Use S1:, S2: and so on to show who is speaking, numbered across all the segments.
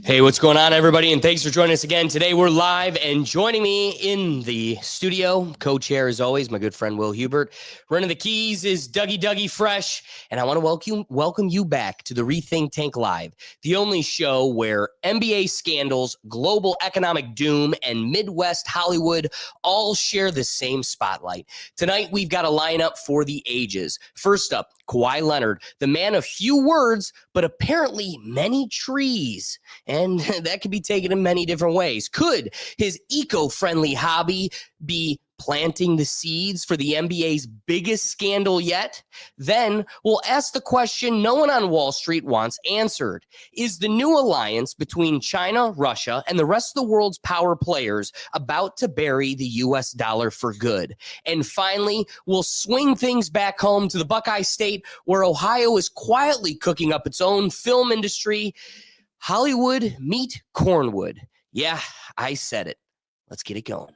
S1: Hey, what's going on, everybody? And thanks for joining us again. Today, we're live, and joining me in the studio, co-chair as always, my good friend Will Hubert. Running the keys is Dougie Fresh, and I want to welcome you back to the Rethink Tank Live, the only show where NBA scandals, global economic doom, and Midwest Hollywood all share the same spotlight. Tonight, we've got a lineup for the ages. First up, Kawhi Leonard, the man of few words, but apparently many trees. And that could be taken in many different ways. Could his eco-friendly hobby be planting the seeds for the NBA's biggest scandal yet? Then we'll ask the question no one on Wall Street wants answered. Is the new alliance between China, Russia, and the rest of the world's power players about to bury the US dollar for good? And finally, we'll swing things back home to the Buckeye State, where Ohio is quietly cooking up its own film industry. Hollywood meet Cornwood. Yeah, I said it. Let's get it going.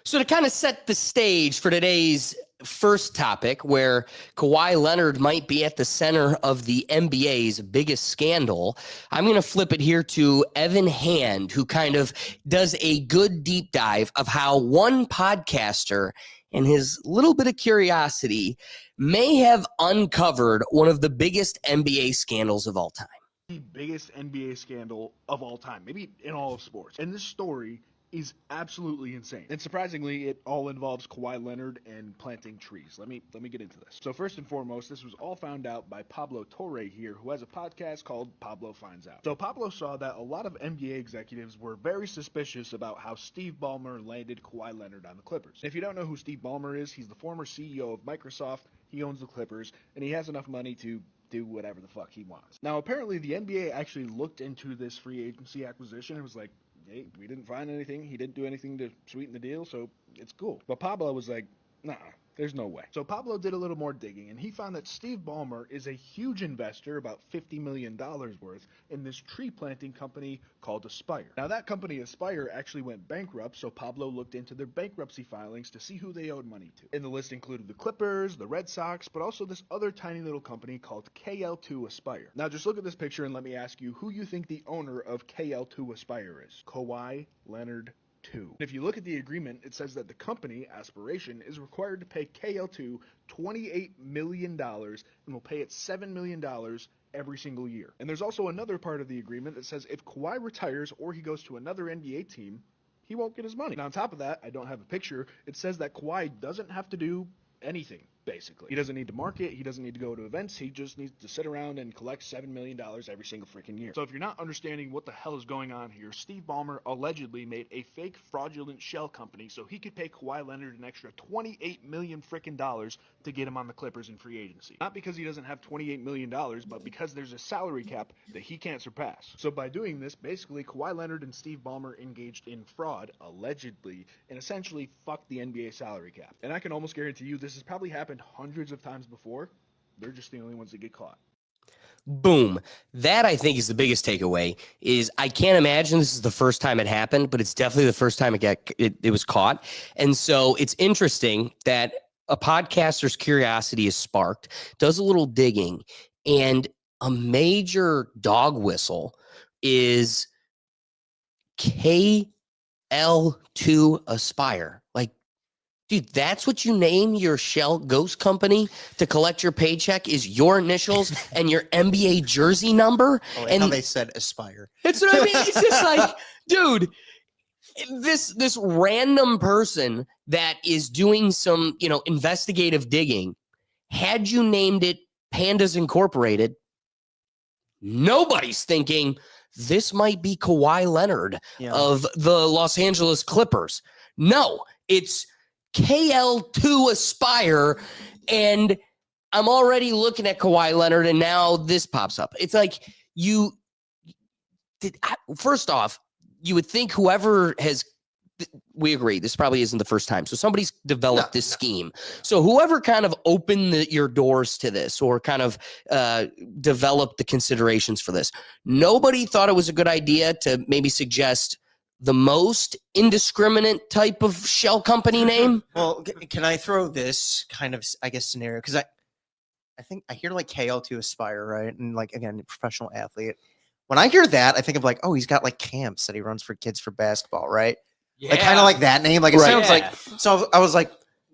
S1: So to kind of set the stage for today's first topic, where Kawhi Leonard might be at the center of the NBA's biggest scandal, I'm going to flip it here to Evan Hand, who kind of does a good deep dive of how one podcaster and his little bit of curiosity may have uncovered one of the biggest NBA scandals of all time.
S2: The biggest NBA scandal of all time, maybe in all of sports. And this story is absolutely insane. And surprisingly, it all involves Kawhi Leonard and planting trees. Let me get into this. So first and foremost, this was all found out by Pablo Torre here, who has a podcast called Pablo Finds Out. So Pablo saw that a lot of NBA executives were very suspicious about how Steve Ballmer landed Kawhi Leonard on the Clippers. If you don't know who Steve Ballmer is, he's the former CEO of Microsoft. He owns the Clippers, and he has enough money to do whatever the fuck he wants. Now, apparently, the NBA actually looked into this free agency acquisition and was like, hey, we didn't find anything. He didn't do anything to sweeten the deal, so it's cool. But Pablo was like, nah, there's no way. So Pablo did a little more digging, and he found that Steve Ballmer is a huge investor, about $50 million worth, in this tree planting company called Aspire. Now, that company, Aspire, actually went bankrupt, so Pablo looked into their bankruptcy filings to see who they owed money to. And the list included the Clippers, the Red Sox, but also this other tiny little company called KL2 Aspire. Now, just look at this picture and let me ask you who you think the owner of KL2 Aspire is. Kawhi Leonard 2. If you look at the agreement, it says that the company, Aspiration, is required to pay KL2 $28 million and will pay it $7 million every single year. And there's also another part of the agreement that says if Kawhi retires or he goes to another NBA team, he won't get his money. Now, on top of that, I don't have a picture. It says that Kawhi doesn't have to do anything, basically. He doesn't need to market. He doesn't need to go to events. He just needs to sit around and collect $7 million every single freaking year. So if you're not understanding what the hell is going on here, Steve Ballmer allegedly made a fake fraudulent shell company so he could pay Kawhi Leonard an extra $28 million freaking dollars to get him on the Clippers in free agency. Not because he doesn't have $28 million, but because there's a salary cap that he can't surpass. So by doing this, basically Kawhi Leonard and Steve Ballmer engaged in fraud, allegedly, and essentially fucked the NBA salary cap. And I can almost guarantee you this has probably happened hundreds of times before. They're just the only ones that get caught.
S1: Boom. That, I think, is the biggest takeaway. Is I can't imagine this is the first time it happened, but it's definitely the first time it was caught. And so it's interesting that a podcaster's curiosity is sparked, does a little digging, and a major dog whistle is KL2 Aspire. Like, dude, that's what you name your shell ghost company to collect your paycheck is your initials and your NBA jersey number.
S3: Oh,
S1: and
S3: how they said Aspire.
S1: That's what I mean. It's just like, dude, this random person that is doing some, investigative digging, had you named it Pandas Incorporated, nobody's thinking this might be Kawhi Leonard of the Los Angeles Clippers. No, it's KL2 Aspire, and I'm already looking at Kawhi Leonard, and now this pops up. It's like first off, you would think whoever has, we agree, this probably isn't the first time. So somebody's developed this scheme. So whoever kind of opened your doors to this or kind of developed the considerations for this, nobody thought it was a good idea to maybe suggest the most indiscriminate type of shell company name.
S3: Well, can I throw this kind of, I guess, scenario? Because I think I hear like KL2 Aspire, right? And like, again, professional athlete. When I hear that, I think of like, oh, he's got like camps that he runs for kids for basketball, right? Yeah. Like kind of like that name. Like it sounds like, so I was like,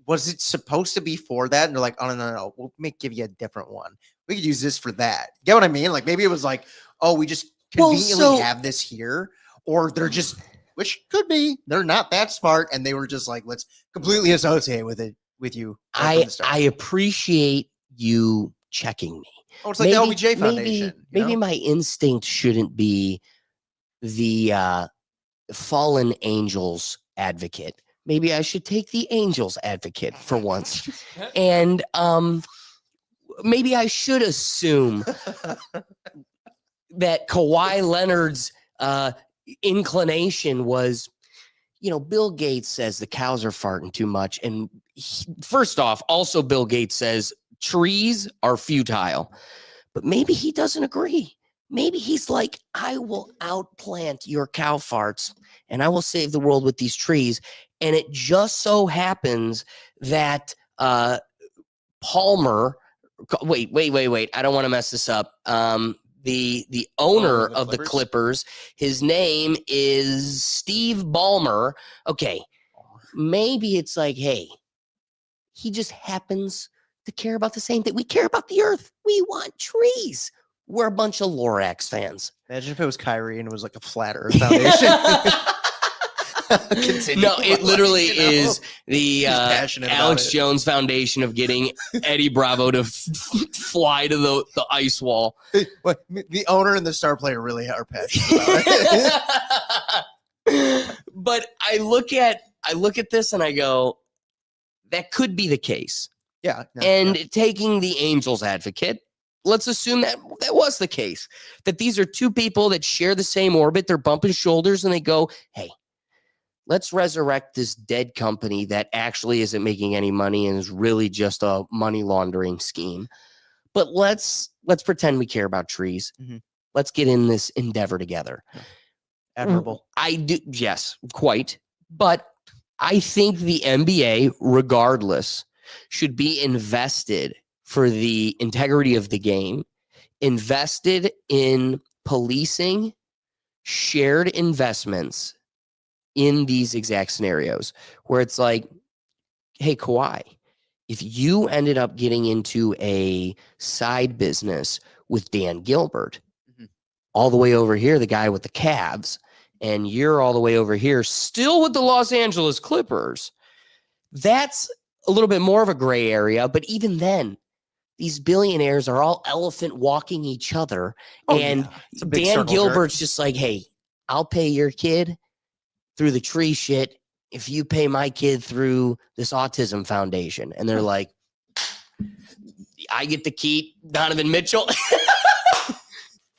S3: was it supposed to be for that? And they're like, oh, no. We'll give you a different one. We could use this for that. Get what I mean? Like maybe it was like, oh, we just conveniently have this here, or they're just, which could be, they're not that smart. And they were just like, let's completely associate with you.
S1: I appreciate you checking me.
S3: Oh, it's like the LBJ Foundation.
S1: Maybe my instinct shouldn't be the fallen angels advocate. Maybe I should take the angels advocate for once. And maybe I should assume that Kawhi Leonard's inclination was, Bill Gates says the cows are farting too much. And first off, also Bill Gates says trees are futile. But maybe he doesn't agree. Maybe he's like, I will outplant your cow farts and I will save the world with these trees. And it just so happens that Palmer, wait. I don't want to mess this up. The owner of the Clippers, his name is Steve Ballmer. Okay, maybe it's like, hey, he just happens to care about the same thing. We care about the earth. We want trees. We're a bunch of Lorax fans.
S3: Imagine if it was Kyrie and it was like a flat earth foundation.
S1: No, it literally is the Alex Jones Foundation of getting Eddie Bravo to fly to the ice wall.
S3: The owner and the star player really are passionate about
S1: it. But I look at this and I go, that could be the case.
S3: Yeah.
S1: Taking the Angels advocate, let's assume that was the case, that these are two people that share the same orbit. They're bumping shoulders and they go, hey, let's resurrect this dead company that actually isn't making any money and is really just a money laundering scheme. But let's pretend we care about trees. Mm-hmm. Let's get in this endeavor together.
S3: Admirable.
S1: I do. Yes, quite. But I think the NBA, regardless, should be invested for the integrity of the game, invested in policing shared investments in these exact scenarios where it's like, hey, Kawhi, if you ended up getting into a side business with Dan Gilbert, all the way over here, the guy with the Cavs, and you're all the way over here still with the Los Angeles Clippers, that's a little bit more of a gray area. But even then, these billionaires are all elephant walking each other. And Dan Gilbert's just like, hey, I'll pay your kid through the tree shit if you pay my kid through this autism foundation. And they're like, I get to keep Donovan Mitchell.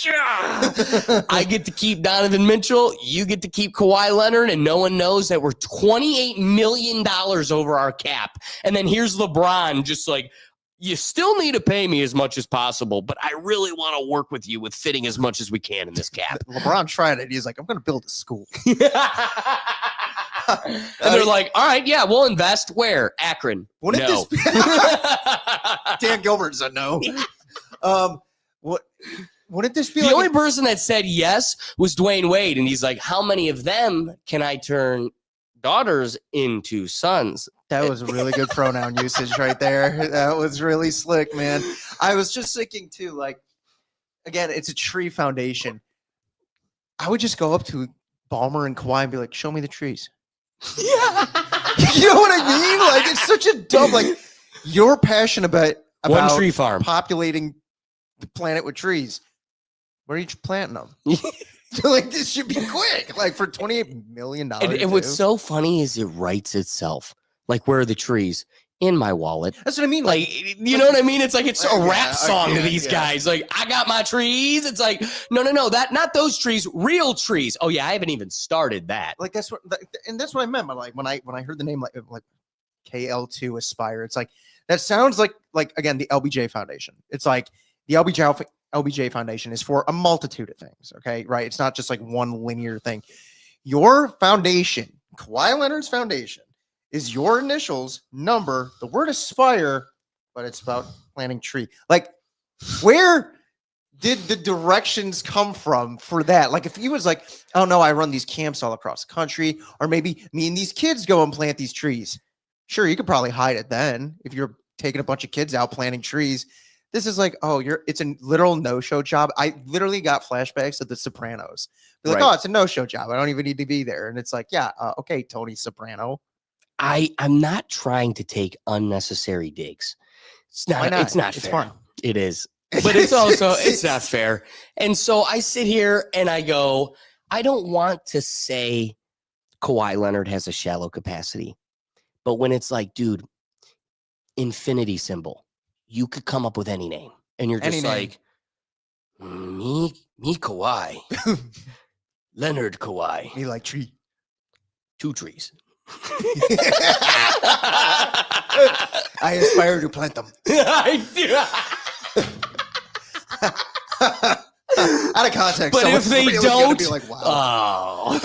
S1: I get to keep Donovan Mitchell. You get to keep Kawhi Leonard, and no one knows that we're $28 million over our cap. And then here's LeBron just like, you still need to pay me as much as possible, but I really want to work with you with fitting as much as we can in this cap.
S3: LeBron tried it. He's like, I'm going to build a school.
S1: And they're like, all right, yeah, we'll invest. Where? Akron.
S3: Wouldn't
S1: no.
S3: This be- Dan Gilbert said no. Wouldn't this be
S1: the
S3: like
S1: only person that said yes was Dwayne Wade, and he's like, how many of them can I turn daughters into sons?
S3: That was a really good pronoun usage right there. That was really slick, man. I was just thinking too, like, again, it's a tree foundation. I would just go up to Ballmer and Kawhi and be like, show me the trees. Yeah. You know what I mean? Like, it's such a dumb, like, you're passionate about
S1: One tree farm.
S3: populating the planet with trees. Where are you planting them? Like, this should be quick. Like, for $28 million.
S1: And what's so funny is it writes itself. Like, where are the trees? In my wallet.
S3: That's what I mean.
S1: Like, you know what I mean? It's like it's a rap song to these
S3: yeah.
S1: guys. Like, I got my trees. It's like, no, that not those trees, real trees. Oh yeah, I haven't even started that.
S3: Like, that's what I meant. Like, when I heard the name like KL2 Aspire, it's like that sounds like again the LBJ Foundation. It's like the LBJ Foundation is for a multitude of things. Okay, right? It's not just like one linear thing. Your foundation, Kawhi Leonard's foundation, is your initials, number, the word aspire, but it's about planting tree. Like, where did the directions come from for that? Like, if he was like, oh no, I run these camps all across the country, or maybe me and these kids go and plant these trees. Sure, you could probably hide it then if you're taking a bunch of kids out planting trees. This is like, it's a literal no-show job. I literally got flashbacks of The Sopranos. They're like, oh, it's a no-show job. I don't even need to be there. And it's like, yeah, okay, Tony Soprano.
S1: I'm not trying to take unnecessary digs. It's not. It's not fair.
S3: Fun.
S1: It is, but it's also it's not fair. And so I sit here and I go, I don't want to say Kawhi Leonard has a shallow capacity, but when it's like, dude, infinity symbol, you could come up with any name, and you're just like, me Kawhi, Leonard Kawhi,
S3: me like tree,
S1: 2 trees.
S3: I aspire to plant them.
S1: I do.
S3: Out of context.
S1: But if they
S3: really
S1: don't,
S3: be like, wow.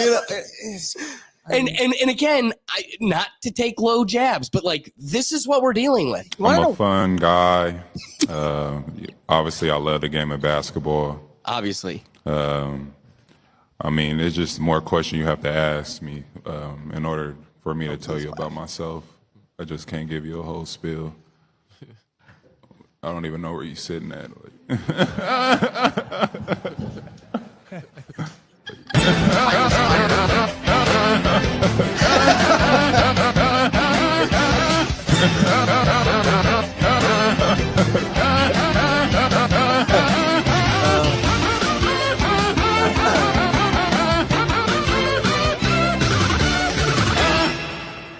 S1: And again, not to take low jabs, but like this is what we're dealing with.
S4: I'm a fun guy. Obviously, I love the game of basketball.
S1: Obviously.
S4: I mean, it's just more question you have to ask me in order for me to tell you about myself. I just can't give you a whole spiel. I don't even know where you're sitting at.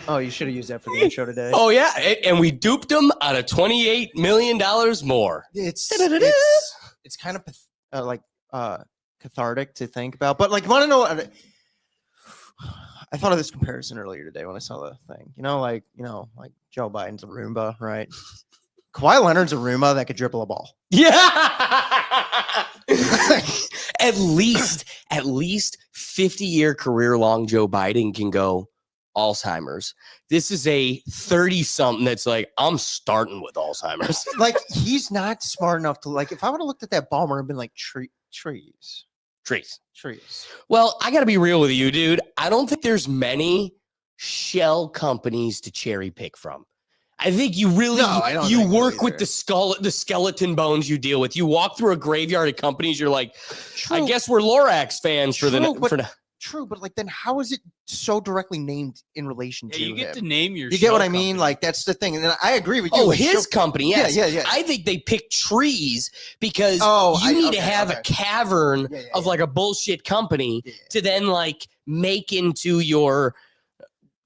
S3: Oh, you should have used that for the intro today.
S1: Oh yeah, and we duped them out of $28 million more.
S3: It's kind of cathartic to think about, but like, want to know? I thought of this comparison earlier today when I saw the thing. Like Joe Biden's a Roomba, right? Kawhi Leonard's a Roomba that could dribble a ball.
S1: Yeah. at least 50-year career-long Joe Biden can go Alzheimer's. This is a 30-something that's like, I'm starting with Alzheimer's.
S3: Like, he's not smart enough to, like, if I would have looked at that bomber and been like, trees.
S1: Well, I got to be real with you, dude. I don't think there's many shell companies to cherry pick from. I think you really you work with the skeleton bones you deal with. You walk through a graveyard of companies. You're like, I guess we're Lorax fans for the.
S3: True, but like, then how is it so directly named in relation to
S5: you get
S3: him?
S5: to name your.
S3: You get what I
S5: company.
S3: mean? Like, that's the thing. And then I agree with you.
S1: Oh,
S3: like,
S1: his company, yes.
S3: Yeah.
S1: I think they pick trees because you need to have a cavern of like a bullshit company to then like make into your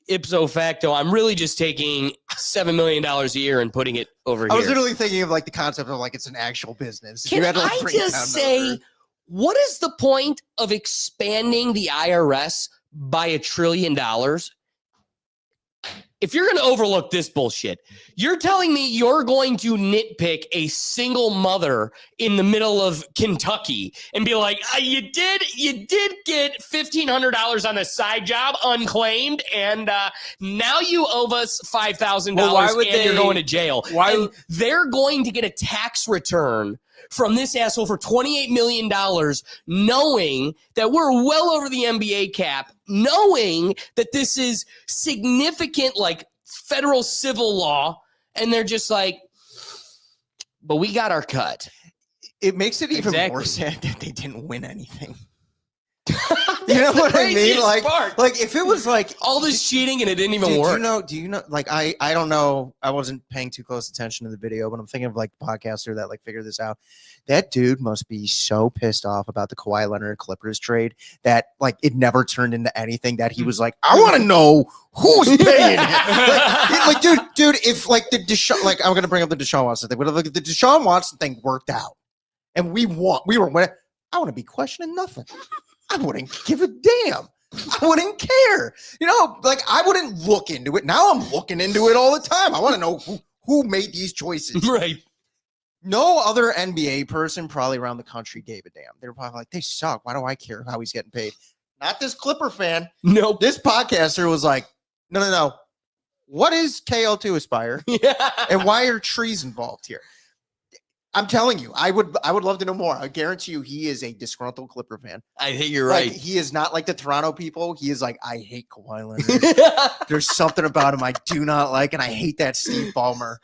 S1: ipso facto. I'm really just taking $7 million a year and putting it over here.
S3: I was literally thinking of like the concept of like it's an actual business.
S1: Can I just say, what is the point of expanding the IRS by $1 trillion? If you're going to overlook this bullshit, you're telling me you're going to nitpick a single mother in the middle of Kentucky and be like, you did get $1,500 on a side job unclaimed, and now you owe us $5,000 and you're going to jail. They're going to get a tax return from this asshole for $28 million, knowing that we're well over the NBA cap, knowing that this is significant, like federal civil law, and they're just like, but we got our cut.
S3: It makes it even more sad that they didn't win anything. You know what I mean?
S1: Craziest part.
S3: Like if it was like
S1: all this cheating and it didn't even work.
S3: Do you know, like, I don't know. I wasn't paying too close attention to the video, but I'm thinking of like the podcaster that like figured this out. That dude must be so pissed off about the Kawhi Leonard Clippers trade that like it never turned into anything, that he was like, I want to know who's paying it. like, dude, if like the Deshaun, like I'm gonna bring up the Deshaun Watson thing, but if like, the Deshaun Watson thing worked out and we were winning, I want to be questioning nothing. I wouldn't give a damn. I wouldn't care. You know, like I wouldn't look into it. Now I'm looking into it all the time. I want to know who made these choices.
S1: Right.
S3: No other NBA person probably around the country gave a damn. They were probably like, they suck. Why do I care how he's getting paid? Not this Clipper fan.
S1: Nope.
S3: This podcaster was like, no. What is KL2 Aspire?
S1: Yeah.
S3: And why are trees involved here? I'm telling you, I would love to know more. I guarantee you he is a disgruntled Clipper fan.
S1: I think you're
S3: Like,
S1: right.
S3: he is not like the Toronto people. He is like, I hate Kawhi Leonard. There's something about him I do not like, and I hate that Steve Ballmer.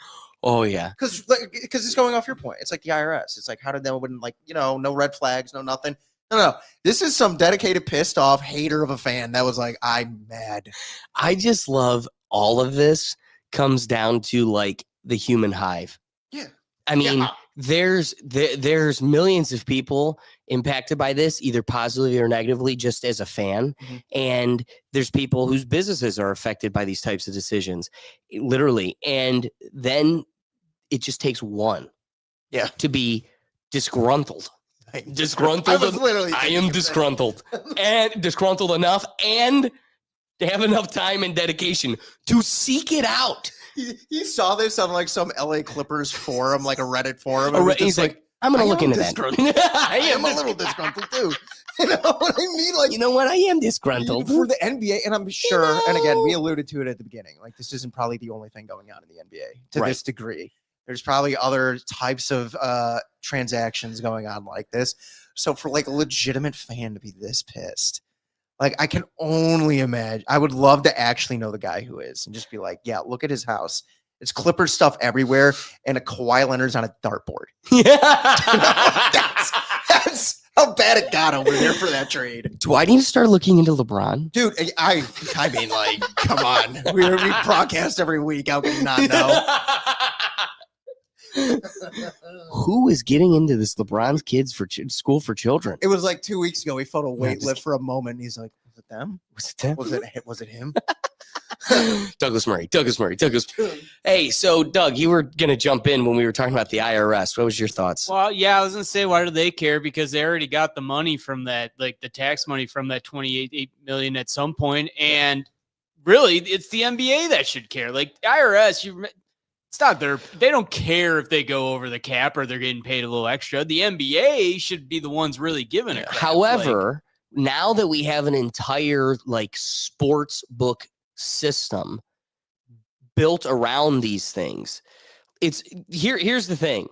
S1: Oh yeah.
S3: Because it's going off your point. It's like the IRS. It's like, how did that wouldn't, like, you know, no red flags, no nothing. No. This is some dedicated, pissed off hater of a fan that was like, I'm mad.
S1: I just love all of this comes down to like the human hive.
S3: Yeah.
S1: I mean,
S3: Yeah.
S1: there's millions of people impacted by this, either positively or negatively, just as a fan.
S3: Mm-hmm.
S1: And there's people whose businesses are affected by these types of decisions, literally. And then it just takes one, to be disgruntled. Disgruntled. I am disgruntled, and disgruntled enough, and to have enough time and dedication to seek it out.
S3: He saw this on like some LA Clippers forum, like a Reddit forum.
S1: And
S3: And
S1: he's like, I'm going to look into that.
S3: I am a little disgruntled too. You know what I mean? Like,
S1: you know what? I am disgruntled.
S3: For the NBA, and I'm sure, and again, we alluded to it at the beginning, like this isn't probably the only thing going on in the NBA to this degree. There's probably other types of transactions going on like this. So for like a legitimate fan to be this pissed, like I can only imagine. I would love to actually know the guy who is and just be like, yeah, look at his house. It's Clippers stuff everywhere, and a Kawhi Leonard's on a dartboard.
S1: Yeah.
S3: That's how bad it got over there for that trade.
S1: Do I need to start looking into LeBron?
S3: Dude, I mean, like, come on. We broadcast every week. How can you not know?
S1: Who is getting into this LeBron's kids for school for children?
S3: It was like 2 weeks ago. He felt a weight
S1: just
S3: lift for a moment. And he's like, was it them?
S1: Was it them?
S3: Was it him?
S1: Douglas Murray. Hey, so Doug, you were going to jump in when we were talking about the IRS. What was your thoughts?
S5: Well, yeah, I was going to say, why do they care? Because they already got the money from that, like the tax money from that $28 million at some point. And really, it's the NBA that should care. Like the IRS, it's not they don't care if they go over the cap or they're getting paid a little extra. The NBA should be the ones really giving it.
S1: However, now that we have an entire like sports book system built around these things, here's the thing.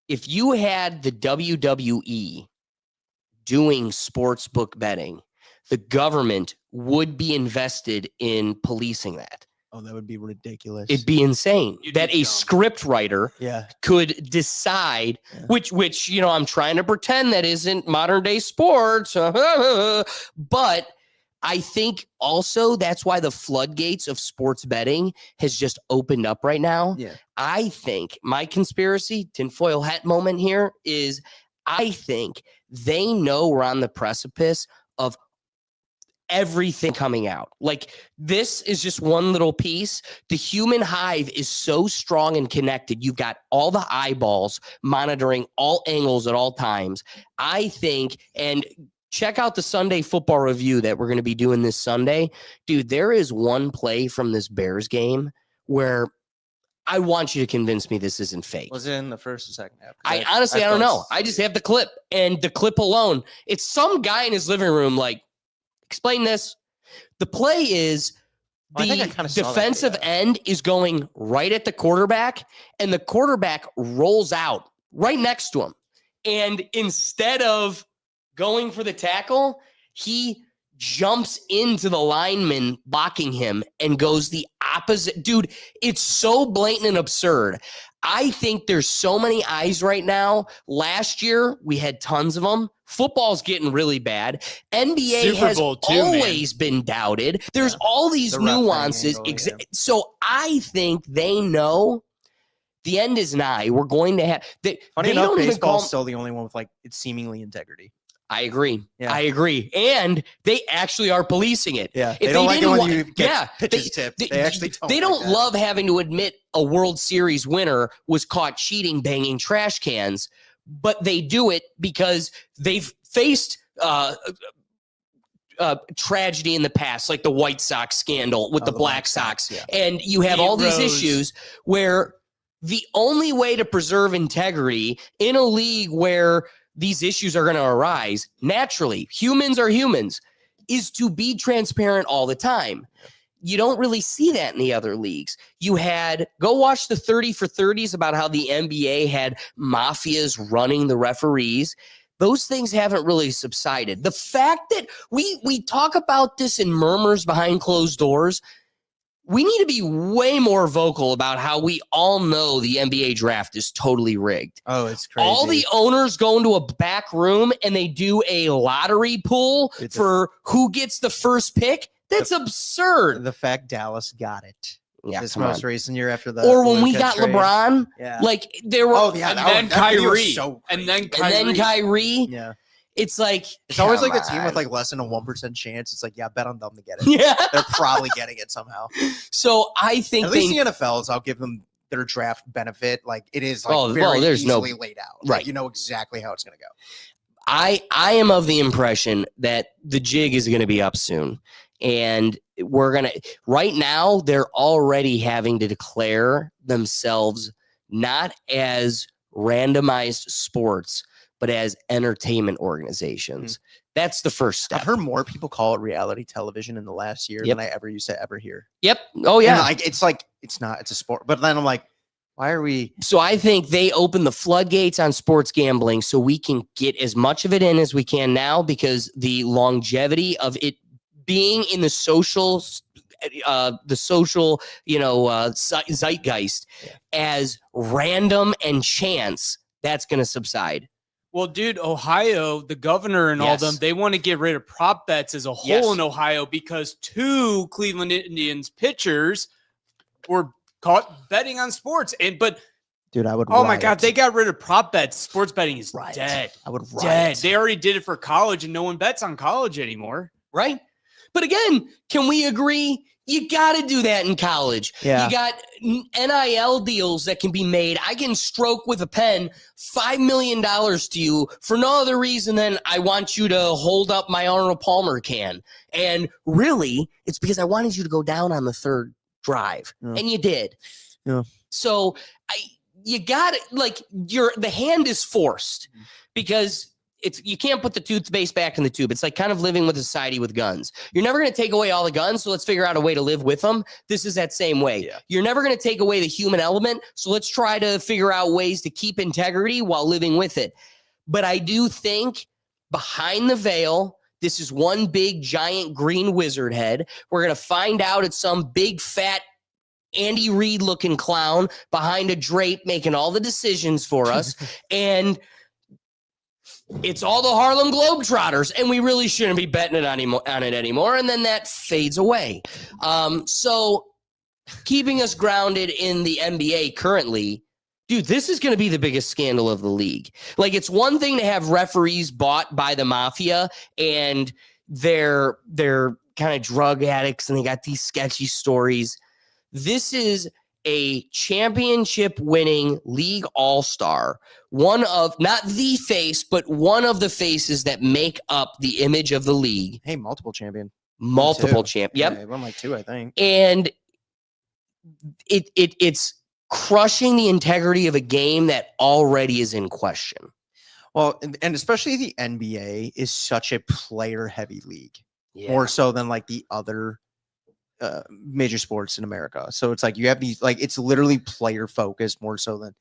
S1: If you had the WWE doing sports book betting, the government would be invested in policing that.
S3: Oh, that would be ridiculous.
S1: It'd be insane that a script writer could decide which, you know, I'm trying to pretend that isn't modern day sports, but I think also that's why the floodgates of sports betting has just opened up right now.
S3: Yeah.
S1: I think my conspiracy tinfoil hat moment here is I think they know we're on the precipice of everything coming out. Like this is just one little piece. The human hive is so strong and connected. You've got all the eyeballs monitoring all angles at all times. I think, and check out the Sunday football review that we're going to be doing this Sunday. Dude, there is one play from this Bears game where I want you to convince me this isn't fake.
S3: Was it in the first or second half?
S1: I honestly don't know. I just have the clip, and the clip alone, it's some guy in his living room like, explain this. The play is the defensive end is going right at the quarterback, and the quarterback rolls out right next to him. And instead of going for the tackle, he jumps into the lineman blocking him and goes the opposite. Dude, it's so blatant and absurd. I think there's so many eyes right now. Last year, we had tons of them. Football's getting really bad. NBA
S5: Super
S1: has
S5: Bowl too,
S1: always been doubted. There's all these
S3: The refereeing
S1: nuances.
S3: angle, yeah.
S1: So I think they know the end is nigh. We're going to have.
S3: Funny
S1: they
S3: enough,
S1: don't even
S3: baseball's
S1: call.
S3: still the only one with like it's seemingly integrity.
S1: I agree.
S3: Yeah.
S1: I agree. And they actually are policing it.
S3: Yeah,
S1: If
S3: they don't like it
S1: didn't
S3: when
S1: wa-
S3: you get
S1: yeah,
S3: pitches tipped. They actually don't.
S1: They
S3: like
S1: don't
S3: that.
S1: love having to admit a World Series winner was caught cheating, banging trash cans, but they do it because they've faced tragedy in the past, like the White Sox scandal with the Black Sox.
S3: Yeah.
S1: And you have
S5: Pete
S1: all these
S5: Rose.
S1: issues where the only way to preserve integrity in a league where these issues are going to arise naturally, humans are humans, is to be transparent all the time. You don't really see that in the other leagues. You had, go watch the 30 for 30s about how the NBA had mafias running the referees. Those things haven't really subsided. The fact that we talk about this in murmurs behind closed doors, we need to be way more vocal about how we all know the NBA draft is totally rigged.
S3: Oh, it's crazy.
S1: All the owners go into a back room and they do a lottery pool for who gets the first pick. That's absurd.
S3: the fact Dallas got it.
S1: Yeah,
S3: This
S1: come on.
S3: most recent year after the
S1: Or when we
S3: Luka
S1: got
S3: trade.
S1: LeBron,
S3: Yeah.
S1: like there were,
S3: Oh yeah,
S5: And
S3: that
S5: then
S3: that video was
S5: Kyrie.
S3: so
S5: And
S3: crazy.
S5: then
S1: and then Kyrie.
S3: yeah.
S1: It's like
S3: It's always like
S1: come
S3: a team
S1: on.
S3: with like less than a 1% chance. It's like, yeah, bet on them to get it.
S1: yeah.
S3: They're probably getting it somehow.
S1: So I think
S3: At least the NFLs, I'll give them their draft benefit. Like it is like very
S1: there's
S3: easily laid out. Like,
S1: right.
S3: you know exactly how it's going to go.
S1: I am of the impression that the jig is going to be up soon. And we're going to, right now, they're already having to declare themselves not as randomized sports, but as entertainment organizations. That's the first step.
S3: I've heard more people call it reality television in the last year
S1: Yep.
S3: than I ever used to ever hear.
S1: Yep. Oh,
S3: And,
S1: yeah.
S3: like it's not, it's a sport. But then I'm like, why are we?
S1: So I think they open the floodgates on sports gambling so we can get as much of it in as we can now, because the longevity of it being in the social, zeitgeist as random and chance, that's going to subside.
S5: Well, dude, Ohio, the governor and all
S1: Yes.
S5: them, they want to get rid of prop bets as a whole
S1: Yes.
S5: in Ohio because 2 Cleveland Indians pitchers were caught betting on sports. But
S3: Dude, I would.
S5: oh my
S3: riot.
S5: God, they got rid of prop bets. Sports betting is
S3: Riot.
S5: dead.
S3: I would
S5: Dead.
S3: riot.
S5: They already did it for college, and no one bets on college anymore.
S1: Right? But again, can we agree? You got to do that in college.
S3: Yeah.
S1: You got NIL deals that can be made. I can stroke with a pen $5 million to you for no other reason than I want you to hold up my Arnold Palmer can. And really, it's because I wanted you to go down on the third drive.
S3: Yeah.
S1: And you did.
S3: Yeah.
S1: So you got it. Like the hand is forced because you can't put the toothpaste back in the tube. It's like kind of living with a society with guns. You're never going to take away all the guns, so let's figure out a way to live with them. This is that same way.
S3: Yeah.
S1: You're never going to take away the human element, so let's try to figure out ways to keep integrity while living with it. But I do think behind the veil, this is one big giant green wizard head. We're going to find out it's some big fat Andy Reid looking clown behind a drape making all the decisions for us. And it's all the Harlem Globetrotters, and we really shouldn't be betting it on it anymore. And then that fades away. So keeping us grounded in the NBA currently, dude, this is going to be the biggest scandal of the league. Like, it's one thing to have referees bought by the mafia and they're kind of drug addicts and they got these sketchy stories. This is a championship winning league all-star, one of, not the face, but one of the faces that make up the image of the league.
S3: Hey, multiple champion.
S1: Multiple
S3: Two.
S1: champ.
S3: Yeah,
S1: Yep.
S3: won like 2, I think.
S1: And it's crushing the integrity of a game that already is in question.
S3: Well, and especially the NBA is such a player-heavy league, more so than like the other major sports in America. So it's like you have these, like, it's literally player focused more so than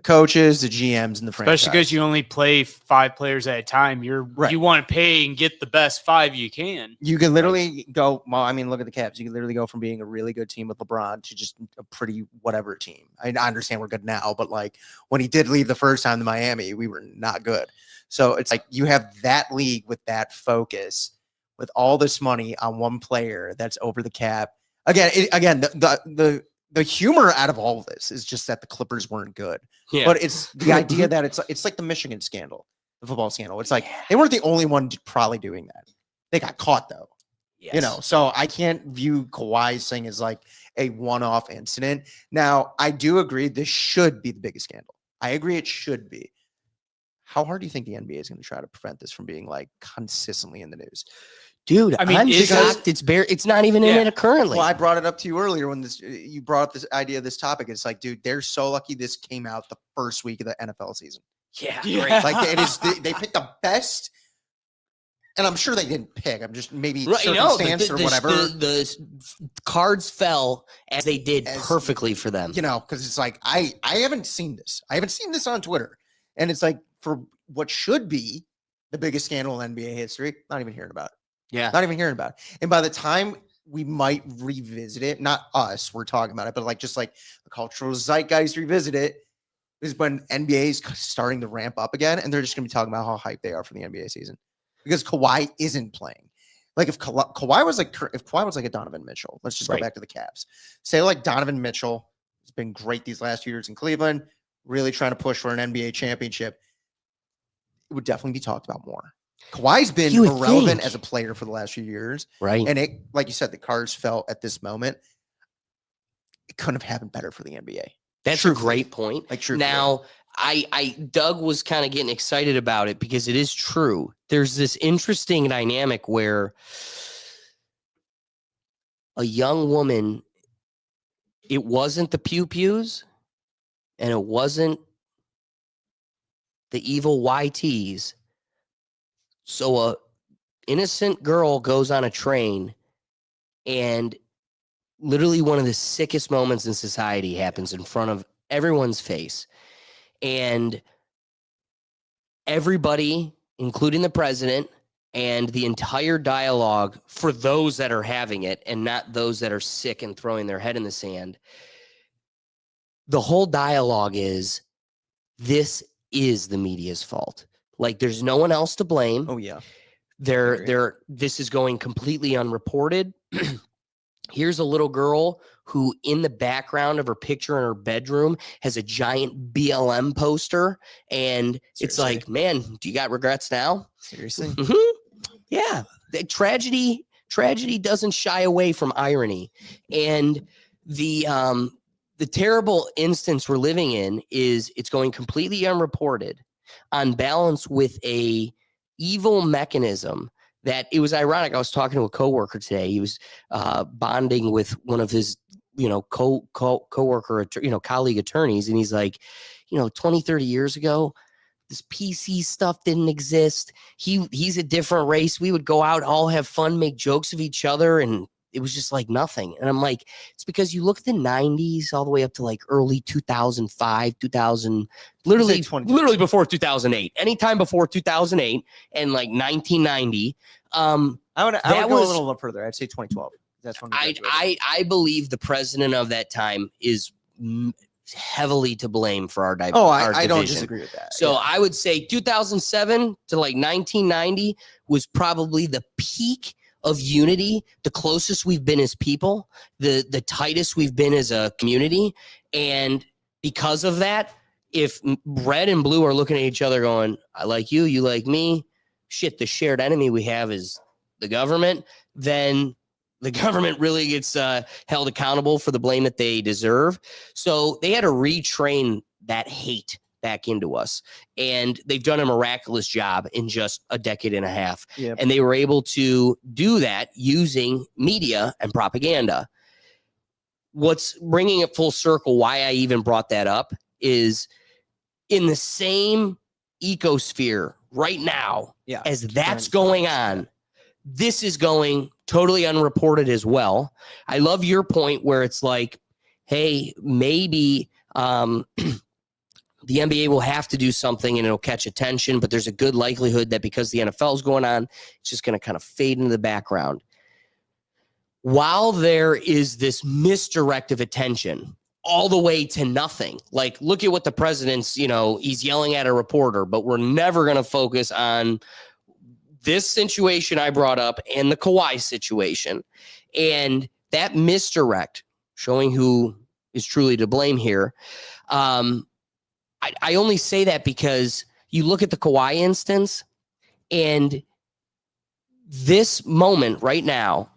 S3: coaches, the GMs, and the franchise.
S5: Especially because you only play 5 players at a time. You want to pay and get the best 5 you can.
S3: You can literally go. Well, I mean, look at the Cavs. You can literally go from being a really good team with LeBron to just a pretty whatever team. I understand we're good now, but like when he did leave the first time to Miami, we were not good. So it's like you have that league with that focus, with all this money on one player that's over the cap. Again, the humor out of all of this is just that the Clippers weren't good.
S1: Yeah.
S3: But it's the idea that it's like the Michigan scandal, the football scandal. It's like they weren't the only one probably doing that. They got caught though.
S1: Yes.
S3: You know, so I can't view Kawhi's thing as like a one-off incident. Now, I do agree this should be the biggest scandal. I agree it should be. How hard do you think the NBA is going to try to prevent this from being like consistently in the news?
S1: Dude,
S5: I mean,
S1: I'm
S5: is
S1: shocked it's not even in it currently.
S3: Well, I brought it up to you earlier when you brought up this idea of this topic. It's like, dude, they're so lucky this came out the first week of the NFL season.
S1: Yeah.
S5: Yeah.
S3: Like it is, they picked the best, and I'm sure they didn't pick. I'm just maybe
S1: Right,
S3: circumstance or whatever.
S1: The cards fell as they did perfectly for them.
S3: You know, because it's like I haven't seen this. I haven't seen this on Twitter, and it's like for what should be the biggest scandal in NBA history, not even hearing about it.
S1: Yeah.
S3: Not even hearing about it. And by the time we might revisit it, not us, we're talking about it, but like just like the cultural zeitgeist revisit it is when NBA is starting to ramp up again, and they're just going to be talking about how hyped they are for the NBA season because Kawhi isn't playing. Like if Kawhi was like a Donovan Mitchell, let's just go back to the Cavs. Say like Donovan Mitchell has been great these last few years in Cleveland, really trying to push for an NBA championship. It would definitely be talked about more. Kawhi's been irrelevant as a player for the last few years.
S1: Right.
S3: And it, like you said, the cards fell at this moment. It couldn't have happened better for the NBA.
S1: That's a great point.
S3: Like true.
S1: Now, Doug was kind of getting excited about it because it is true. There's this interesting dynamic where a young woman, it wasn't the pew-pews and it wasn't the evil YTs. So a innocent girl goes on a train and literally one of the sickest moments in society happens in front of everyone's face. And everybody, including the president and the entire dialogue for those that are having it and not those that are sick and throwing their head in the sand, the whole dialogue is, this is the media's fault. Like there's no one else to blame.
S3: Oh yeah.
S1: This is going completely unreported. Here's a little girl who in the background of her picture in her bedroom has a giant BLM poster. And it's like, man, do you got regrets now?
S3: Seriously?
S1: Mm-hmm. Yeah. The tragedy doesn't shy away from irony. And the terrible instance we're living in is it's going completely unreported on balance with a evil mechanism that it was ironic. I was talking to a coworker today. He was bonding with one of his, coworker, colleague attorneys. And he's like, 20, 30 years ago, this PC stuff didn't exist. He's a different race. We would go out, all have fun, make jokes of each other. And it was just like nothing. And I'm like, it's because you look at the 90s all the way up to like early 2005, 2000, literally before 2008, anytime before 2008 and like 1990. I would
S3: go a little further. I'd say 2012. That's when
S1: I believe the president of that time is heavily to blame for our division.
S3: I don't disagree with that.
S1: So I would say 2007 to like 1990 was probably the peak of unity, the closest we've been as people, the tightest we've been as a community. And because of that, if red and blue are looking at each other going, I like you, you like me, shit, the shared enemy we have is the government, then the government really gets held accountable for the blame that they deserve. So they had to retrain that hate back into us. And they've done a miraculous job in just a decade and a half.
S3: Yep.
S1: And they were able to do that using media and propaganda. What's bringing it full circle, why I even brought that up, is in the same ecosphere right now as that's going on, this is going totally unreported as well. I love your point where it's like, hey, maybe the NBA will have to do something and it'll catch attention, but there's a good likelihood that because the NFL is going on, it's just going to kind of fade into the background. While there is this misdirect of attention all the way to nothing, like look at what the president's, he's yelling at a reporter, but we're never going to focus on this situation I brought up and the Kawhi situation. And that misdirect, showing who is truly to blame here. I only say that because you look at the Kawhi instance and this moment right now,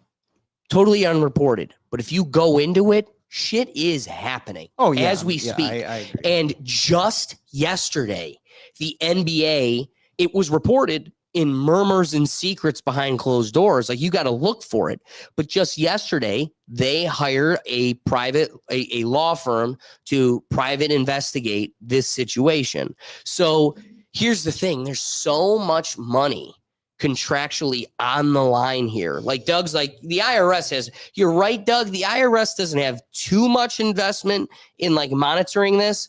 S1: totally unreported. But if you go into it, shit is happening as we speak.
S3: I agree.
S1: And just yesterday, the NBA, it was reported in murmurs and secrets behind closed doors. Like, you got to look for it. But just yesterday, they hired a law firm to private investigate this situation. So here's the thing. There's so much money contractually on the line here. Like Doug's like, the IRS has, you're right, Doug, the IRS doesn't have too much investment in like monitoring this.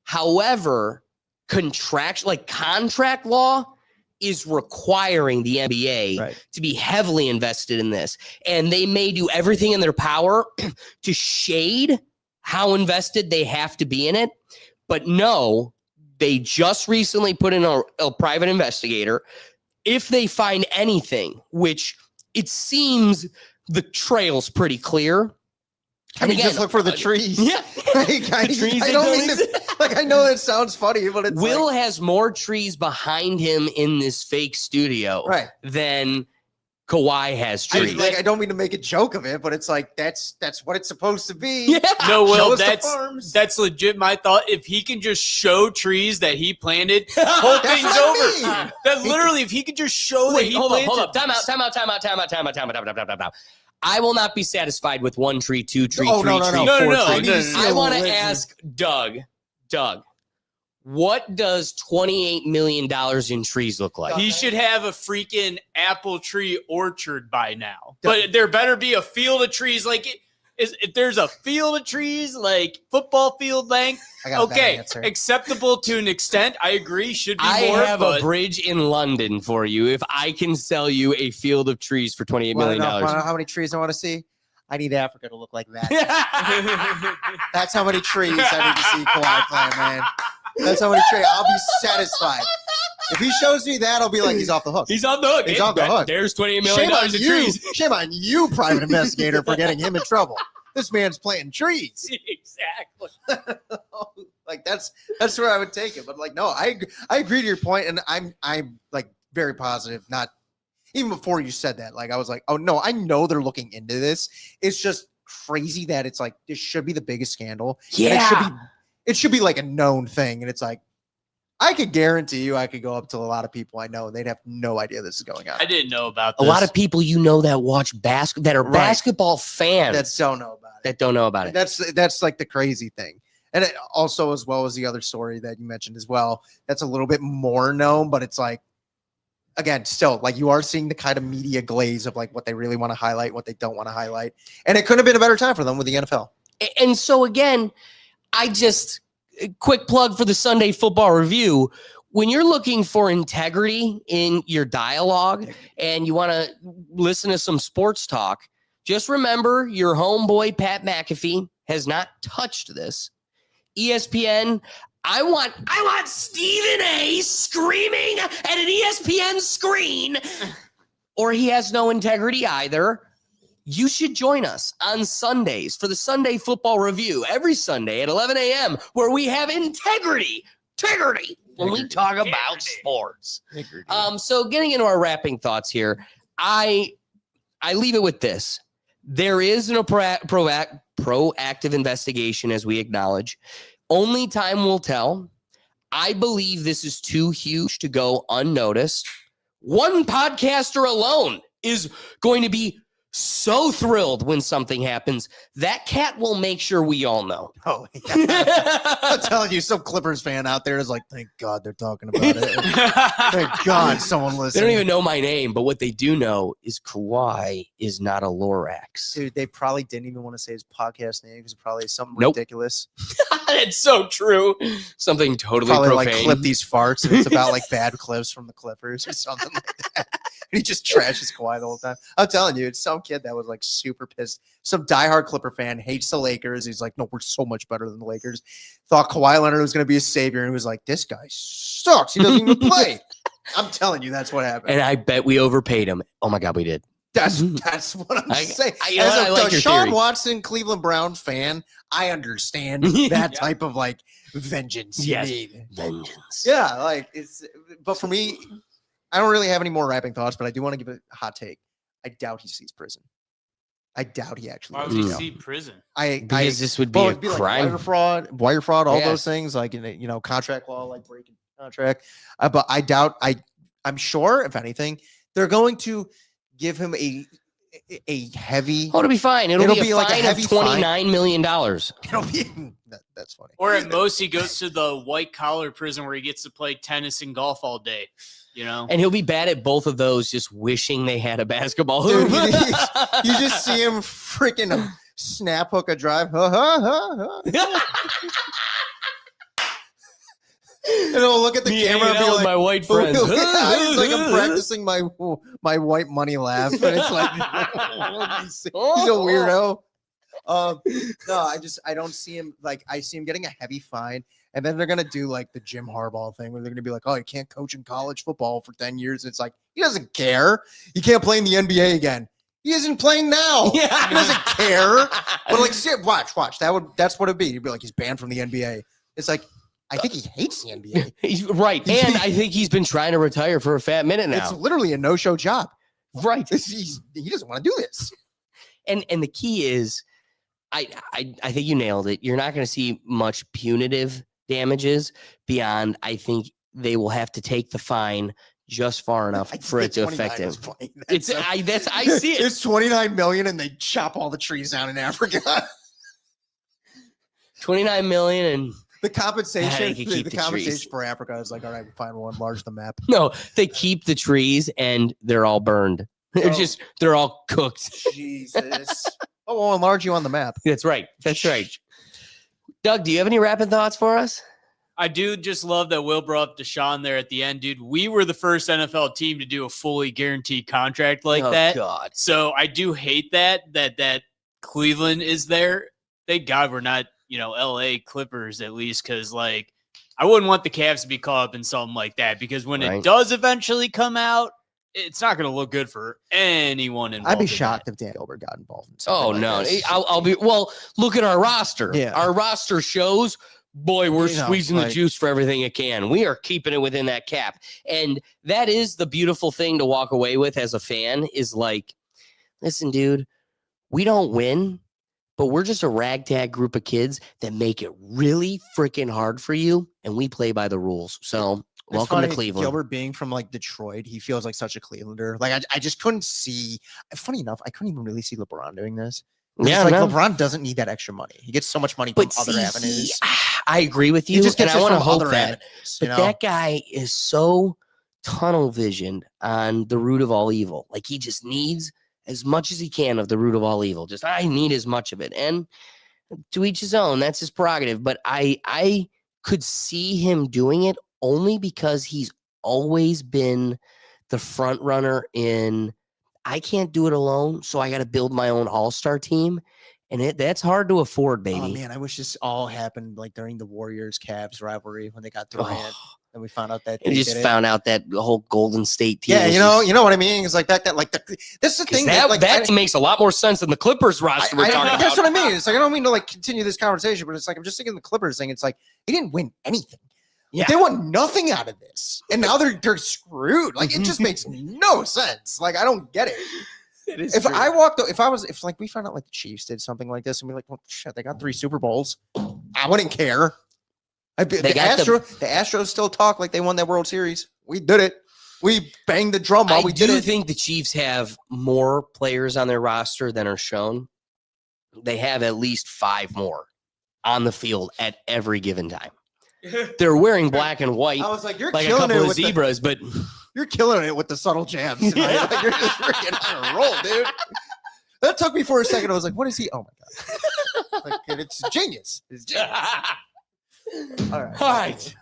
S1: However, contract law is requiring the NBA to be heavily invested in this. And they may do everything in their power to shade how invested they have to be in it. But no, they just recently put in a private investigator. If they find anything, which it seems the trail's pretty clear.
S3: I mean, just look for the trees.
S1: Yeah.
S3: I don't mean to, I know that sounds funny, but it's
S1: Will has more trees behind him in this fake studio than Kawhi has trees.
S3: I don't mean to make a joke of it, but it's like that's what it's supposed to be.
S1: Yeah.
S5: No, Will, that's legit my thought. If he can just show trees that he planted, whole thing's over. That literally, if he could just show that he planted.
S1: Hold up. Time out. I will not be satisfied with 1 tree, 2 tree, 3 tree, 4 trees. I want to ask Doug, what does $28 million in trees look like?
S5: He should have a freaking apple tree orchard by now. But there better be a field of trees. Like, if there's a field of trees, like football field length, okay, acceptable to an extent. I agree. Should be more. I have
S1: a bridge in London for you if I can sell you a field of trees for $28 million.
S3: How many trees I want to see? I need Africa to look like that. That's how many trees I need to see Kawhi playing, man. That's how many trees. I'll be satisfied. If he shows me that, I'll be like, he's off the hook.
S1: He's off the hook.
S3: He's off the hook.
S1: There's $28 million in trees.
S3: Shame on you, private investigator, for getting him in trouble. This man's planting trees.
S1: Exactly.
S3: Like that's where I would take it. But like, no, I agree to your point, and I'm like very positive. Not even before you said that. Like I was like, oh no, I know they're looking into this. It's just crazy that it's like this should be the biggest scandal.
S1: Yeah,
S3: and it should be like a known thing, and it's like. I could guarantee you I could go up to a lot of people I know and they'd have no idea this is going on.
S5: I didn't know about this.
S1: A lot of people that watch that are basketball fans
S3: that don't know about it.
S1: That don't know about it.
S3: That's like the crazy thing. And it also, as well as the other story that you mentioned as well, that's a little bit more known, but it's like, again, still like you are seeing the kind of media glaze of like what they really want to highlight, what they don't want to highlight. And it couldn't have been a better time for them with the NFL.
S1: And so again, quick plug for the Sunday Football Review. When you're looking for integrity in your dialogue and you want to listen to some sports talk, just remember your homeboy Pat McAfee has not touched this. ESPN, I want Stephen A screaming at an ESPN screen, or he has no integrity either. You should join us on Sundays for the Sunday Football Review every Sunday at 11 a.m. where we have integrity when we talk about sports. So getting into our wrapping thoughts here, I leave it with this. There is a proactive investigation, as we acknowledge. Only time will tell. I believe this is too huge to go unnoticed. One podcaster alone is going to be so thrilled when something happens. That cat will make sure we all know.
S3: Oh, yeah. I'm telling you, some Clippers fan out there is like, thank God they're talking about it. Thank God someone
S1: They
S3: listens.
S1: don't even know my name, but what they do know is Kawhi is not a Lorax.
S3: Dude, they probably didn't even want to say his podcast name because it probably is something
S1: Nope.
S3: ridiculous.
S1: That's so true. Something totally
S3: Probably
S1: profane.
S3: like clip these farts and it's about like bad clips from the Clippers or something like that. And he just trashes Kawhi the whole time. I'm telling you, it's some kid that was like super pissed. Some diehard Clipper fan hates the Lakers. He's like, no, we're so much better than the Lakers. Thought Kawhi Leonard was going to be a savior and he was like, this guy sucks. He doesn't even play. I'm telling you, that's what happened.
S1: And I bet we overpaid him. Oh my God, we did.
S3: That's what I'm saying.
S1: You know what? I like your
S3: Deshaun
S1: theory.
S3: Watson, Cleveland Browns fan, I understand that type of like vengeance. you
S1: Yes.
S3: need.
S1: Vengeance.
S3: Yeah, like it's. But for me, I don't really have any more rapping thoughts. But I do want to give a hot take. I doubt he sees prison. I doubt he actually.
S5: Why would
S3: goes
S5: he
S3: to jail.
S5: see prison?
S1: Because this would be
S3: well,
S1: a
S3: it'd be like
S1: crime.
S3: wire fraud, all
S1: Yes.
S3: those things, like contract law, like breaking contract. But I doubt. I'm sure, if anything, they're going to give him a heavy.
S1: Oh, it'll be fine. It'll be a
S3: like a
S1: fine
S3: heavy
S1: of
S3: fine.
S1: $29 million.
S3: It'll be that's funny.
S5: Or at most, he goes to the white collar prison where he gets to play tennis and golf all day. You know,
S1: And he'll be bad at both of those, just wishing they had a basketball
S3: Dude,
S1: hoop.
S3: you just see him freaking snap hook a drive. And he'll look at the
S1: Me
S3: camera
S1: hanging
S3: and be
S1: out with
S3: like,
S1: my white friends.
S3: It's like I'm practicing my white money laugh. And it's like he's a weirdo. No, I don't see him like I see him getting a heavy fine, and then they're gonna do like the Jim Harbaugh thing where they're gonna be like, oh, you can't coach in college football for 10 years. And it's like he doesn't care. He can't play in the NBA again. He isn't playing now.
S1: Yeah.
S3: He doesn't care. But like, watch. That's what it'd be. You'd be like, he's banned from the NBA. It's like, I think he hates the NBA.
S1: He's right. And I think he's been trying to retire for a fat minute
S3: It's
S1: now.
S3: literally a no-show job.
S1: Right.
S3: He doesn't want to do this.
S1: And the key is, I think you nailed it. You're not going to see much punitive damages beyond. I think they will have to take the fine just far enough for it to affect him. It's I see it.
S3: It's 29 million, and they chop all the trees down in Africa.
S1: 29 million, and
S3: The compensation,
S1: they could keep
S3: the
S1: the
S3: compensation
S1: trees.
S3: for Africa is like, all right, fine, we'll enlarge the map.
S1: no, they keep the trees and they're all burned. They're all cooked.
S3: Jesus. Oh, we'll enlarge you on the map.
S1: That's right. That's right. Doug, do you have any rapid thoughts for us?
S5: I do just love that Will brought up Deshaun there at the end, dude. We were the first NFL team to do a fully guaranteed contract like
S1: Oh,
S5: that.
S1: God.
S5: So I do hate that Cleveland is there. Thank God we're not, LA Clippers at least, because like I wouldn't want the Cavs to be caught up in something like that, because when
S1: Right.
S5: it does eventually come out, it's not going to look good for anyone involved.
S3: I'd be
S5: in
S3: shocked
S5: that.
S3: if Dan Gilbert got involved in
S1: Oh,
S3: something
S1: no.
S3: like this.
S1: I'll be, well, look at our roster.
S3: Yeah.
S1: Our roster shows, boy, we're squeezing the
S3: like-
S1: juice for everything it can. We are keeping it within that cap. And that is the beautiful thing to walk away with as a fan is like, listen, dude, we don't win, but we're just a ragtag group of kids that make it really freaking hard for you. And we play by the rules. So
S3: It's
S1: welcome to
S3: funny,
S1: Cleveland.
S3: Gilbert being from like Detroit, he feels like such a Clevelander. Like I just couldn't see. Funny enough, I couldn't even really see LeBron doing this.
S1: Yeah,
S3: It's like
S1: no.
S3: LeBron doesn't need that extra money. He gets so much money from
S1: But
S3: other
S1: see,
S3: avenues.
S1: I agree with you.
S3: He just
S1: and
S3: gets
S1: I
S3: it
S1: want to
S3: from
S1: hope
S3: other
S1: that.
S3: avenues.
S1: But that guy is so tunnel visioned on the root of all evil. Like he just needs as much as he can of the root of all evil. Just I need as much of it. And to each his own, that's his prerogative. But I could see him doing it only because he's always been the front runner in I can't do it alone, so I got to build my own all-star team. And that's hard to afford, baby.
S3: Oh man, I wish this all happened like during the Warriors Cavs rivalry when they got Durant, and we found out that
S1: And
S3: they
S1: just
S3: did it.
S1: found out that the whole Golden State team.
S3: Yeah,
S1: was
S3: you know what I mean. It's like that like that's the thing
S1: that,
S3: like
S1: that makes a lot more sense than the Clippers roster we're talking
S3: that's
S1: about.
S3: what I mean. It's like I don't mean to like continue this conversation, but it's like I'm just thinking the Clippers thing. It's like they didn't win anything.
S1: Yeah.
S3: They won nothing out of this, and now they're screwed. Like it just makes no sense. Like I don't get it. If like we found out like the Chiefs did something like this, and we're like, well, shit, they got 3 Super Bowls. I wouldn't care. The Astros still talk like they won that World Series. We did it. We banged the drum while
S1: I
S3: we did
S1: do
S3: it.
S1: think the Chiefs have more players on their roster than are shown. They have at least 5 more on the field at every given time. They're wearing black and white
S3: I was like, you're
S1: like a
S3: killing
S1: couple
S3: it
S1: of
S3: with
S1: zebras, but
S3: you're killing it with the subtle jabs tonight.
S1: Yeah.
S3: Like, you're just freaking on a roll, dude. That took me for a second. I was like, what is he? Oh my god! Like, and it's genius. It's genius. All right.
S1: all right.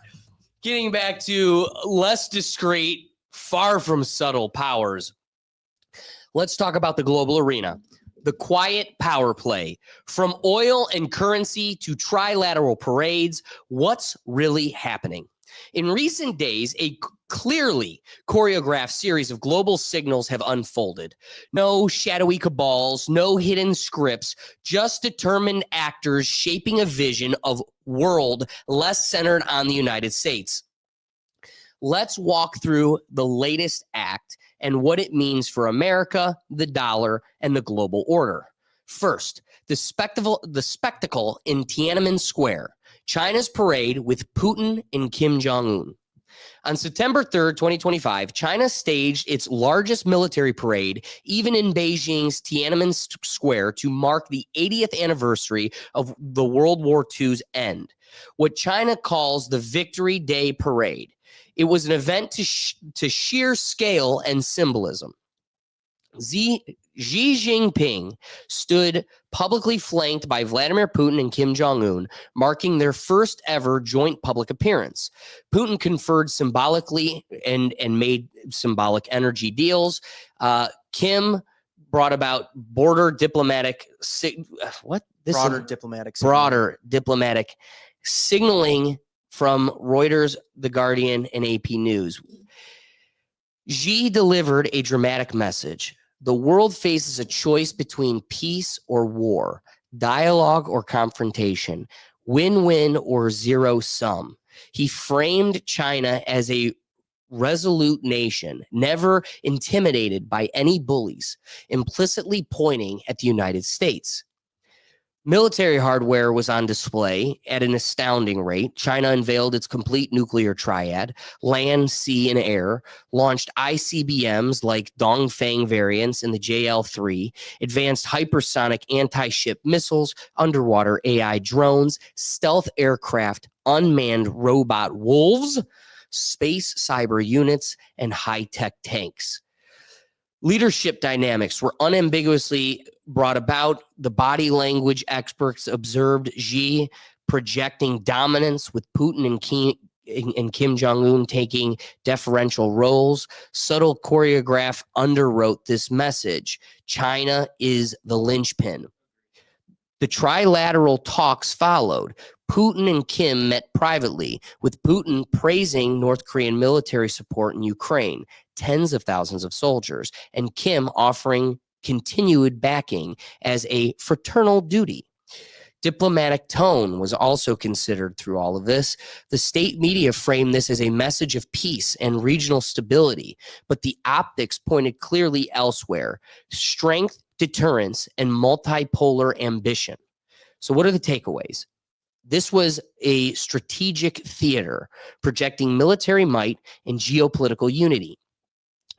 S1: Getting back to less discreet, far from subtle powers. Let's talk about the global arena. The quiet power play. From oil and currency to trilateral parades, what's really happening? In recent days, a clearly choreographed series of global signals have unfolded. No shadowy cabals, no hidden scripts, just determined actors shaping a vision of world less centered on the United States. Let's walk through the latest act and what it means for America, the dollar, and the global order. First, the spectacle in Tiananmen Square, China's parade with Putin and Kim Jong-un. On September 3rd, 2025, China staged its largest military parade, even in Beijing's Tiananmen Square, to mark the 80th anniversary of the World War II's end, what China calls the Victory Day Parade. It was an event to sheer scale and symbolism. Xi Jinping stood publicly flanked by Vladimir Putin and Kim Jong-un, marking their first ever joint public appearance. Putin conferred symbolically and made symbolic energy deals. Kim brought about broader diplomatic signaling from Reuters, The Guardian, and AP News. Xi delivered a dramatic message. The world faces a choice between peace or war, dialogue or confrontation, win-win or zero sum. He framed China as a resolute nation, never intimidated by any bullies, implicitly pointing at the United States. Military hardware was on display at an astounding rate. China unveiled its complete nuclear triad, land, sea, and air, launched ICBMs like Dongfang variants in the JL-3, advanced hypersonic anti-ship missiles, underwater AI drones, stealth aircraft, unmanned robot wolves, space cyber units, and high-tech tanks. Leadership dynamics were unambiguously brought about. The body language experts observed Xi projecting dominance, with Putin and Kim Jong-un taking deferential roles. Subtle choreograph underwrote this message. China is the linchpin. The trilateral talks followed. Putin and Kim met privately, with Putin praising North Korean military support in Ukraine, tens of thousands of soldiers, and Kim offering continued backing as a fraternal duty. Diplomatic tone was also considered through all of this. The state media framed this as a message of peace and regional stability, but the optics pointed clearly elsewhere: strength, deterrence, and multipolar ambition. So what are the takeaways? This was a strategic theater projecting military might and geopolitical unity.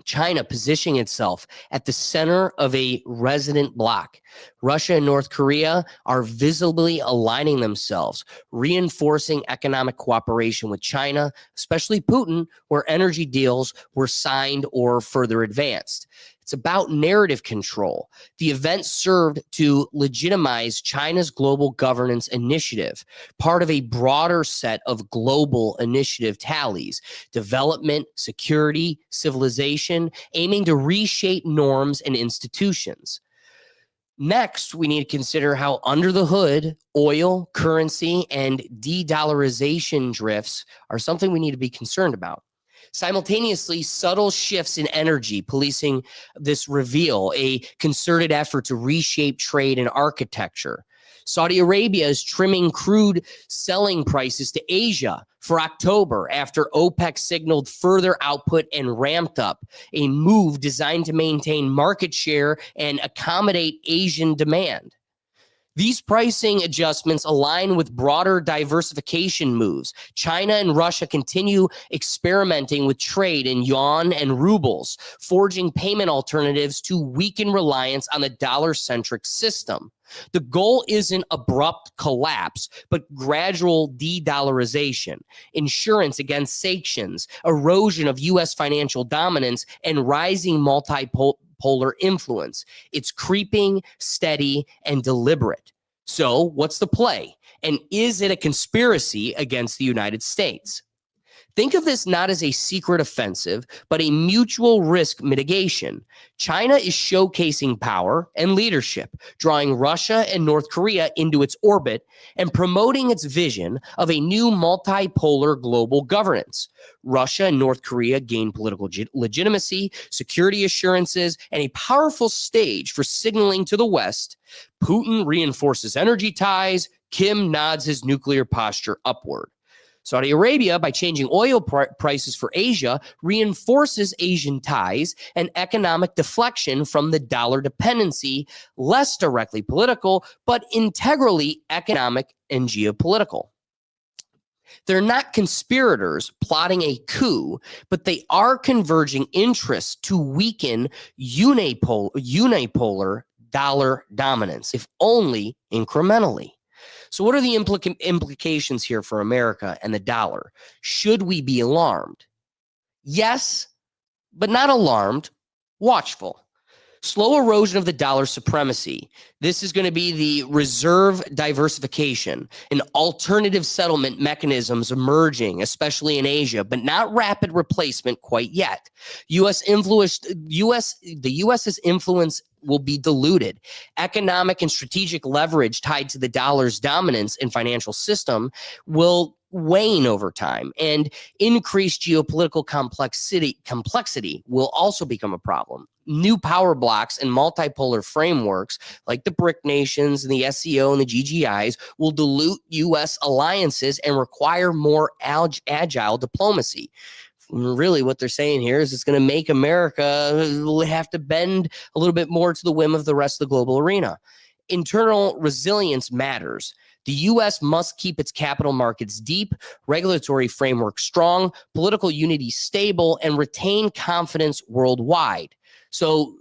S1: China positioning itself at the center of a resident bloc. Russia and North Korea are visibly aligning themselves, reinforcing economic cooperation with China, especially Putin, where energy deals were signed or further advanced. It's about narrative control. The event served to legitimize China's global governance initiative, part of a broader set of global initiative tallies: development, security, civilization, aiming to reshape norms and institutions. Next, we need to consider how under the hood, oil, currency, and de-dollarization drifts are something we need to be concerned about. Simultaneously, subtle shifts in energy policing this reveal, a concerted effort to reshape trade and architecture. Saudi Arabia is trimming crude selling prices to Asia for October after OPEC signaled further output and ramped up, a move designed to maintain market share and accommodate Asian demand. These pricing adjustments align with broader diversification moves. China and Russia continue experimenting with trade in yuan and rubles, forging payment alternatives to weaken reliance on the dollar-centric system. The goal isn't abrupt collapse, but gradual de-dollarization, insurance against sanctions, erosion of U.S. financial dominance, and rising multipolar influence. It's creeping, steady, and deliberate. So what's the play? And is it a conspiracy against the United States? Think of this not as a secret offensive, but a mutual risk mitigation. China is showcasing power and leadership, drawing Russia and North Korea into its orbit and promoting its vision of a new multipolar global governance. Russia and North Korea gain political legitimacy, security assurances, and a powerful stage for signaling to the West. Putin reinforces energy ties. Kim nods his nuclear posture upward. Saudi Arabia, by changing oil prices for Asia, reinforces Asian ties and economic deflection from the dollar dependency, less directly political, but integrally economic and geopolitical. They're not conspirators plotting a coup, but they are converging interests to weaken unipolar dollar dominance, if only incrementally. So what are the implications here for America and the dollar? Should we be alarmed? Yes, but not alarmed, watchful. Slow erosion of the dollar supremacy. This is going to be the reserve diversification and alternative settlement mechanisms emerging, especially in Asia, but not rapid replacement quite yet. The US's influence will be diluted. Economic and strategic leverage tied to the dollar's dominance in financial system will wane over time, and increased geopolitical complexity will also become a problem. New power blocks and multipolar frameworks like the BRIC nations and the SCO and the GGIs will dilute U.S. alliances and require more agile diplomacy. Really, what they're saying here is it's going to make America have to bend a little bit more to the whim of the rest of the global arena. Internal resilience matters. The U.S. must keep its capital markets deep, regulatory framework strong, political unity stable, and retain confidence worldwide. So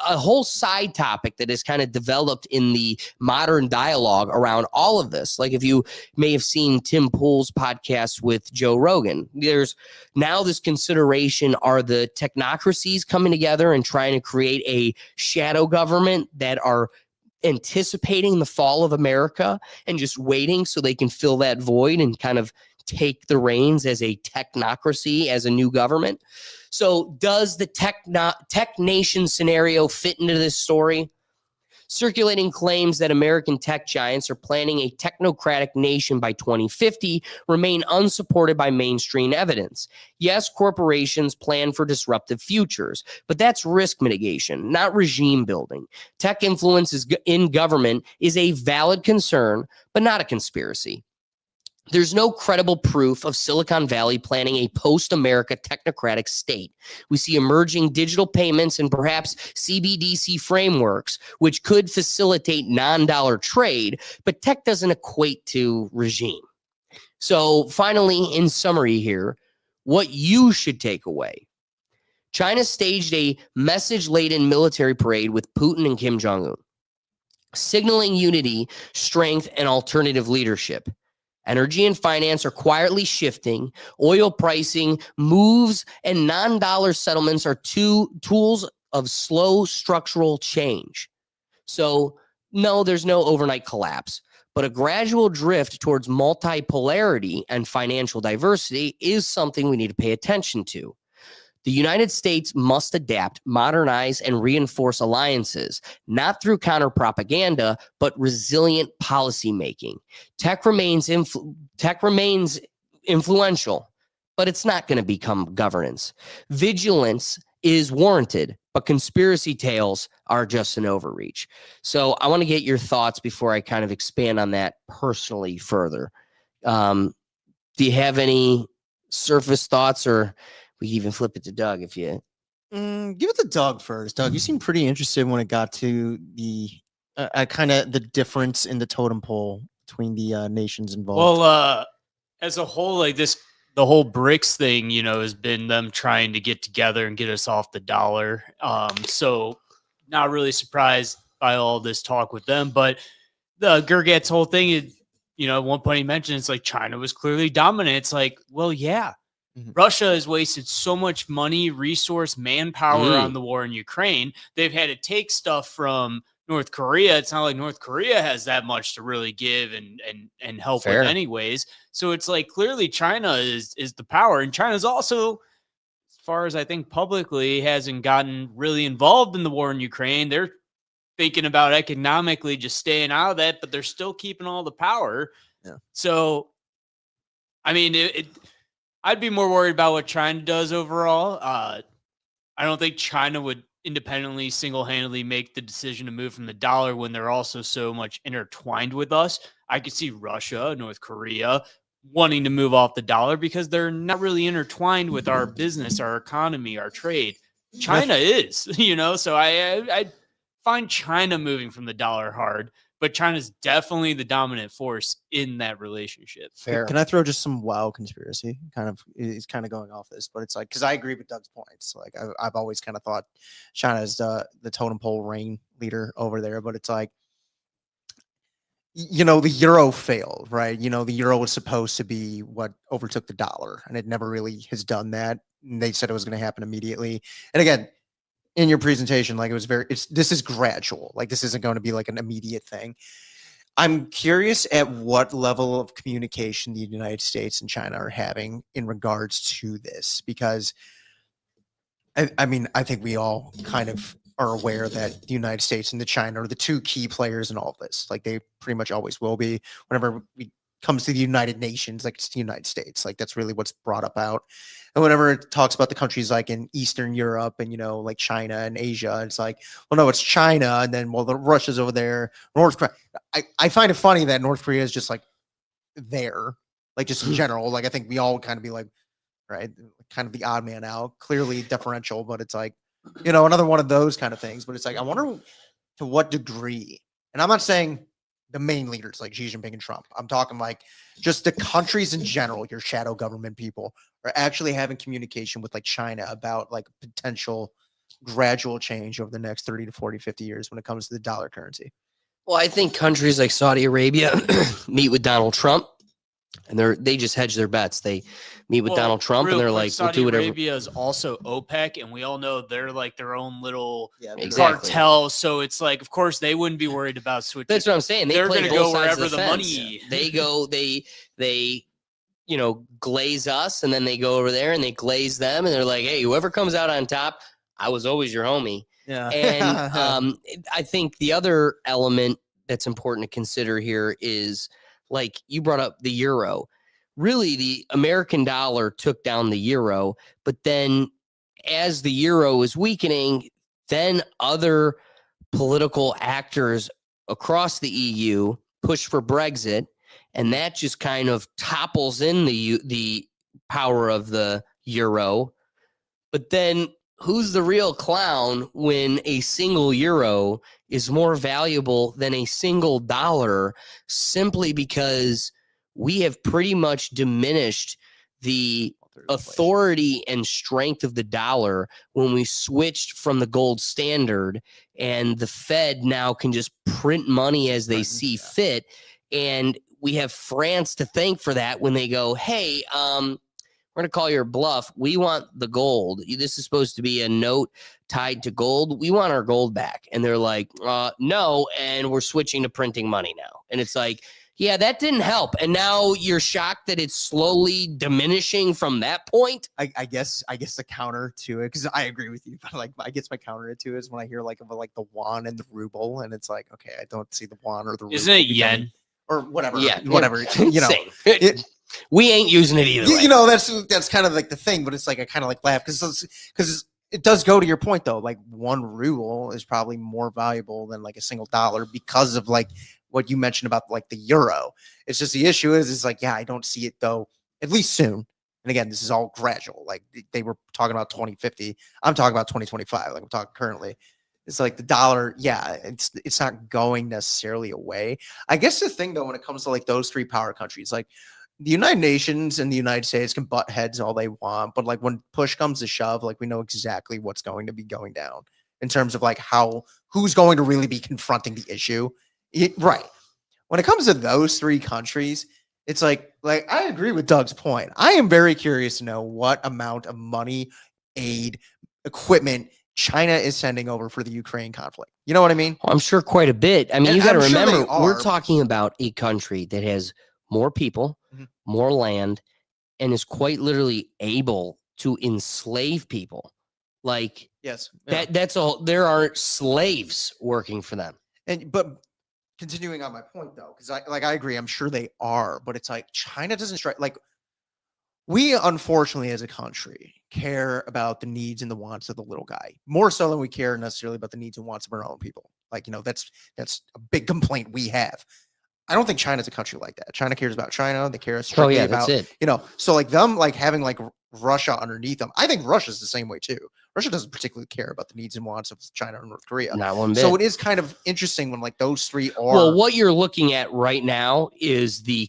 S1: a whole side topic that is kind of developed in the modern dialogue around all of this. Like if you may have seen Tim Pool's podcast with Joe Rogan, there's now this consideration, are the technocracies coming together and trying to create a shadow government that are anticipating the fall of America and just waiting so they can fill that void and kind of take the reins as a technocracy, as a new government. So does the tech nation scenario fit into this story? Circulating claims that American tech giants are planning a technocratic nation by 2050 remain unsupported by mainstream evidence. Yes, corporations plan for disruptive futures, but that's risk mitigation, not regime building. Tech influence in government is a valid concern, but not a conspiracy. There's no credible proof of Silicon Valley planning a post-America technocratic state. We see emerging digital payments and perhaps CBDC frameworks, which could facilitate non-dollar trade, but tech doesn't equate to regime. So finally, in summary here, what you should take away. China staged a message-laden military parade with Putin and Kim Jong-un, signaling unity, strength, and alternative leadership. Energy and finance are quietly shifting. Oil pricing moves and non-dollar settlements are two tools of slow structural change. So, no, there's no overnight collapse, but a gradual drift towards multipolarity and financial diversity is something we need to pay attention to. The United States must adapt, modernize, and reinforce alliances, not through counter-propaganda, but resilient policymaking. Tech remains influential, but it's not going to become governance. Vigilance is warranted, but conspiracy tales are just an overreach. So I want to get your thoughts before I kind of expand on that personally further. Do you have any surface thoughts, or we can even flip it to Doug if you...
S3: Give it to Doug first. Doug, you seem pretty interested when it got to the kind of the difference in the totem pole between the nations involved?
S5: Well, as a whole, like the whole BRICS thing, has been them trying to get together and get us off the dollar. So not really surprised by all this talk with them, but the Gergat's whole thing is, at one point he mentioned it's like China was clearly dominant. It's like, well, yeah, Russia has wasted so much money, resource, manpower on the war in Ukraine. They've had to take stuff from North Korea. It's not like North Korea has that much to really give and help with anyways. So it's like clearly China is the power, and China's also, as far as I think publicly, hasn't gotten really involved in the war in Ukraine. They're thinking about economically just staying out of that, but they're still keeping all the power.
S3: Yeah.
S5: So, I mean, I'd be more worried about what China does overall. I don't think China would independently, single-handedly make the decision to move from the dollar when they're also so much intertwined with us. I could see Russia, North Korea wanting to move off the dollar because they're not really intertwined with our business, our economy, our trade. China is, so I find China moving from the dollar hard, but China's definitely the dominant force in that relationship.
S3: Fair. Can I throw just some wild conspiracy? It's kind of going off this, but it's like, because I agree with Doug's points. Like I've always kind of thought China is the totem pole reign leader over there, but it's like, the euro failed, right? The euro was supposed to be what overtook the dollar, and it never really has done that. And they said it was going to happen immediately. And again, in your presentation, like this is gradual. Like this isn't going to be like an immediate thing. I'm curious at what level of communication the United States and China are having in regards to this, because I mean, I think we all kind of are aware that the United States and the China are the two key players in all of this. Like they pretty much always will be. Whenever it comes to the United Nations, like it's the United States. Like that's really what's brought up out. And whenever it talks about the countries like in Eastern Europe and, like China and Asia, it's like, well, no, it's China. And then, well, Russia's over there. North Korea. I find it funny that North Korea is just like there, like just in general. Like I think we all kind of be like, right, kind of the odd man out, clearly differential, but it's like, another one of those kind of things. But it's like, I wonder to what degree, and I'm not saying the main leaders like Xi Jinping and Trump. I'm talking like just the countries in general, your shadow government people are actually having communication with like China about like potential gradual change over the next 30 to 40, 50 years when it comes to the dollar currency.
S1: Well, I think countries like Saudi Arabia meet with Donald Trump, and they just hedge their bets. They meet with Donald Trump, and they're like, we'll do whatever.
S5: Saudi Arabia is also OPEC, and we all know they're like their own little
S1: exactly.
S5: cartel. So it's like, of course, they wouldn't be worried about switching.
S1: That's what I'm saying.
S5: They're
S1: going to
S5: go wherever the money.
S1: They go. They glaze us, and then they go over there and they glaze them, and they're like, hey, whoever comes out on top, I was always your homie.
S3: Yeah.
S1: And I think the other element that's important to consider here is, like you brought up the euro. Really, the American dollar took down the euro, but then as the euro is weakening, then other political actors across the EU push for Brexit, and that just kind of topples in the power of the euro. But then who's the real clown when a single euro is more valuable than a single dollar, simply because we have pretty much diminished the authority and strength of the dollar when we switched from the gold standard, and the Fed now can just print money as they see fit. And we have France to thank for that when they go, hey, we're going to call your bluff. We want the gold. This is supposed to be a note tied to gold. We want our gold back. And they're like, no. And we're switching to printing money now. And it's like, yeah, that didn't help. And now you're shocked that it's slowly diminishing from that point.
S3: I guess the counter to it, because I agree with you, but like I guess my counter to it is when I hear like about like the yuan and the ruble, and it's like, okay, I don't see the yuan or the ruble.
S5: Isn't it yen
S3: or whatever?
S1: Yeah,
S3: whatever.
S1: We ain't using it either.
S3: That's kind of like the thing, but it's like I kind of like laugh because it does go to your point though. Like one ruble is probably more valuable than like a single dollar because of like what you mentioned about like the euro. It's just the issue is like, yeah, I don't see it though, at least soon. And again, this is all gradual. Like they were talking about 2050. I'm talking about 2025. Like I'm talking currently. It's like the dollar, yeah, it's not going necessarily away. I guess the thing though, when it comes to like those three power countries, like the United Nations and the United States can butt heads all they want, but like when push comes to shove, like we know exactly what's going to be going down in terms of like who's going to really be confronting the issue. Right. When it comes to those three countries, it's like I agree with Doug's point. I am very curious to know what amount of money, aid, equipment China is sending over for the Ukraine conflict. You know what I mean?
S1: I'm sure quite a bit. I mean,
S3: And
S1: you got to
S3: I'm sure they
S1: remember, we're
S3: are.
S1: talking about a country that has more people,
S3: Mhm.
S1: more land, and is quite literally able to enslave people. Like
S3: Yes. Yeah.
S1: that's all. There are slaves working for them.
S3: But continuing on my point though, because I agree, I'm sure they are, but it's like China doesn't strike like we unfortunately as a country care about the needs and the wants of the little guy more so than we care necessarily about the needs and wants of our own people. Like, that's a big complaint we have. I don't think China's a country like that. China cares about China. They care strictly
S1: Oh yeah,
S3: about,
S1: that's it.
S3: so like them like having like Russia underneath them. I think Russia's the same way too. Russia doesn't particularly care about the needs and wants of China and North Korea.
S1: Not one bit.
S3: So it is kind of interesting when like those three are.
S1: Well, what you're looking at right now is the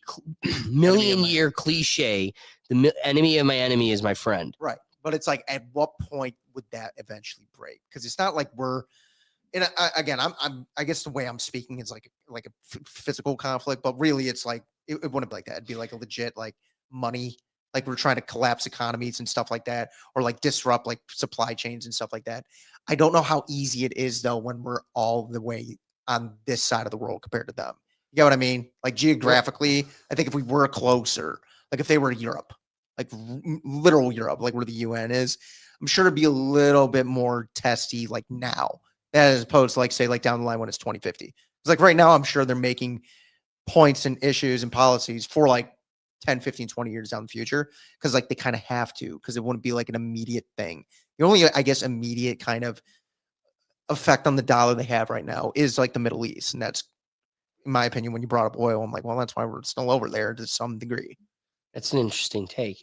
S1: million-year cliche: the enemy of my enemy is my friend.
S3: Right. But it's like, at what point would that eventually break? Because it's not like we're, and I guess the way I'm speaking is like a physical conflict, but really it's like, it wouldn't be like that. It'd be like a legit, like money, like we're trying to collapse economies and stuff like that, or like disrupt like supply chains and stuff like that. I don't know how easy it is though, when we're all the way on this side of the world compared to them. You get what I mean? Like geographically, I think if we were closer, like if they were Europe, like literal Europe, like where the UN is, I'm sure it'd be a little bit more testy like now, as opposed to like say like down the line when it's 2050. It's like right now, I'm sure they're making points and issues and policies for like 10, 15, 20 years down the future, because like they kind of have to, because it wouldn't be like an immediate thing. The only, I guess, immediate kind of effect on the dollar they have right now is like the Middle East. And that's, in my opinion, when you brought up oil, I'm like, well, that's why we're still over there to some degree.
S1: That's an interesting take.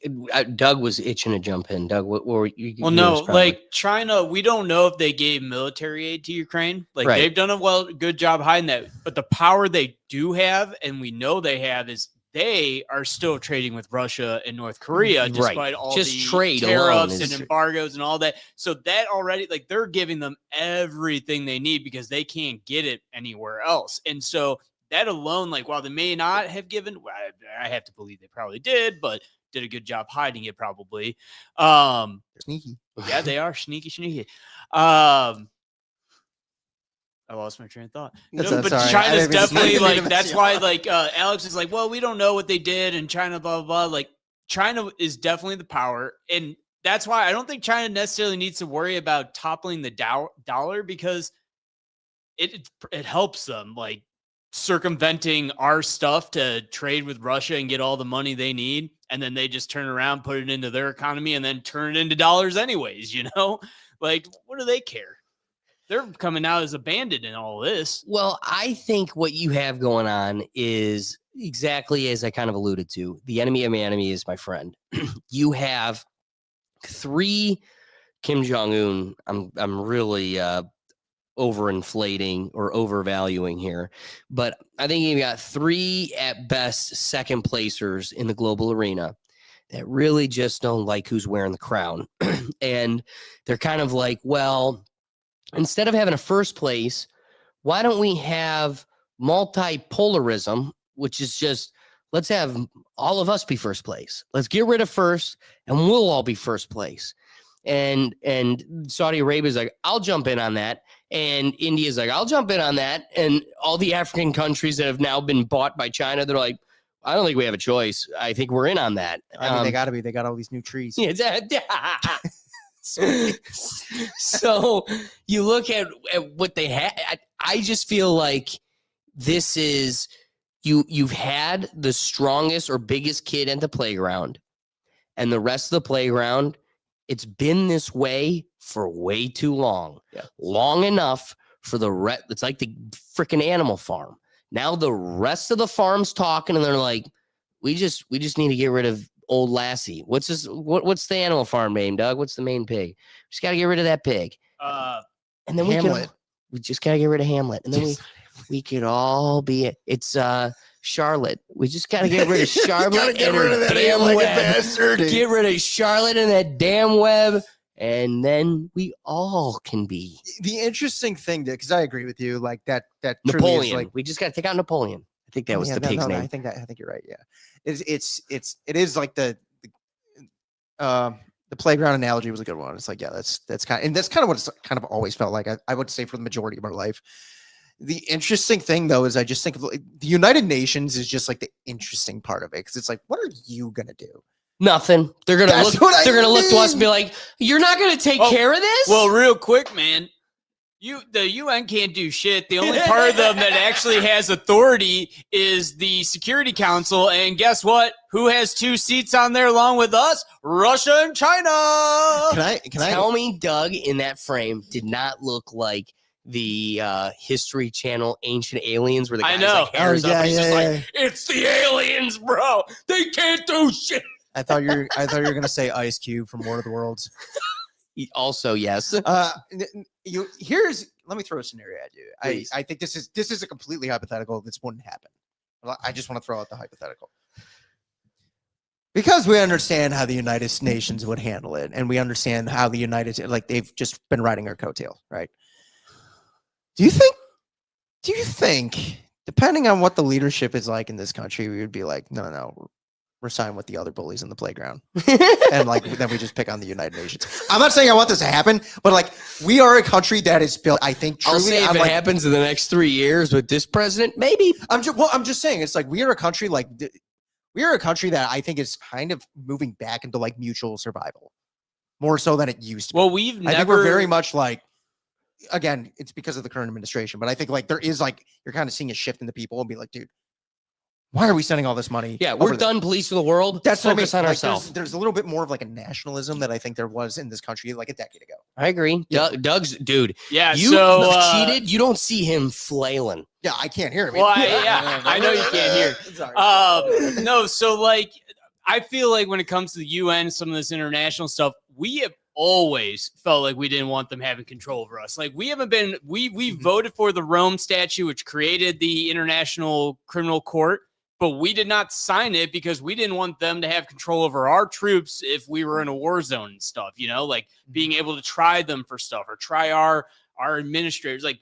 S1: Doug was itching to jump in. Doug, what were you?
S5: Well, no, like China, we don't know if they gave military aid to Ukraine. Like
S1: Right.
S5: they've done a good job hiding that. But the power they do have, and we know they have, is they are still trading with Russia and North Korea, despite all
S1: Just
S5: the
S1: trade alone
S5: tariffs
S1: is-
S5: and embargoes and all that. So that already, like, they're giving them everything they need because they can't get it anywhere else. And so that alone, like, while they may not have given, I have to believe they probably did, but did a good job hiding it probably.
S3: Sneaky.
S5: Yeah, they are sneaky. I lost my train of thought.
S3: That's
S5: But
S3: all right. I
S5: China's
S3: didn't mean to
S5: definitely
S3: say
S5: like,
S3: that.
S5: that's why like Alex is like, well, we don't know what they did in China, blah, blah, blah. Like China is definitely the power. And that's why I don't think China necessarily needs to worry about toppling the dollar, because it helps them like circumventing our stuff to trade with Russia and get all the money they need. And then they just turn around, put it into their economy and then turn it into dollars anyways, like what do they care? They're coming out as a bandit in all this.
S1: Well, I think what you have going on is exactly as I kind of alluded to. The enemy of my enemy is my friend. You have three Kim Jong-un. I'm really overinflating or overvaluing here, but I think you've got three at best second placers in the global arena that really just don't like who's wearing the crown. And they're kind of like, well, instead of having a first place, why don't we have multipolarism, which is just, let's have all of us be first place. Let's get rid of first and we'll all be first place. And Saudi Arabia is like, I'll jump in on that. And India's like, I'll jump in on that. And all the African countries that have now been bought by China, they're like, I don't think we have a choice. I think we're in on that.
S3: I mean, they got to be. They got all these new trees.
S1: So you look at what they had. I just feel like this is you've had the strongest or biggest kid at the playground, and the rest of the playground, it's been this way for way too long.
S3: Yeah.
S1: Long enough for the it's like the freaking Animal Farm. Now the rest of the farm's talking and they're like, we just need to get rid of old Lassie. What's the Animal Farm name, Doug? What's the main pig? Just got to get rid of that pig.
S5: Uh,
S1: And then we
S3: Hamlet.
S1: We just gotta get rid of Hamlet, and then we could all be. It's Charlotte. We just gotta get rid of Charlotte and her damn web.
S3: bastard.
S1: Get rid of Charlotte and that damn web, and then we all can be
S3: The interesting thing, because I agree with you, like that truly is
S1: Napoleon.
S3: like
S1: We just gotta take out Napoleon. I think that was the pig's name.
S3: I think you're right. Yeah, it is like the playground analogy was a good one. It's like, yeah, that's kind of what it's kind of always felt like. I would say for the majority of our life. The interesting thing though is I just think of the United Nations is just like the interesting part of it, because it's like, what are you gonna do?
S1: Nothing. They're gonna
S3: That's
S1: look.
S3: what I
S1: They're gonna look to us and
S3: mean.
S1: be like, "You're not gonna take care of this."
S5: Well, real quick, man. The UN can't do shit. The only part of them that actually has authority is the Security Council. And guess what? Who has 2 seats on there along with us? Russia and China.
S3: Can
S1: tell me, Doug, in that frame did not look like the History Channel Ancient Aliens, where the guy's like hairs up, and he's just like, "It's the aliens, bro. They can't do shit."
S3: I thought you were gonna say Ice Cube from War of the Worlds.
S1: Also, yes.
S3: Let me throw a scenario at you. I think this is a completely hypothetical. This wouldn't happen. I just want to throw out the hypothetical. Because we understand how the United Nations would handle it, and we understand how the they've just been riding our coattail, right? Do you think, depending on what the leadership is like in this country, we would be like, no, we're signing with the other bullies in the playground, and then we just pick on the United Nations? I'm not saying I want this to happen, but like, we are a country that is built, I think, truly.
S1: I'll say if it happens in the next 3 years with this president, maybe.
S3: I'm just saying, it's like we are a country that I think is kind of moving back into like mutual survival, more so than it used to be.
S5: Well,
S3: I think we're very much like, again, it's because of the current administration, but I think like there is like, you're kind of seeing a shift in the people and be like, dude, why are we sending all this money?
S1: Yeah, we're done police for the world.
S3: That's
S1: focus on
S3: like,
S1: ourselves.
S3: There's a little bit more of like a nationalism that I think there was in this country like a decade ago.
S1: I agree.
S3: Yeah.
S1: Doug's dude.
S5: Yeah,
S1: You cheated. You don't see him flailing.
S3: Yeah, I can't hear him.
S5: Well, I know you can't hear.
S3: Sorry.
S5: No, so like, I feel like when it comes to the UN, some of this international stuff, we have always felt like we didn't want them having control over us. Like, we haven't been, we voted for the Rome Statute, which created the International Criminal Court, but we did not sign it because we didn't want them to have control over our troops if we were in a war zone and stuff, like being able to try them for stuff or try our administrators, like,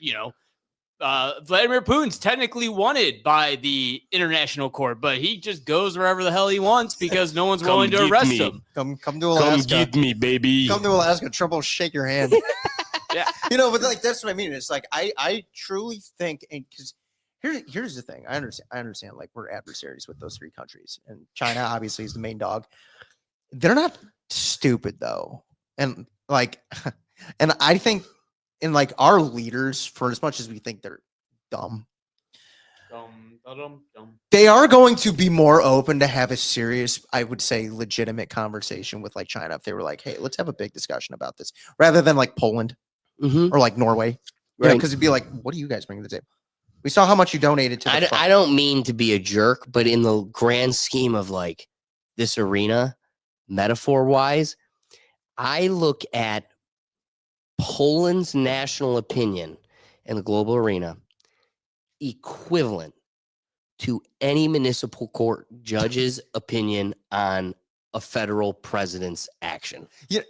S5: Vladimir Putin's technically wanted by the international court, but he just goes wherever the hell he wants because no one's willing to arrest him.
S3: Come to Alaska.
S1: Come get me, baby.
S3: Come to Alaska. Trump will shake your hand.
S5: Yeah.
S3: But like, that's what I mean. It's like, I truly think, and because here's the thing. I understand like we're adversaries with those 3 countries, and China obviously is the main dog. They're not stupid though. And like, and I think, and like our leaders, for as much as we think they're dumb, they are going to be more open to have a serious, I would say, legitimate conversation with like China if they were like, hey, let's have a big discussion about this, rather than like Poland or like Norway, because it'd be like, what do you guys bring to the table? We saw how much you donated to the front.
S1: I don't mean to be a jerk, but in the grand scheme of like this arena, metaphor wise, I look at Poland's national opinion in the global arena equivalent to any municipal court judge's opinion on a federal president's action.
S3: Yeah.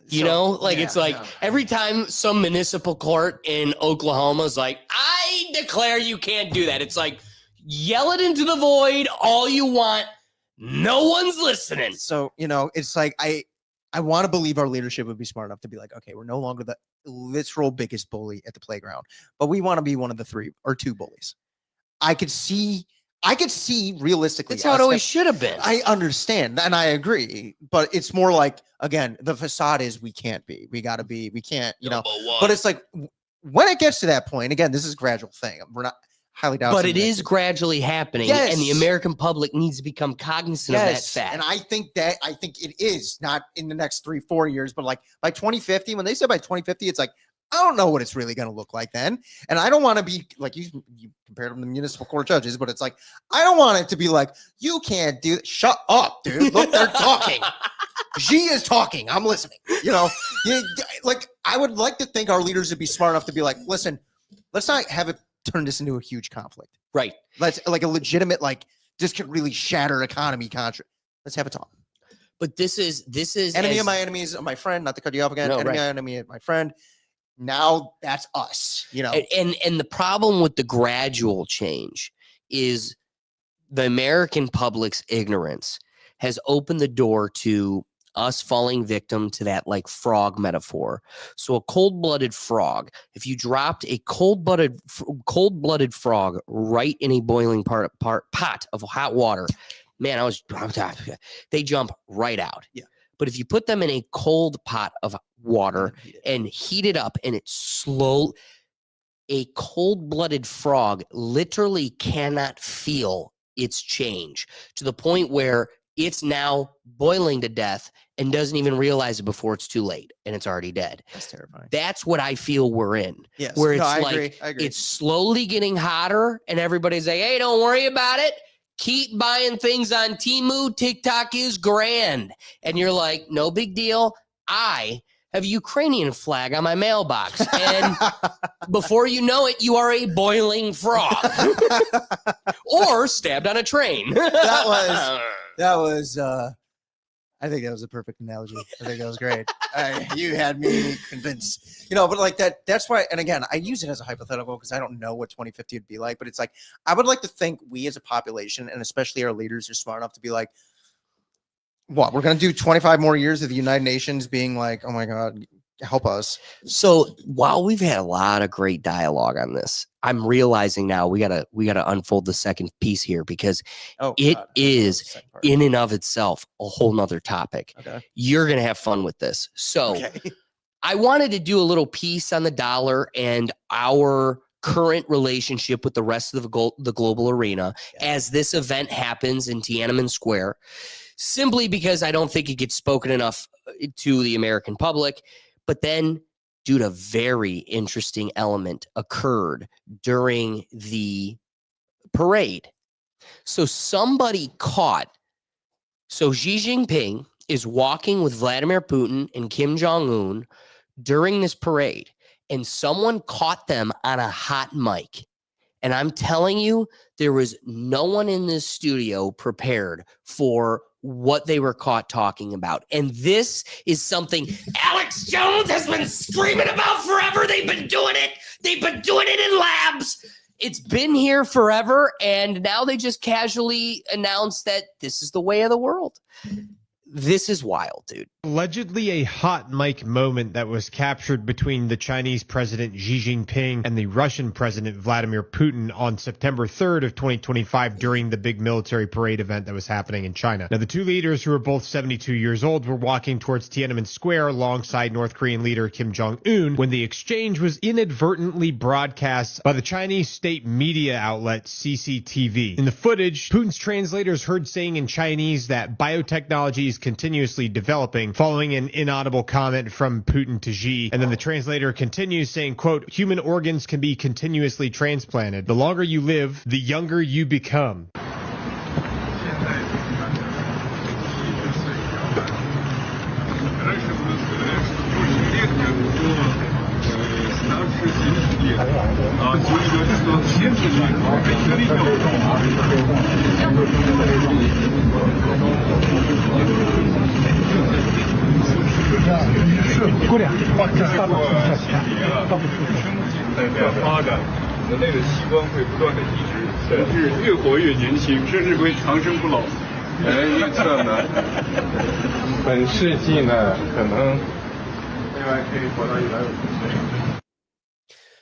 S1: It's like every time some municipal court in Oklahoma is like, I declare you can't do that. It's like, yell it into the void all you want. No one's listening.
S3: So, it's like, I want to believe our leadership would be smart enough to be like, okay, we're no longer the literal biggest bully at the playground, but we want to be one of the 3 or 2 bullies. I could see realistically.
S1: That's how it always should have been.
S3: I understand, and I agree, but it's more like, again, the facade is we can't, but it's like when it gets to that point, again, this is a gradual thing. We're not highly doubting.
S1: But it is gradually happening, and the American public needs to become cognizant of that fact.
S3: And I think it is not in the next 3-4 years, but like by 2050, when they said by 2050, it's like, I don't know what it's really going to look like then. And I don't want to be like, you compared them to municipal court judges, but it's like, I don't want it to be like, you can't do it. Shut up, dude. Look, they're talking. She is talking. I'm listening. Like, I would like to think our leaders would be smart enough to be like, listen, let's not have it turn this into a huge conflict.
S1: Right.
S3: Let's like a legitimate, like this could really shatter economy contract. Let's have a talk.
S1: But this is
S3: Enemy
S1: as-
S3: of my enemies, of my friend, not to cut you off again.
S1: No,
S3: Enemy,
S1: right.
S3: enemy of my friend. Now that's us, you know.
S1: And the problem with the gradual change is the American public's ignorance has opened the door to us falling victim to that like frog metaphor. So a cold-blooded frog, if you dropped a cold-blooded frog right in a boiling pot of hot water, man, they jump right out.
S3: Yeah.
S1: But if you put them in a cold pot of water and heat it up and it's slow, a cold-blooded frog literally cannot feel its change to the point where it's now boiling to death and doesn't even realize it before it's too late and it's already dead.
S3: That's terrifying.
S1: That's what I feel we're in.
S3: Yes.
S1: Where it's
S3: I
S1: like
S3: agree. I agree.
S1: it's slowly getting hotter and everybody's like, hey, don't worry about it. Keep buying things on Temu. TikTok is grand. And you're like, no big deal. I have a Ukrainian flag on my mailbox. And before you know it, you are a boiling frog or stabbed on a train.
S3: That was I think that was a perfect analogy. I think that was great. You had me convinced, but like that's why. And again, I use it as a hypothetical because I don't know what 2050 would be like, but it's like, I would like to think we as a population and especially our leaders are smart enough to be like, what, we're going to do 25 more years of the United Nations being like, oh my God, help us.
S1: So while we've had a lot of great dialogue on this, I'm realizing now we gotta unfold the second piece here because it is in and of itself a whole nother topic.
S3: Okay.
S1: You're gonna have fun with this. So
S3: Okay.
S1: I wanted to do a little piece on the dollar and our current relationship with the rest of the global arena as this event happens in Tiananmen Square, simply because I don't think it gets spoken enough to the American public. But then, dude, a very interesting element occurred during the parade. So somebody caught. So Xi Jinping is walking with Vladimir Putin and Kim Jong-un during this parade, and someone caught them on a hot mic. And I'm telling you, there was no one in this studio prepared for what they were caught talking about. And this is something Alex Jones has been screaming about forever. They've been doing it. They've been doing it in labs. It's been here forever. And now they just casually announced that this is the way of the world. This is wild, dude.
S6: Allegedly a hot mic moment that was captured between the Chinese President Xi Jinping and the Russian President Vladimir Putin on September 3rd of 2025 during the big military parade event that was happening in China. Now, the two leaders, who are both 72 years old, were walking towards Tiananmen Square alongside North Korean leader Kim Jong-un when the exchange was inadvertently broadcast by the Chinese state media outlet CCTV. In the footage, Putin's translators heard saying in Chinese that biotechnology is continuously developing, following an inaudible comment from Putin to Xi. And then the translator continues saying, quote, human organs can be continuously transplanted. The longer you live, the younger you become.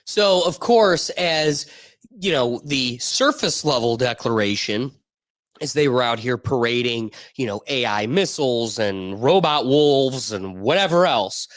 S1: So, of course, as you know, the surface level declaration, as they were out here parading, AI missiles and robot wolves and whatever else.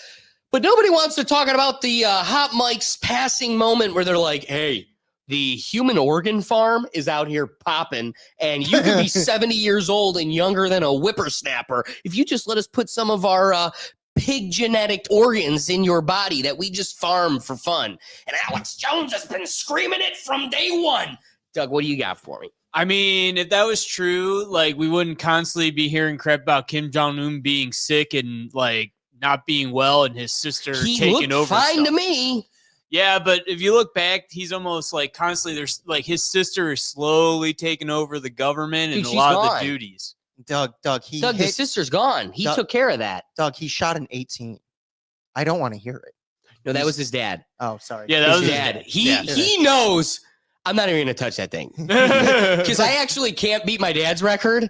S1: But nobody wants to talk about the hot mics passing moment where they're like, hey, the human organ farm is out here popping, and you could be 70 years old and younger than a whippersnapper if you just let us put some of our pig genetic organs in your body that we just farm for fun. And Alex Jones has been screaming it from day one. Doug, what do you got for me?
S5: I mean, if that was true, like, we wouldn't constantly be hearing crap about Kim Jong-un being sick and like not being well and his sister
S1: He
S5: taking
S1: looked
S5: over
S1: fine
S5: stuff.
S1: to me.
S5: Yeah, but if you look back, he's almost like constantly there's like his sister is slowly taking over the government and
S1: Dude,
S5: a
S1: she's
S5: lot
S1: gone.
S5: of the duties.
S3: Doug,
S1: His sister's gone. He took care of that.
S3: Doug, he shot an 18. I don't want to hear it.
S1: No, that was his dad.
S3: Oh, sorry.
S5: Yeah, that was
S1: His
S5: his
S1: dad.
S5: dad.
S1: He knows. I'm not even gonna touch that thing because I actually can't beat my dad's record,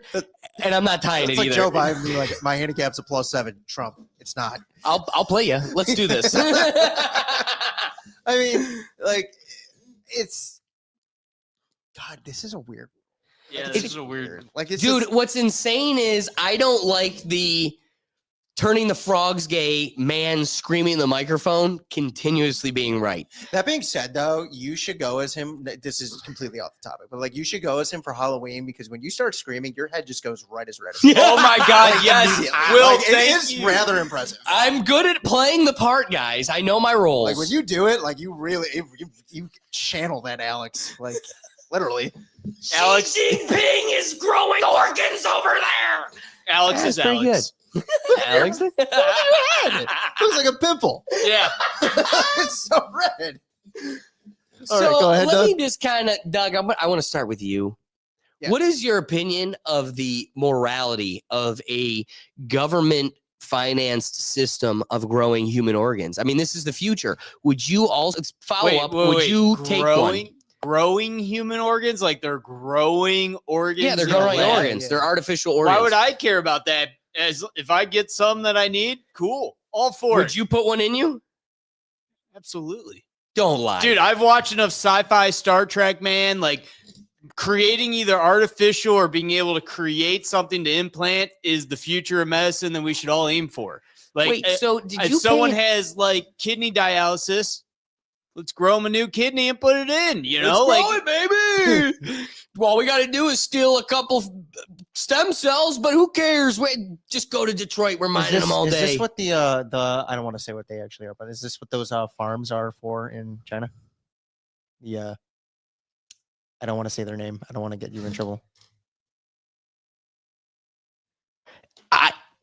S1: and I'm not tying
S3: It's
S1: it
S3: like
S1: either.
S3: Joe Biden being like, my handicap's a +7. Trump, it's not.
S1: I'll play you. Let's do this.
S3: I mean, like, it's God. This is a weird.
S5: Yeah,
S1: It's
S5: this is a weird.
S3: Like, it's
S1: Dude,
S3: just-
S1: what's insane is I don't like the turning the frogs gay man screaming in the microphone continuously being right.
S3: that being said, though, you should go as him. This is completely off the topic, but like, you should go as him for Halloween because when you start screaming, your head just goes right as red. As
S5: Oh my God!
S3: Like,
S5: Yes,
S3: immediately.
S5: Will.
S3: Like, it
S5: Thank
S3: is
S5: you.
S3: rather impressive.
S1: I'm good at playing the part, guys. I know my roles.
S3: Like when you do it, like you really you channel that, Alex. Like literally.
S5: Alex-
S1: Xi Jinping is growing organs over there.
S5: Alex
S1: That's
S5: is
S1: pretty
S5: Alex.
S1: Alex.
S3: Looks like a pimple.
S5: Yeah.
S3: It's so red. All
S1: So
S3: right, go ahead,
S1: let
S3: Doug.
S1: me just kind of, Doug, I want to start with you.
S3: Yeah.
S1: What is your opinion of the morality of a government financed system of growing human organs? I mean, this is the future. Would you also follow up? Would you take one?
S5: growing human organs? Like they're growing organs?
S1: Yeah, they're
S5: in the
S1: growing
S5: lab?
S1: organs.
S3: yeah.
S1: They're artificial organs.
S5: Why would I care about that? As if I get some that I need, cool. All for
S1: Would
S5: it.
S1: you put one in you?
S5: Absolutely.
S1: Don't lie.
S5: Dude, I've watched enough sci-fi Star Trek, man. Like creating either artificial or being able to create something to implant is the future of medicine that we should all aim for. Like
S1: Wait, so did
S5: if
S1: you
S5: someone
S1: pay-
S5: has like kidney dialysis, let's grow them a new kidney and put it in, you know?
S1: Let's
S5: Like
S1: grow it, baby. All we got to do is steal a couple stem cells, but who cares? Wait, just go to Detroit. We're mining them all
S3: Is
S1: day.
S3: this what the I don't want to say what they actually are, but is this what those farms are for in China? Yeah. I don't want to say their name. I don't want to get you in trouble.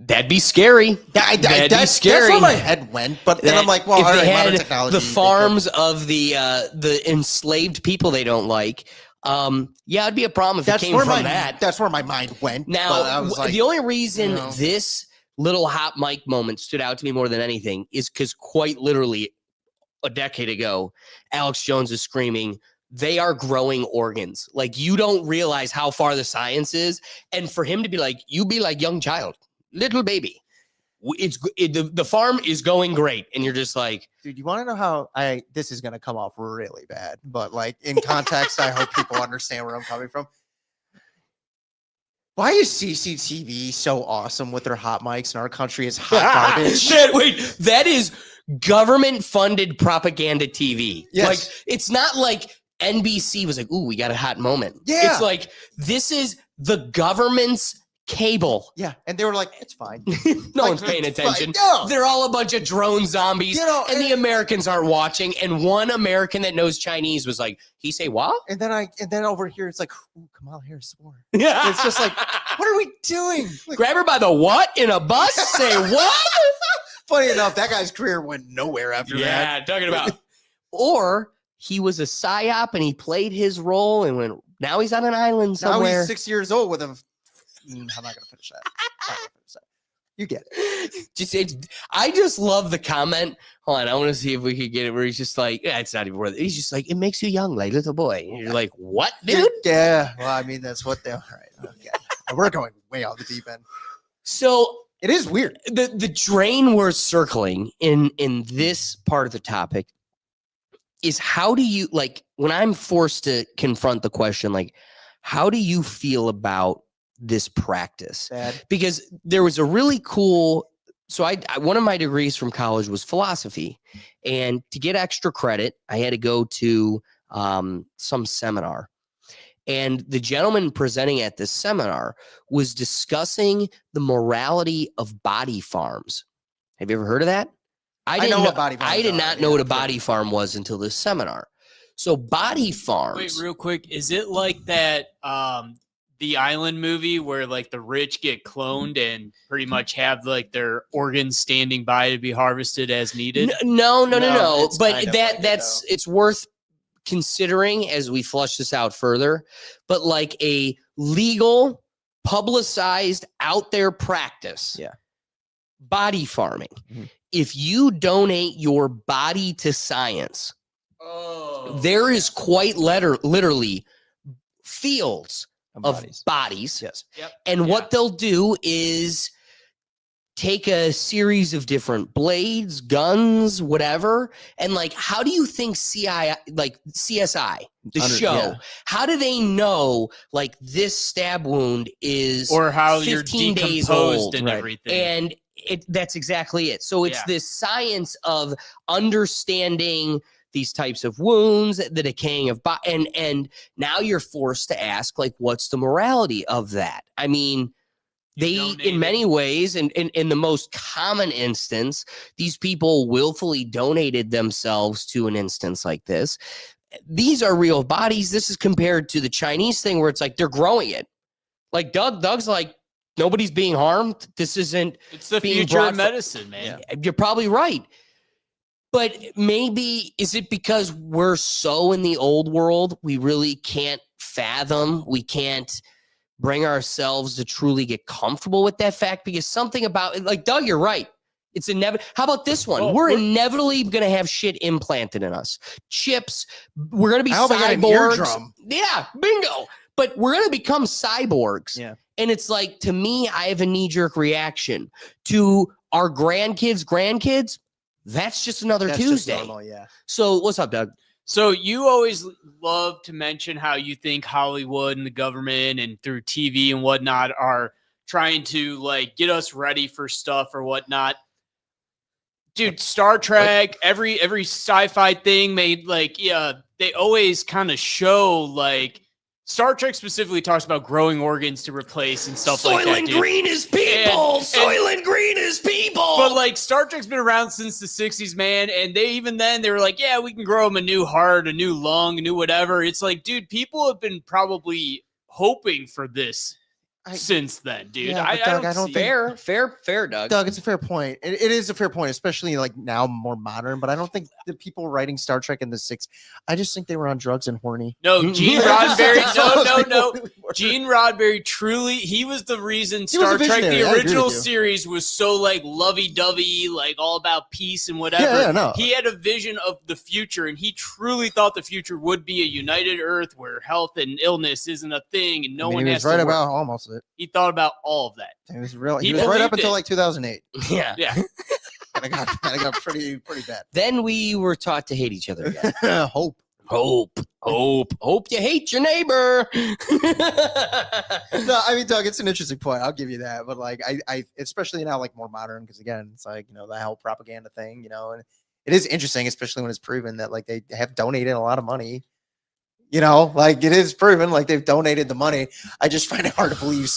S1: That'd be scary.
S3: That'd
S1: be
S3: that's
S1: scary.
S3: where my head went. But then I'm like, well,
S1: if
S3: all
S1: they
S3: right, modern
S1: had
S3: technology.
S1: the
S3: they could-
S1: farms of the enslaved people they don't like, yeah, it'd be a problem if it came from that.
S3: That's where my mind went.
S1: Now,
S3: but I was like,
S1: the only reason
S3: you know.
S1: this little hot mic moment stood out to me more than anything is because quite literally a decade ago, Alex Jones is screaming, they are growing organs. Like, you don't realize how far the science is. And for him to be like, you be like young child, little baby. The farm is going great. And you're just like,
S3: dude, you want to know how this is going to come off really bad, but like in context, I hope people understand where I'm coming from. Why is CCTV so awesome with their hot mics and our country is hot garbage?
S1: Wait, that is government funded propaganda TV.
S3: Yes.
S1: Like, it's not like NBC was like, ooh, we got a hot moment.
S3: Yeah.
S1: It's like, this is the government's cable.
S3: Yeah, and they were like, it's fine.
S1: No
S3: Like,
S1: one's paying
S3: it's fine.
S1: attention.
S3: No.
S1: They're all a bunch of drone zombies.
S3: You know,
S1: and the Americans aren't watching. And one American that knows Chinese was like, he say what?
S3: And then over here, it's like, ooh, Kamala Harris swore.
S1: Yeah.
S3: It's just like, what are we doing? Like,
S1: Grab her by the what in a bus? Say what?
S3: funny enough, that guy's career went nowhere after that.
S1: Yeah, talking about. Or he was a psyop and he played his role and went, now he's on an island
S3: Now
S1: somewhere.
S3: he's 6 years old with a. I'm not going to finish that. I'm not gonna finish that. You get it.
S1: I just love the comment. Hold on, I want to see if we could get it where he's just like, yeah, it's not even worth it. He's just like, it makes you young, like little boy. And you're like, what, dude?
S3: Yeah. Well, I mean, that's what they. All right. Okay. We're going way off the deep end.
S1: So
S3: It is weird.
S1: the drain we're circling in this part of the topic is how do you, like, when I'm forced to confront the question, like, how do you feel about this practice?
S3: Bad.
S1: Because there was a really cool, so I one of my degrees from college was philosophy, and to get extra credit I had to go to some seminar, and the gentleman presenting at this seminar was discussing the morality of body farms. Have you ever heard of that?
S3: I know what body farms
S1: I did
S3: are,
S1: not know
S3: yeah,
S1: what a
S3: I've heard
S1: body
S3: of
S1: farm was until this seminar. So body farms.
S5: Wait, real quick, is it like that the Island movie where like the rich get cloned and pretty much have like their organs standing by to be harvested as needed?
S1: No.
S3: it's
S1: But
S3: kind of
S1: that
S3: like it,
S1: that's
S3: though.
S1: it's worth considering as we flush this out further. But like a legal, publicized, out there practice,
S3: Yeah.
S1: body farming.
S3: Mhm.
S1: If you donate your body to science,
S5: Oh,
S1: there is quite literally fields of bodies.
S3: Yes.
S1: And what they'll do is take a series of different blades, guns, whatever. And like, how do you think CSI, the show,
S3: yeah.
S1: how do they know like this stab wound is
S5: or how you're
S1: 15 days
S5: decomposed
S1: old,
S5: and
S3: right.
S5: everything.
S1: and that's exactly it. So it's
S5: Yeah.
S1: this science of understanding these types of wounds, the decaying of body, and now you're forced to ask, like, what's the morality of that? I mean, they, in many ways, and in the most common instance, these people willfully donated themselves to an instance like this. These are real bodies. This is compared to the Chinese thing where it's like they're growing it. Like Doug's like, nobody's being harmed. This isn't.
S5: It's the
S1: being
S5: future
S1: brought
S5: of medicine, man.
S1: You're probably right. But maybe is it because we're so in the old world, we really can't fathom, we can't bring ourselves to truly get comfortable with that fact? Because something about, like, Doug, you're right. It's inevitable. How about this one?
S5: Well,
S1: we're
S5: we're-
S1: inevitably going to have shit implanted in us. Chips. We're going to be
S3: I hope I got an
S1: cyborgs.
S3: eardrum.
S1: Yeah, bingo. But we're going to become cyborgs.
S3: Yeah.
S1: And it's like, to me, I have a knee-jerk reaction. To our grandkids, that's just another
S3: That's just
S1: Tuesday.
S3: normal, yeah.
S1: So what's up, Doug?
S5: So you always love to mention how you think Hollywood and the government and through TV and whatnot are trying to like get us ready for stuff or whatnot. Dude, Star Trek, every sci-fi thing made like, they always kind of show like Star Trek specifically talks about growing organs to replace and stuff like that.
S1: Soylent
S5: Dude.
S1: Green is people. Soylent Green is people.
S5: But like Star Trek's been around since the 60s, man. And they were like, yeah, we can grow them a new heart, a new lung, a new whatever. It's like, dude, people have been probably hoping for this since then, dude.
S3: Yeah,
S5: I
S3: but Doug,
S5: don't
S3: I don't
S5: see-
S3: think-
S1: fair, Doug.
S3: Doug, it's a fair point. It is a fair point, especially like now more modern. But I don't think the people writing Star Trek in the '60s. I just think they were on drugs and horny.
S5: No, Gene
S3: I just think
S5: Roddenberry.
S3: that's all
S5: No.
S3: they really were.
S5: Gene Roddenberry truly, he was the reason
S3: He was
S5: Star
S3: a
S5: Trek,
S3: visionary, I
S5: the
S3: agree
S5: original
S3: with you.
S5: series, was so like lovey-dovey, like all about peace and whatever.
S3: Yeah, no.
S5: He had a vision of the future, and he truly thought the future would be a united Earth where health and illness isn't a thing, and no one
S3: he
S5: has
S3: was right
S5: to work.
S3: about almost it.
S5: He thought about all of that.
S3: He was real.
S5: He
S3: He was right up
S5: believed
S3: until
S5: it.
S3: like 2008.
S1: Yeah.
S5: Yeah.
S3: And I got pretty bad.
S1: Then we were taught to hate each other again.
S3: Hope.
S1: Hope you hate your neighbor.
S3: No, I mean, Doug, it's an interesting point. I'll give you that. But like, I especially now, like more modern, because again, it's like, the whole propaganda thing, and it is interesting, especially when it's proven that like they have donated a lot of money. Like it is proven, like they've donated the money. I just find it hard to believe,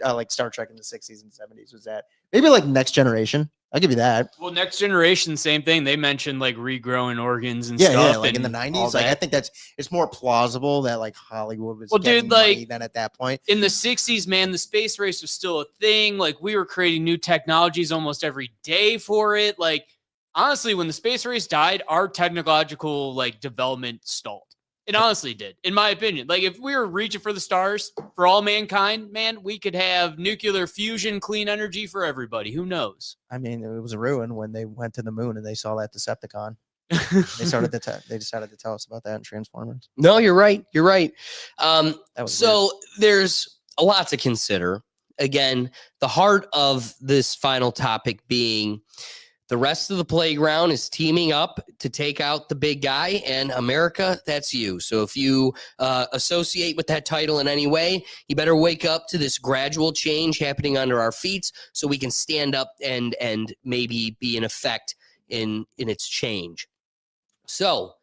S3: like Star Trek in the 60s and 70s was that. Maybe like Next Generation. I'll give you that.
S5: Well, Next Generation, same thing. They mentioned like regrowing organs and
S3: Yeah,
S5: stuff.
S3: yeah, like in the
S5: and
S3: 90s.
S5: all
S3: Like I
S5: that.
S3: think it's more plausible that like Hollywood was
S5: Well, dude,
S3: getting money
S5: like-
S3: than at that point.
S5: In the 60s, man, the space race was still a thing. Like we were creating new technologies almost every day for it. Like honestly, when the space race died, our technological like development stalled. It honestly did, in my opinion. Like if we were reaching for the stars for all mankind, man, we could have nuclear fusion, clean energy for everybody. Who knows?
S3: I mean, it was a ruin when they went to the moon and they saw that Decepticon. They decided to tell us about that in Transformers.
S1: No, you're right. You're right.
S3: That was
S1: So there's a lot to consider. Again, the heart of this final topic being the rest of the playground is teaming up to take out the big guy, and America, that's you. So if you associate with that title in any way, you better wake up to this gradual change happening under our feet so we can stand up and maybe be in effect in its change. So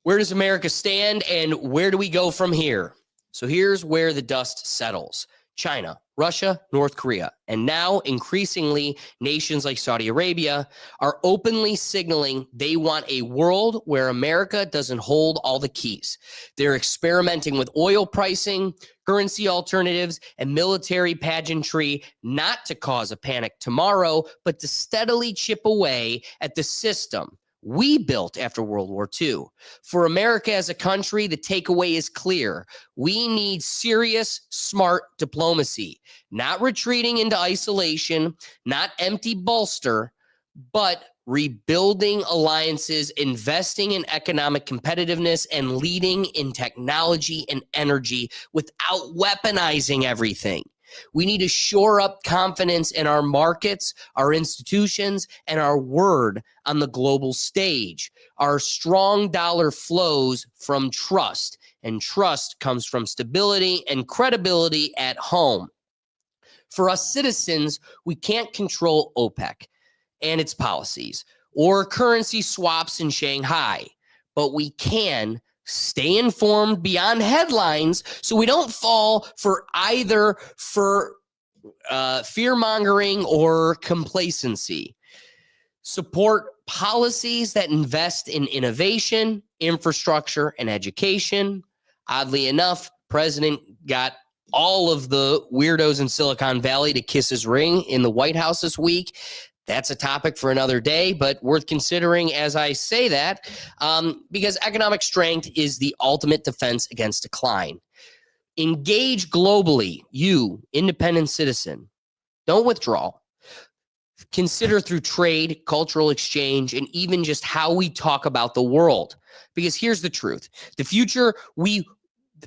S1: where does America stand, and where do we go from here? So here's where the dust settles. China, Russia, North Korea, and now increasingly nations like Saudi Arabia are openly signaling they want a world where America doesn't hold all the keys. They're experimenting with oil pricing, currency alternatives, and military pageantry, not to cause a panic tomorrow, but to steadily chip away at the system we built after World War II. For America as a country, the takeaway is clear. We need serious, smart diplomacy, not retreating into isolation, not empty bolster, but rebuilding alliances, investing in economic competitiveness, and leading in technology and energy without weaponizing everything. We need to shore up confidence in our markets, our institutions, and our word on the global stage. Our strong dollar flows from trust, and trust comes from stability and credibility at home. For us citizens, we can't control OPEC and its policies or currency swaps in Shanghai, but we can stay informed beyond headlines so we don't fall for either fear-mongering or complacency. Support policies that invest in innovation, infrastructure, and education. Oddly enough, President got all of the weirdos in Silicon Valley to kiss his ring in the White House this week. That's a topic for another day, but worth considering as I say that, because economic strength is the ultimate defense against decline. Engage globally, you, independent citizen. Don't withdraw. Consider through trade, cultural exchange, and even just how we talk about the world. Because here's the truth. The future,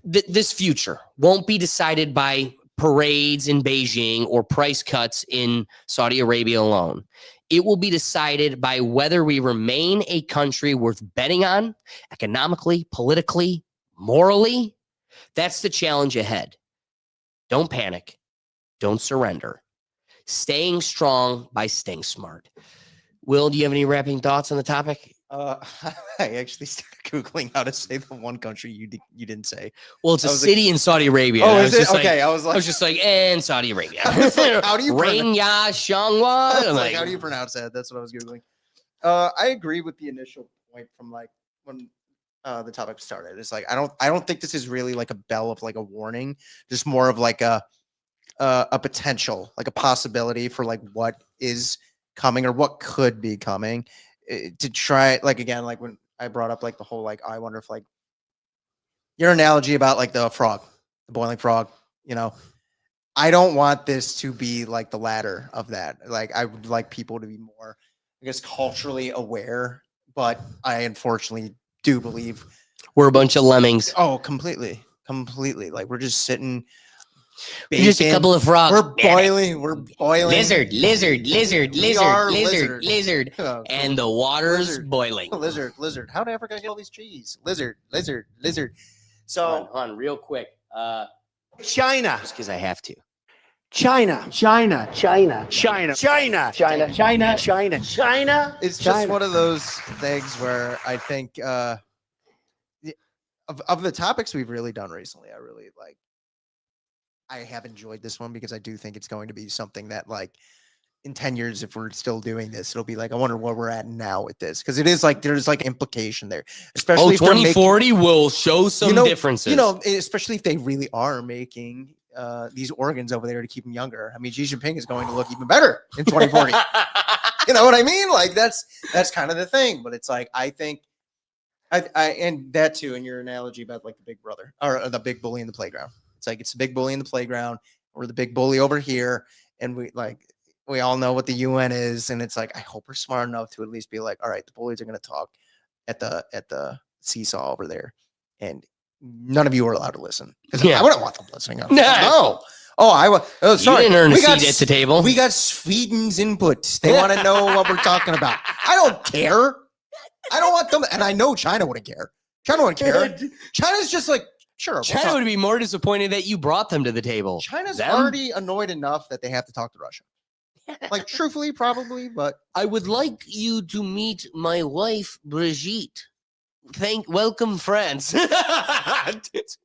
S1: this future won't be decided by parades in Beijing or price cuts in Saudi Arabia alone. It will be decided by whether we remain a country worth betting on economically, politically, morally. That's the challenge ahead. Don't panic. Don't surrender. Staying strong by staying smart. Will, do you have any wrapping thoughts on the topic?
S3: I actually started Googling how to say the one country you didn't say.
S1: Well, it's a city in Saudi Arabia.
S3: Oh,
S1: and
S3: is it? Okay, I was
S1: just like, and Saudi Arabia.
S3: how do you
S1: Renya Shangwa?
S3: like, how do you pronounce that? That's what I was Googling. I agree with the initial point from like when the topic started. It's like I don't think this is really like a bell of like a warning, just more of like a potential, like a possibility for like what is coming or what could be coming. To try, like, again, like when I brought up like the whole like I wonder if like your analogy about like the frog, the boiling frog, you know, I don't want this to be like the latter of that. Like I would like people to be more, I guess, culturally aware, but I unfortunately do believe
S1: we're a bunch of lemmings.
S3: Oh, completely. Like we're just sitting.
S1: We're just a couple of frogs.
S3: We're boiling.
S1: Lizard.
S3: Oh,
S1: And the water's boiling.
S3: Lizard. How did I forget all these trees? Lizard. So,
S1: hold on, real quick.
S7: China.
S1: Just because I have to.
S7: China. It's
S3: just one of those things where I think of the topics we've really done recently, I have enjoyed this one because I do think it's going to be something that, like, in 10 years, if we're still doing this, it'll be like, I wonder where we're at now with this. Because it is like, there's like implication there. Especially if
S1: 2040 will show some differences.
S3: Especially if they really are making these organs over there to keep them younger. I mean, Xi Jinping is going to look even better in 2040. You know what I mean? Like, that's kind of the thing. But it's like, I think, and that too, in your analogy about like the big brother or the big bully in the playground. It's like, it's the big bully in the playground. We're the big bully over here. And we all know what the UN is. And it's like, I hope we're smart enough to at least be like, all right, the bullies are going to talk at the seesaw over there. And none of you are allowed to listen. Because I wouldn't want them listening. No. Oh, sorry.
S1: You didn't earn a seat at the table.
S3: We got Sweden's input. They want to know what we're talking about. I don't care. I don't want them. And I know China wouldn't care. China's just like, sure.
S1: China would be more disappointed that you brought them to the table.
S3: China's already annoyed enough that they have to talk to Russia. Like, truthfully, probably, but
S1: I would like you to meet my wife, Brigitte. welcome, friends.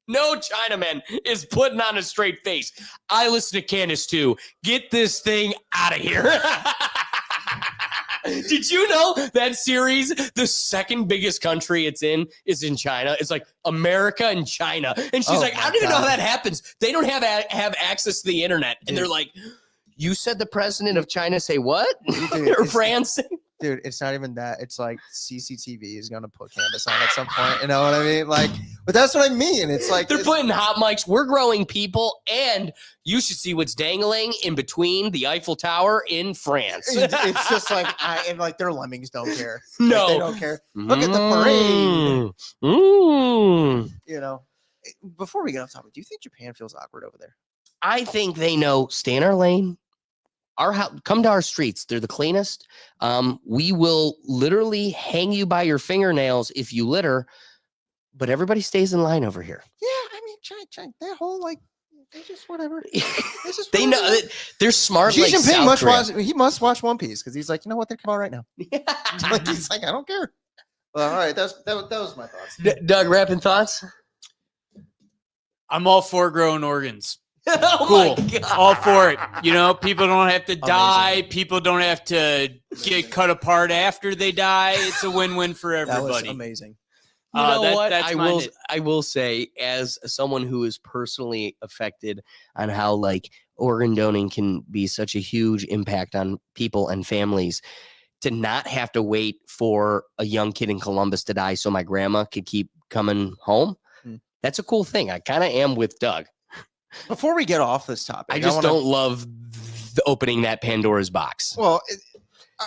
S1: No Chinaman is putting on a straight face. I listen to Candace too. Get this thing out of here. Did you know that series, the second biggest country it's in is in China? It's like America and China. And she's like, I don't even know how that happens. They don't have access to the internet. And they're like, you said the president of China say what? Or France?
S3: Dude, it's not even that. It's like CCTV is going to put Candace on at some point. You know what I mean? Like, but that's what I mean. It's like
S1: they're putting hot mics. We're growing people, and you should see what's dangling in between the Eiffel Tower in France.
S3: It's just like and like their lemmings don't care.
S1: No,
S3: like, they don't care. Look at the parade. You know. Before we get off topic, do you think Japan feels awkward over there?
S1: I think they know. Stay in our lane. Our house, come to our streets. They're the cleanest. We will literally hang you by your fingernails if you litter, but everybody stays in line over here.
S3: Yeah, I mean, that whole like, they just whatever.
S1: They know that they're smart.
S3: Xi
S1: like
S3: Jinping he must watch One Piece because he's like, you know what, they're coming out right now. Like, he's like, I don't care. Well, all right, that was my thoughts.
S1: Doug, rapping thoughts.
S5: I'm all for growing organs.
S1: Oh
S5: Cool.
S1: my God.
S5: All for it. You know, people don't have to die. People don't have to get cut apart after they die. It's a win-win for
S3: That was
S5: everybody.
S3: amazing.
S1: You know what?
S5: That's
S1: I will say, as someone who is personally affected on how like organ donating can be such a huge impact on people and families, to not have to wait for a young kid in Columbus to die so my grandma could keep coming home. That's a cool thing. I kind of am with Doug.
S3: Before we get off this topic,
S1: I just don't love opening that Pandora's box.
S3: Well,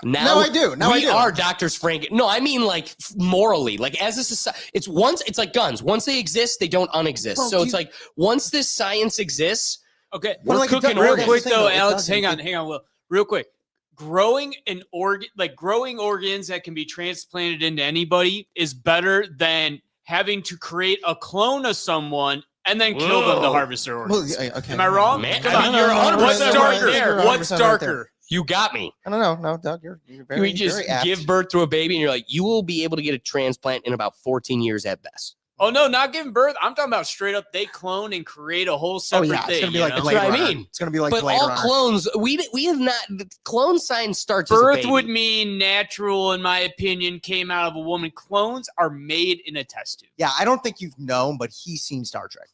S3: now I do. Now
S1: we are Doctors Frank. No, I mean like morally, like as a society, it's like guns. Once they exist, they don't unexist.
S3: Bro,
S1: So it's like once this science exists,
S5: Okay,
S3: Well,
S5: we're
S3: like,
S5: cooking
S3: real
S5: real
S3: quick,
S5: quick though,
S3: it
S5: Alex.
S3: doesn't.
S5: Hang on, Will. Real quick, growing an organ, like growing organs that can be transplanted into anybody, is better than having to create a clone of someone and then kill them to
S1: Whoa.
S5: harvest their
S3: Well,
S5: organs.
S3: okay.
S5: Am I wrong?
S1: Man,
S5: Come
S1: I
S5: on,
S1: mean, you're 100%
S5: What's
S1: right
S5: darker?
S1: there.
S5: What's darker?
S1: you got me.
S3: I don't know. No, Doug, you're very,
S1: We just
S3: very apt.
S1: give birth to a baby, and you're like, you will be able to get a transplant in about 14 years at best.
S5: Oh no, not giving birth. I'm talking about straight up. They clone and create a whole
S3: Oh
S5: separate
S3: yeah,
S5: thing.
S3: it's gonna be
S5: you
S3: like
S5: know?
S3: Blade
S1: That's what I
S3: Runner.
S1: mean.
S3: It's gonna be like
S1: But
S3: Blade
S1: all
S3: Runner.
S1: clones, we have not. Clone science starts as a
S5: Birth
S1: baby.
S5: would mean natural, in my opinion, came out of a woman. Clones are made in a test tube.
S3: Yeah, I don't think you've known, but he's seen Star Trek.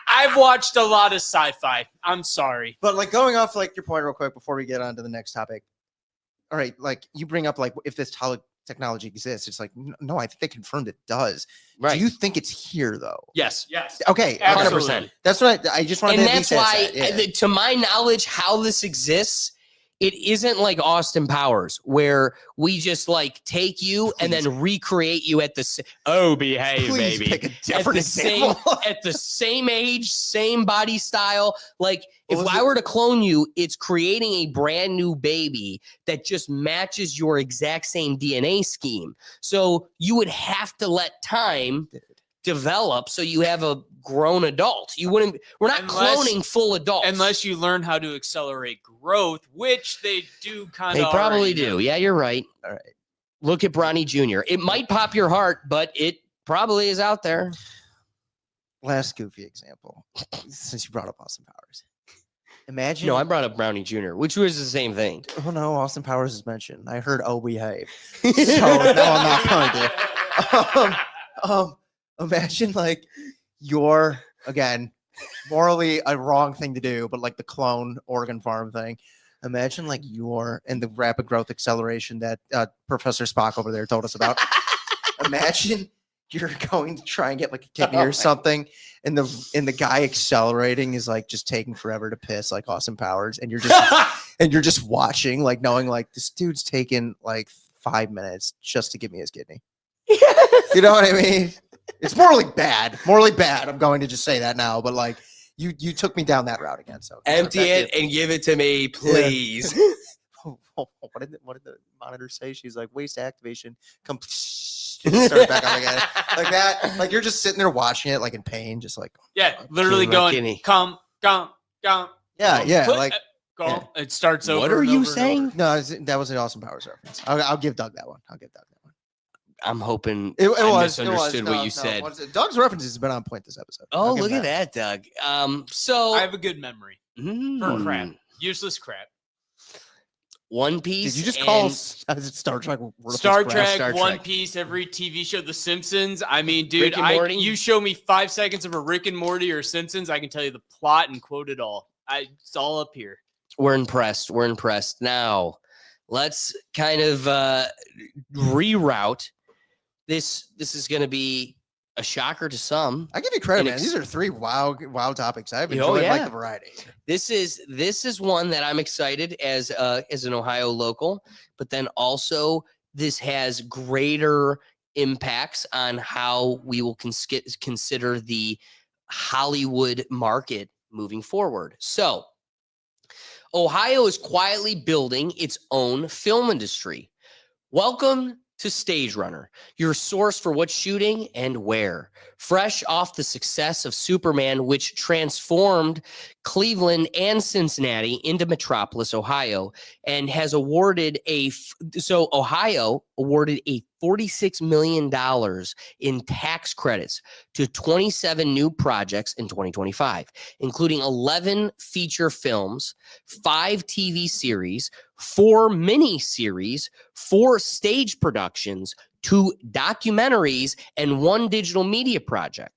S5: I've watched a lot of sci-fi. I'm sorry.
S3: But like going off like your point real quick before we get on to the next topic. All right, like you bring up like if this technology exists, it's like no, I think they confirmed it does.
S1: Right.
S3: Do you think it's here though?
S1: Yes.
S5: Yes.
S3: Okay,
S5: Absolutely.
S1: 100%.
S3: that's what I just wanted
S1: And
S3: to at
S1: that's
S3: least
S1: why,
S3: ask that, yeah.
S1: to my knowledge, how this exists, it isn't like Austin Powers, where we just like take you and then recreate you at the behave,
S3: Please
S1: baby.
S3: pick a different example.
S1: At the same age, same body style. Like
S3: What
S1: if
S3: was
S1: I
S3: it?
S1: were to clone you, it's creating a brand new baby that just matches your exact same DNA scheme. So you would have to let time develop so you have a grown adult. You wouldn't. We're not cloning full adults
S5: Unless you learn how to accelerate growth, which they do kind
S1: they
S5: of.
S1: probably do. Yeah, you're right.
S3: All right.
S1: Look at Bronny Jr. It might pop your heart, but it probably is out there.
S3: Last goofy example, since you brought up Austin Powers. Imagine.
S1: No, I brought up Brownie Jr., which was the same thing.
S3: Oh no, Austin Powers is mentioned. I heard "Oh Behave," so no, I'm not going to. Imagine like you're again morally a wrong thing to do, but like the clone organ farm thing. Imagine like you're in the rapid growth acceleration that Professor Spock over there told us about. Imagine you're going to try and get like a kidney or something, and the guy accelerating is like just taking forever to piss, like Austin Powers, and you're just watching, like knowing like this dude's taking like 5 minutes just to give me his kidney. You know what I mean? It's morally bad. I'm going to just say that now, but like you took me down that route again. So
S1: Empty it and give it to me, please.
S3: What did the monitor say? She's like waste activation. Come start back up again. Like that. Like you're just sitting there watching it, like in pain, just like
S5: Yeah, literally
S1: Give me my
S5: going,
S1: kidney.
S5: come.
S3: yeah,
S5: Put-
S3: like
S5: go.
S3: yeah.
S5: It starts over.
S1: What are
S5: and
S1: you
S5: over and
S1: saying?
S5: over.
S3: no, that was an Austin Powers reference. I'll give Doug that one.
S1: I'm hoping
S3: It
S1: I
S3: was
S1: misunderstood what
S3: No,
S1: you said.
S3: Doug's references have been on point this episode.
S1: Oh,
S3: I'll give
S1: look
S3: him
S1: at that, Doug. So
S5: I have a good memory for crap,
S1: mm,
S5: useless crap.
S1: One Piece.
S3: Did you just call
S1: and-
S3: is it Star Trek? worthless
S5: Star
S3: crap?
S5: Trek,
S1: Star
S5: One
S1: Trek.
S5: Piece, every TV show, The Simpsons. I mean, dude,
S1: Rick and Morty?
S5: you show me 5 seconds of a Rick and Morty or Simpsons, I can tell you the plot and quote it all. It's all up here.
S1: We're impressed. We're impressed. Now, let's kind of reroute. This is going to be a shocker to some.
S3: I give you credit,
S1: And
S3: man. These are 3 wow topics. I've
S1: Oh,
S3: enjoyed like
S1: yeah.
S3: the variety.
S1: This is one that I'm excited as an Ohio local, but then also this has greater impacts on how we will consider the Hollywood market moving forward. So, Ohio is quietly building its own film industry. Welcome to Stage Runner, your source for what's shooting and where. Fresh off the success of Superman, which transformed Cleveland and Cincinnati into Metropolis, Ohio, and has awarded Ohio awarded a $46 million in tax credits to 27 new projects in 2025, including 11 feature films, 5 TV series, 4 mini series, 4 stage productions, 2 documentaries, and 1 digital media project.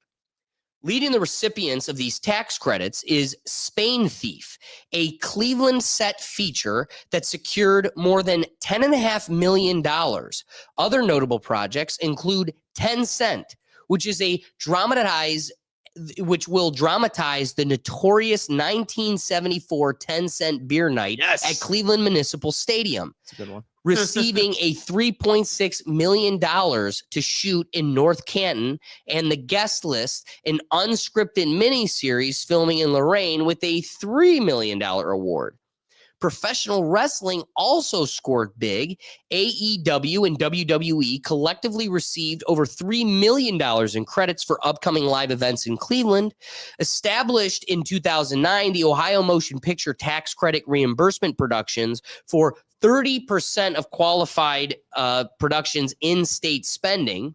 S1: Leading the recipients of these tax credits is Spain Thief, a Cleveland set feature that secured more than $10.5 million. Other notable projects include 10 Cent, which will dramatize the notorious 1974 10 Cent beer night at Cleveland Municipal Stadium.
S3: It's a good one.
S1: Receiving a $3.6 million to shoot in North Canton, and The Guest List, an unscripted miniseries filming in Lorain with a $3 million award. Professional wrestling also scored big. AEW and WWE collectively received over $3 million in credits for upcoming live events in Cleveland. Established in 2009, the Ohio Motion Picture Tax Credit Reimbursement Productions for 30% of qualified productions in state spending.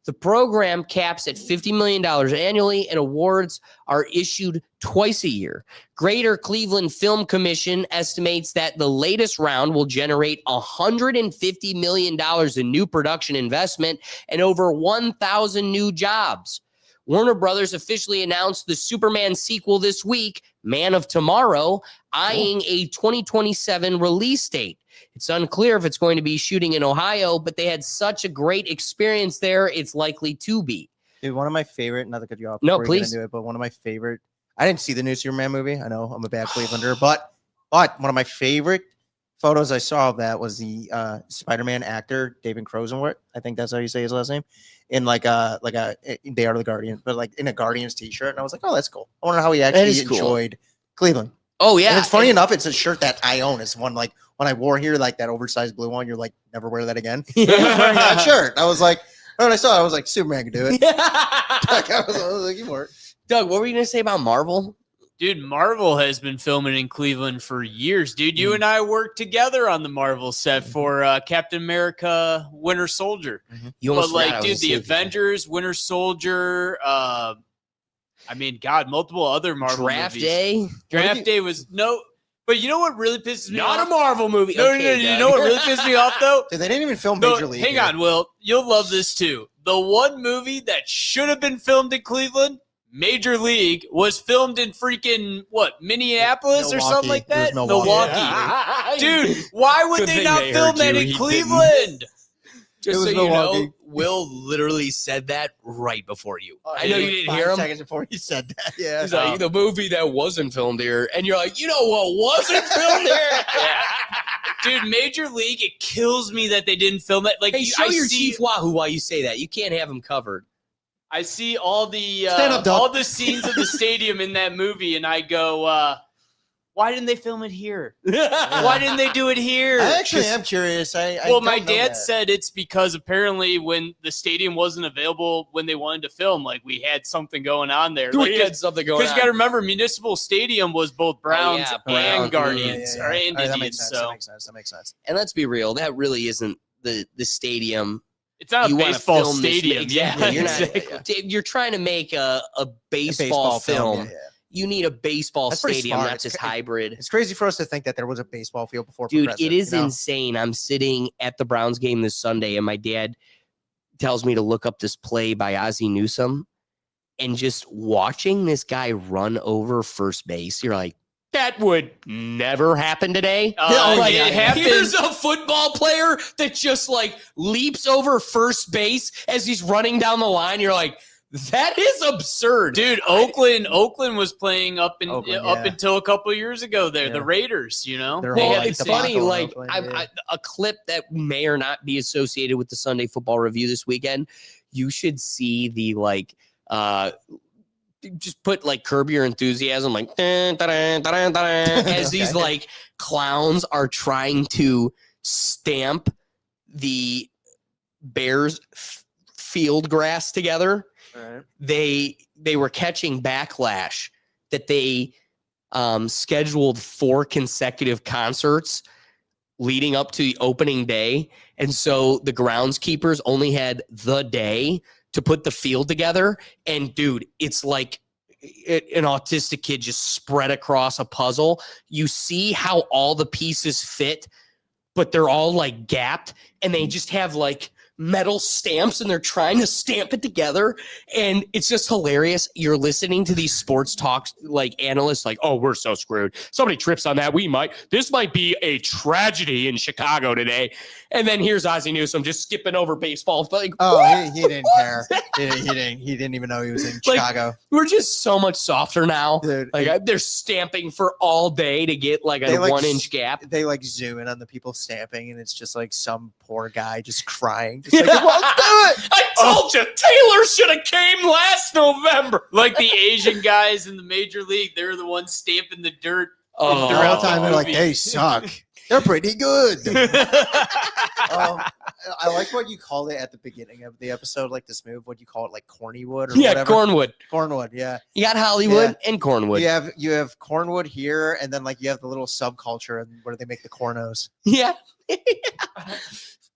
S1: The program caps at $50 million annually, and awards are issued twice a year. Greater Cleveland Film Commission estimates that the latest round will generate $150 million in new production investment and over 1,000 new jobs. Warner Brothers officially announced the Superman sequel this week, Man of Tomorrow, eyeing a 2027 release date. It's unclear if it's going to be shooting in Ohio, but they had such a great experience there, it's likely to be.
S3: Dude, one of my favorite, not to cut you off.
S1: No,
S3: before you get
S1: please.
S3: into it, but one of my favorite. I didn't see the new Superman movie. I know I'm a bad Clevelander, but one of my favorite photos I saw of that was the Spider-Man actor David Crozenwort. I think that's how you say his last name. In They Are the Guardians, but like in a Guardians t-shirt, and I was like, oh, that's cool. I wonder how he actually
S1: is cool.
S3: enjoyed Cleveland.
S1: Oh, yeah.
S3: And it's funny enough, it's a shirt that I own. It's one like when I wore here, like that oversized blue one. You're like, never wear that again. He was wearing that shirt. I was like, when I saw it, I was like, Superman can do it. Like, I was like, you weren't.
S1: Doug, what were you going to say about Marvel?
S5: Dude, Marvel has been filming in Cleveland for years, dude. You and I worked together on the Marvel set for Captain America Winter Soldier.
S1: You almost
S5: But,
S1: forgot I was
S5: dude,
S1: a
S5: the
S1: safety.
S5: Avengers, Winter Soldier, multiple other Marvel
S1: Draft
S5: movies.
S1: Day?
S5: Draft Day was no, but you know what really pisses me
S1: Not
S5: off?
S1: a Marvel movie.
S5: No,
S1: Okay,
S5: you
S1: Doug.
S5: know what really pissed me off though?
S3: Dude, they didn't even film
S5: No,
S3: Major League.
S5: hang
S3: here.
S5: on, Will. You'll love this too. The one movie that should have been filmed in Cleveland, Major League, was filmed in freaking Minneapolis or something
S3: Milwaukee.
S5: like
S3: It was
S5: that?
S3: Milwaukee.
S5: Dude, why would
S1: Good
S5: they
S1: thing
S5: not
S1: they
S5: film
S1: heard
S5: that
S1: you.
S5: in
S1: He
S5: Cleveland?
S1: Just
S3: It
S1: so
S3: was
S1: you know,
S3: Milwaukee.
S1: Will literally said that right before you.
S3: Oh,
S1: I know you didn't hear
S3: 5
S1: him.
S3: seconds before he said that. Yeah.
S1: He's like, the movie that wasn't filmed here. And you're like, you know what wasn't filmed here?
S5: Dude, Major League, it kills me that they didn't film it. Like,
S1: Hey, show
S5: I
S1: your
S5: see,
S1: Chief Wahoo while you say that. You can't have him covered.
S5: I see all the
S3: Stand up, Doug.
S5: all the scenes of the stadium in that movie, and I go, why didn't they film it here? Why didn't they do it here?
S3: I actually am curious. I
S5: Well,
S3: don't
S5: my
S3: know
S5: dad
S3: that.
S5: said it's because apparently when the stadium wasn't available when they wanted to film, like we had something going on there.
S1: We
S5: Like,
S1: had something going
S5: because
S1: on.
S5: you got to remember, Municipal Stadium was both Browns
S1: yeah,
S5: and
S1: Browns.
S5: Guardians,
S3: Yeah.
S5: or and
S3: All right, that
S5: Indians.
S3: makes sense.
S5: So
S3: That makes sense.
S1: And let's be real, that really isn't the stadium
S5: It's not a
S1: you want to
S5: baseball
S1: film
S5: stadium.
S1: this.
S5: Yeah,
S1: Exactly. You're
S5: exactly.
S1: not. You're trying to make a baseball film.
S3: yeah.
S1: You need a baseball
S3: That's pretty
S1: stadium,
S3: smart.
S1: not
S3: It's
S1: this
S3: cra-
S1: hybrid.
S3: It's crazy for us to think that there was a baseball field before
S1: Dude,
S3: Progressive,
S1: it is
S3: you know?
S1: insane. I'm sitting at the Browns game this Sunday, and my dad tells me to look up this play by Ozzie Newsome, and just watching this guy run over first base, you're like, that would never happen today. Like,
S5: It happened.
S1: here's a football player that just like leaps over first base as he's running down the line. You're like, that is absurd.
S5: Dude, Oakland was playing up
S3: Oakland,
S5: up
S3: yeah.
S5: until a couple of years ago. There,
S3: Yeah.
S5: the Raiders. You know,
S3: Their
S5: They
S3: whole,
S1: Well,
S5: had
S1: it's
S5: the
S3: debacle
S1: funny,
S3: in
S1: like
S3: Oakland,
S1: a clip that may or not be associated with the Sunday Football Review this weekend. You should see the just put like Curb Your Enthusiasm, like dun, dun, dun, dun, dun, as these
S3: Okay.
S1: like clowns are trying to stamp the Bears field grass together.
S3: Right.
S1: They were catching backlash that they scheduled 4 consecutive concerts leading up to the opening day, and so the groundskeepers only had the day to put the field together. And dude, it's like an autistic kid just spread across a puzzle. You see how all the pieces fit, but they're all like gapped, and they just have like metal stamps, and they're trying to stamp it together. And it's just hilarious. You're listening to these sports talks, like analysts, like, oh, we're so screwed. Somebody trips on that. This might be a tragedy in Chicago today. And then here's Ozzie Newsome just skipping over baseball. But like,
S3: Oh, he didn't care. He didn't even know he was in
S1: Like,
S3: Chicago.
S1: we're just so much softer now.
S3: Dude,
S1: Like they're stamping for all day to get like
S3: They,
S1: a
S3: like,
S1: 1-inch gap.
S3: they like zoom in on the people stamping, and it's just like some poor guy just crying. Just like, well, do it.
S1: I told you, Taylor should have came last November.
S5: like the Asian guys in the major league. They're the ones stamping the dirt.
S3: The whole
S5: throughout
S3: time they're like,
S5: movie.
S3: they suck. They're pretty good. I like what you called it at the beginning of the episode, like this move. What do you call it, like Cornywood or
S1: Yeah,
S3: whatever?
S1: Cornwood.
S3: Cornwood, yeah.
S1: You got Hollywood and Cornwood.
S3: You have Cornwood here, and then like you have the little subculture, and where they make the cornos.
S1: Yeah.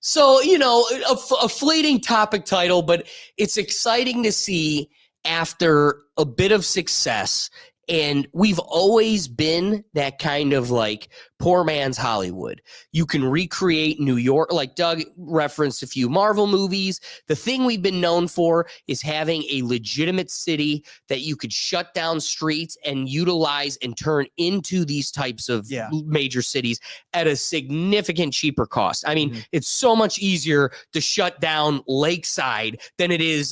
S1: So, a fleeting topic title, but it's exciting to see after a bit of success. And we've always been that kind of like poor man's Hollywood. You can recreate New York, like Doug referenced a few Marvel movies. The thing we've been known for is having a legitimate city that you could shut down streets and utilize and turn into these types of major cities at a significant cheaper cost. I mean, it's so much easier to shut down Lakeside than it is,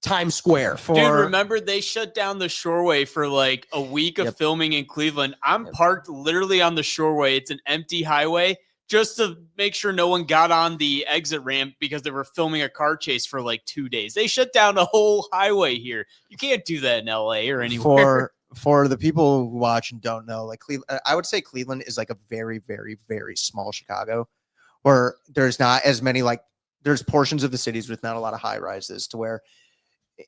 S1: Times Square.
S5: Dude, remember they shut down the Shoreway for like a week of filming in Cleveland. I'm parked literally on the Shoreway. It's an empty highway just to make sure no one got on the exit ramp because they were filming a car chase for like 2 days. They shut down the whole highway here. You can't do that in LA or anywhere.
S3: For the people who watch and don't know, like Cleveland, I would say Cleveland is like a very, very, very small Chicago, where there's not as many, like there's portions of the cities with not a lot of high rises, to where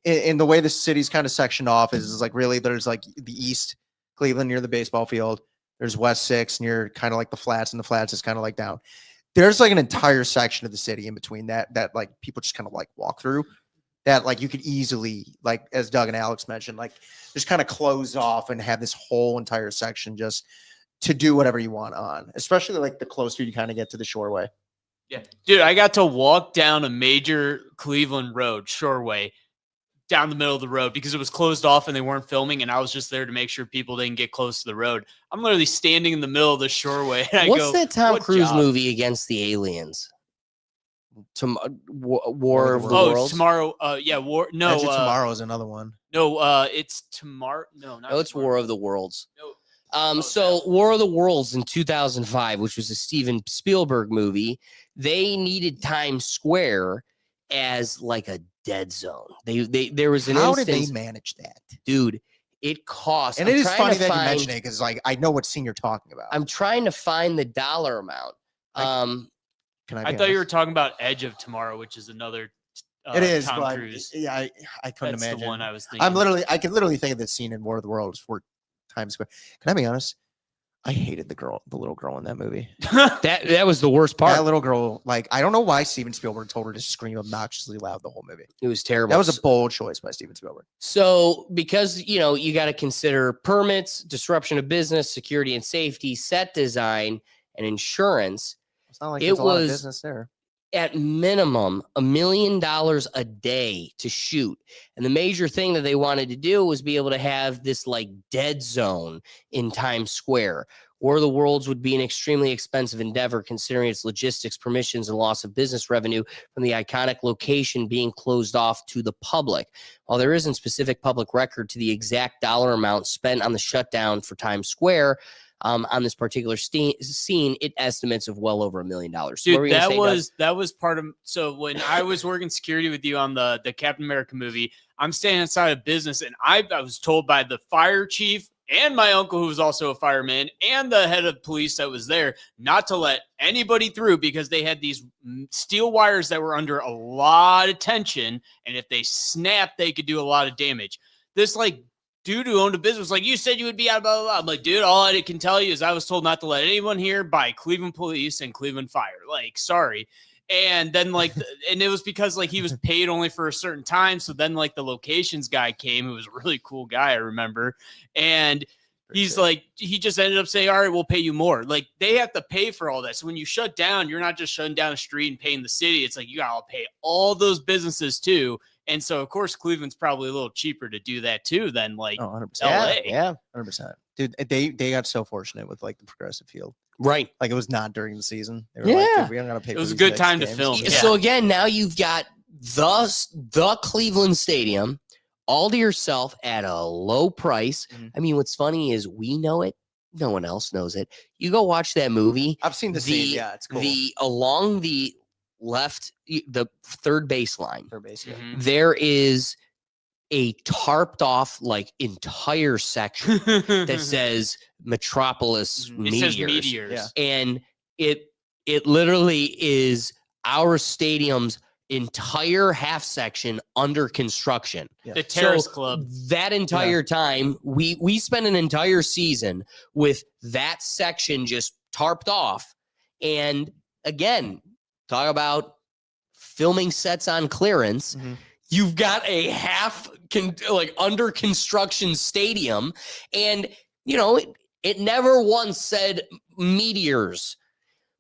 S3: in the way the city's kind of sectioned off is like really there's like the East Cleveland near the baseball field. There's West 6 near kind of like the flats, and the flats is kind of like down. There's like an entire section of the city in between that like people just kind of like walk through, that like you could easily, like as Doug and Alex mentioned, like just kind of close off and have this whole entire section just to do whatever you want on, especially like the closer you kind of get to the Shoreway.
S5: Yeah, dude, I got to walk down a major Cleveland road, Shoreway, down the middle of the road because it was closed off and they weren't filming, and I was just there to make sure people didn't get close to the road. I'm literally standing in the middle of the Shoreway. And
S1: What's that Tom
S5: "What
S1: Cruise
S5: job?"
S1: movie against the aliens? War of the
S5: Oh,
S1: Worlds?
S5: tomorrow. War. No,
S3: Edge of Tomorrow is another one.
S5: No, it's tomorrow. No, not
S1: No, it's
S5: tomorrow.
S1: War of the Worlds.
S5: No.
S1: So War of the Worlds in 2005, which was a Steven Spielberg movie, they needed Times Square as like a dead zone. There was an
S3: How
S1: instance,
S3: did they manage that?
S1: dude. It cost,
S3: And
S1: I'm
S3: it is
S1: trying
S3: funny
S1: to
S3: that you
S1: find-
S3: mention it because like I know what scene you're talking about.
S1: I'm trying to find the dollar amount.
S3: Can
S5: I thought you were talking about Edge of Tomorrow, which is another.
S3: It is,
S5: Tom
S3: but
S5: Cruise.
S3: yeah, I couldn't
S5: That's
S3: imagine.
S5: the one I was thinking.
S3: I can literally think of the scene in War of the Worlds for Times Square. Can I be honest? I hated the little girl in that movie.
S1: That was the worst part.
S3: That little girl, like, I don't know why Steven Spielberg told her to scream obnoxiously loud the whole movie.
S1: It was terrible.
S3: That was a bold choice by Steven Spielberg.
S1: So, because you got to consider permits, disruption of business, security and safety, set design, and insurance.
S3: It's not like
S1: It
S3: there's a lot of
S1: was-
S3: business there.
S1: At minimum, $1 million a day to shoot. And the major thing that they wanted to do was be able to have this like dead zone in Times Square. War of the Worlds would be an extremely expensive endeavor considering its logistics, permissions, and loss of business revenue from the iconic location being closed off to the public. While there isn't specific public record to the exact dollar amount spent on the shutdown for Times Square, on this particular scene, it estimates of well over $1 million. So what were
S5: Dude,
S1: you gonna say, Doug?
S5: that was part of. So when I was working security with you on the Captain America movie, I'm standing inside a business, and I was told by the fire chief and my uncle, who was also a fireman, and the head of police that was there, not to let anybody through because they had these steel wires that were under a lot of tension, and if they snapped, they could do a lot of damage. This like dude who owned a business was like, you said you would be out, blah, blah, blah. I'm like, dude, all I can tell you is I was told not to let anyone here by Cleveland Police and Cleveland Fire. Like, sorry. And then like, and it was because like he was paid only for a certain time. So then like the locations guy came, who was a really cool guy, I remember. And he's like, he just ended up saying, all right, we'll pay you more. Like they have to pay for all that. So when you shut down, you're not just shutting down a street and paying the city. It's like, you got to pay all those businesses too. And so, of course, Cleveland's probably a little cheaper to do that too than like
S3: 100%.
S5: LA.
S1: Yeah.
S3: 100%. Dude, they got so fortunate with like the progressive field.
S1: Right.
S3: Like it was not during the season. They were
S1: Yeah.
S3: like, dude, we don't gotta pay.
S5: It
S3: for
S5: was a
S3: these
S5: good
S3: next
S5: time to
S3: games.
S5: film. Yeah.
S1: So again, now you've got the Cleveland Stadium all to yourself at a low price.
S3: Mhm.
S1: I mean, what's funny is we know it. No one else knows it. You go watch that movie.
S3: I've seen the scene. Yeah, it's cool.
S1: The along the left, the third baseline,
S3: Third base, yeah.
S5: Mhm.
S1: there is a tarped off like entire section that says Metropolis
S3: Mhm.
S5: it says
S1: Meteors.
S5: meteors.
S3: Yeah.
S1: And it literally is our stadium's entire half section under construction.
S5: The Terrace
S1: So
S5: Club.
S1: that entire time, we spent an entire season with that section just tarped off. And again, talk about filming sets on clearance.
S3: Mhm.
S1: You've got a under construction stadium, and it never once said meteors.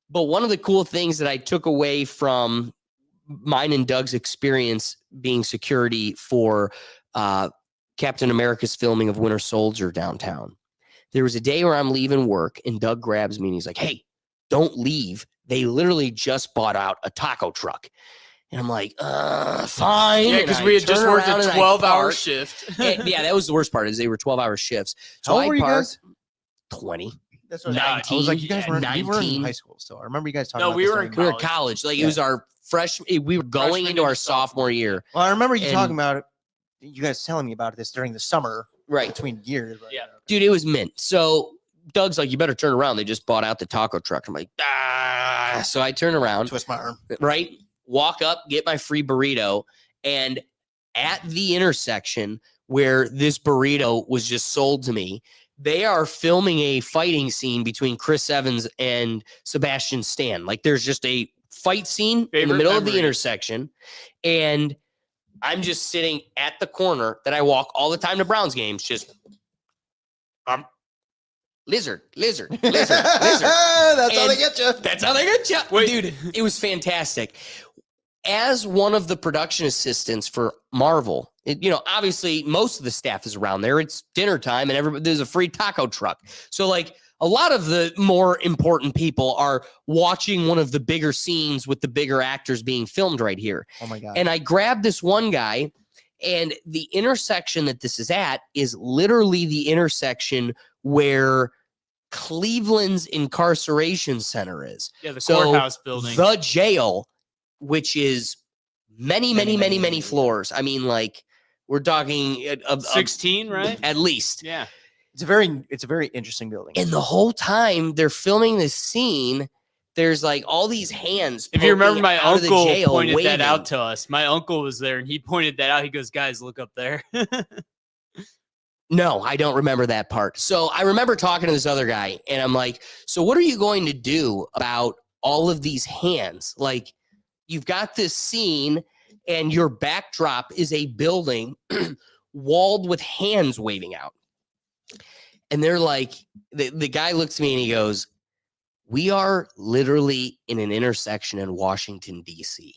S1: But one of the cool things that I took away from mine and Doug's experience being security for Captain America's filming of Winter Soldier downtown, there was a day where I'm leaving work and Doug grabs me and he's like, "Hey, don't leave. They literally just bought out a taco truck." And I'm like, fine.
S5: Yeah,
S1: And
S5: because
S1: I
S5: we had just
S1: turn
S5: worked
S1: around
S5: a
S1: and I
S5: 12-hour
S1: park.
S5: shift.
S1: And, yeah, that was the worst part is they were 12-hour shifts. So
S3: How old
S1: I
S3: were you
S1: parked
S3: guys?
S1: 20.
S3: That's
S1: what I
S3: I was like, you guys
S1: yeah,
S3: were we were in
S1: 19.
S3: high school still. I remember you guys talking
S5: No,
S3: about
S5: we
S3: this
S5: were in
S3: during-
S1: We were in college. Like
S3: Yeah.
S1: it was our freshman. We were going
S5: Freshman
S1: into our
S5: into
S1: sophomore year.
S3: Well, I remember you
S1: And-
S3: talking about it. You guys telling me about this during the summer
S1: Right.
S3: between years. Right?
S5: Yeah.
S1: Dude, it was mint. So Doug's like, you better turn around. They just bought out the taco truck. I'm like, So I turn around,
S3: Twist my arm.
S1: right? Walk up, get my free burrito. And at the intersection where this burrito was just sold to me, they are filming a fighting scene between Chris Evans and Sebastian Stan. Like there's just a fight scene in the
S5: Favorite
S1: middle of the
S5: memory.
S1: intersection. And I'm just sitting at the corner that I walk all the time to Browns games, just lizard, lizard, lizard, lizard.
S3: That's how they
S1: And-
S3: get you.
S1: That's how they get you.
S5: Wait.
S1: Dude, it was fantastic. As one of the production assistants for Marvel, obviously most of the staff is around there. It's dinner time and there's a free taco truck. So like a lot of the more important people are watching one of the bigger scenes with the bigger actors being filmed right here.
S3: Oh my god.
S1: And I grabbed this one guy, and the intersection that this is at is literally the intersection where Cleveland's incarceration center is.
S5: Yeah, the
S1: So,
S5: courthouse building.
S1: The jail, which is many
S3: Many,
S1: floors. I mean, like we're talking of
S5: 16, right?
S1: at least.
S5: Yeah.
S3: It's a very interesting building.
S1: And the whole time they're filming this scene, there's like all these hands.
S5: If you remember,
S1: poking
S5: my
S1: out of the
S5: uncle
S1: jail
S5: pointed that
S1: waving.
S5: out to us. My uncle was there and he pointed that out. He goes, guys, look up there.
S1: No, I don't remember that part. So I remember talking to this other guy, and I'm like, so what are you going to do about all of these hands? Like, you've got this scene, and your backdrop is a building walled with hands waving out. And they're like, the guy looks at me and he goes, we are literally in an intersection in Washington, D.C.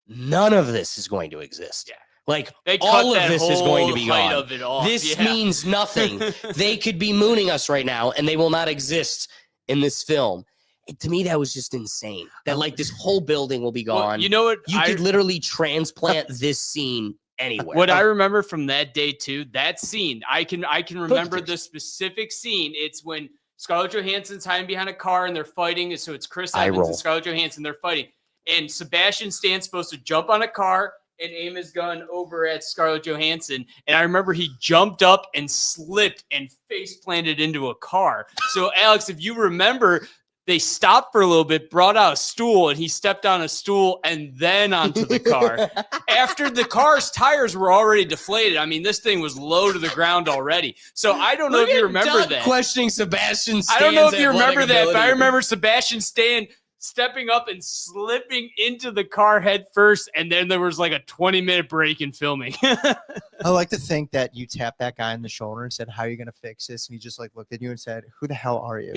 S1: None of this is going to exist.
S5: Yeah.
S1: Like,
S5: They cut
S1: all of
S5: that
S1: this is going to be
S5: whole height
S1: gone.
S5: of it off.
S1: This
S5: Yeah.
S1: means nothing. They could be mooning us right now, and they will not exist in this film. And to me, that was just insane. That like this whole building will be gone.
S5: Well, you know what?
S1: You could literally transplant this scene anywhere.
S5: What I remember from that day too, that scene, I can remember the specific scene. It's when Scarlett Johansson's hiding behind a car and they're fighting. So it's Chris
S1: Eye
S5: Evans
S1: roll.
S5: and Scarlett Johansson. They're fighting, and Sebastian Stan's supposed to jump on a car and aim his gun over at Scarlett Johansson. And I remember he jumped up and slipped and face planted into a car. So Alex, if you remember, they stopped for a little bit, brought out a stool, and he stepped on a stool and then onto the car. After the car's tires were already deflated. I mean, this thing was low to the ground already. So I don't know
S1: Look
S5: if you
S1: at
S5: remember
S1: Doug
S5: that.
S1: questioning Sebastian Stan's
S5: I don't know if you remember
S1: athletic
S5: that, but I
S1: ability.
S5: remember Sebastian Stan stepping up and slipping into the car head first, and then there was like a 20-minute break in filming.
S3: I like to think that you tapped that guy on the shoulder and said, "How are you going to fix this?" And he just like looked at you and said, "Who the hell are you?"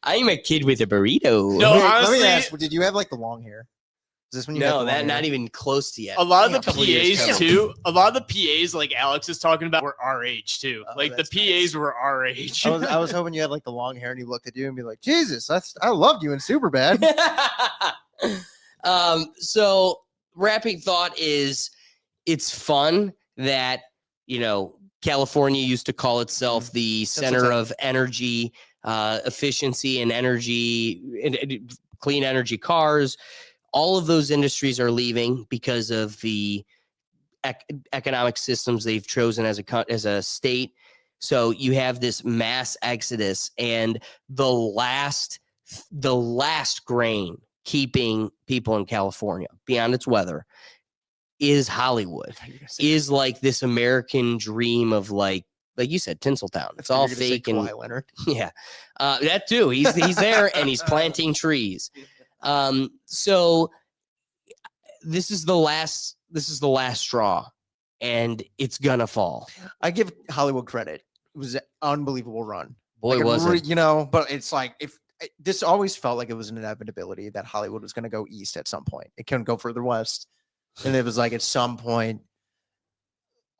S1: I'm a kid with a burrito.
S5: No,
S3: Wait,
S5: honestly,
S3: let me ask, did you have like the long hair? Is this when you had
S1: No,
S3: the
S1: that
S3: long
S1: not
S3: hair?
S1: even close to yet.
S5: a lot of
S3: Yeah,
S5: the
S3: a couple years
S5: PAs
S3: ago.
S5: too. A lot of the PAs, like Alex is talking about, were our age too.
S3: Oh,
S5: Like the
S3: that's
S5: PAs
S3: nice.
S5: were our age.
S3: I was hoping you had like the long hair and he looked at you and be like, "Jesus, I loved you in Superbad."
S1: So wrapping thought is it's fun that, you know, California used to call itself the center
S3: what's
S1: of energy efficiency and energy and clean energy cars. All of those industries are leaving because of the economic systems they've chosen as a state. So you have this mass exodus, and the last grain keeping people in California beyond its weather is Hollywood. Is like this American dream of like you said, Tinseltown. It's all fake and
S3: Kawhi Leonard.
S1: yeah, that too. He's there and he's planting trees. So this is the last straw, and it's gonna fall.
S3: I give Hollywood credit. It was an unbelievable run.
S1: Boy,
S3: Like,
S1: was it.
S3: you know, but it's like this always felt like it was an inevitability that Hollywood was going to go east at some point. It couldn't go further west. And it was like at some point,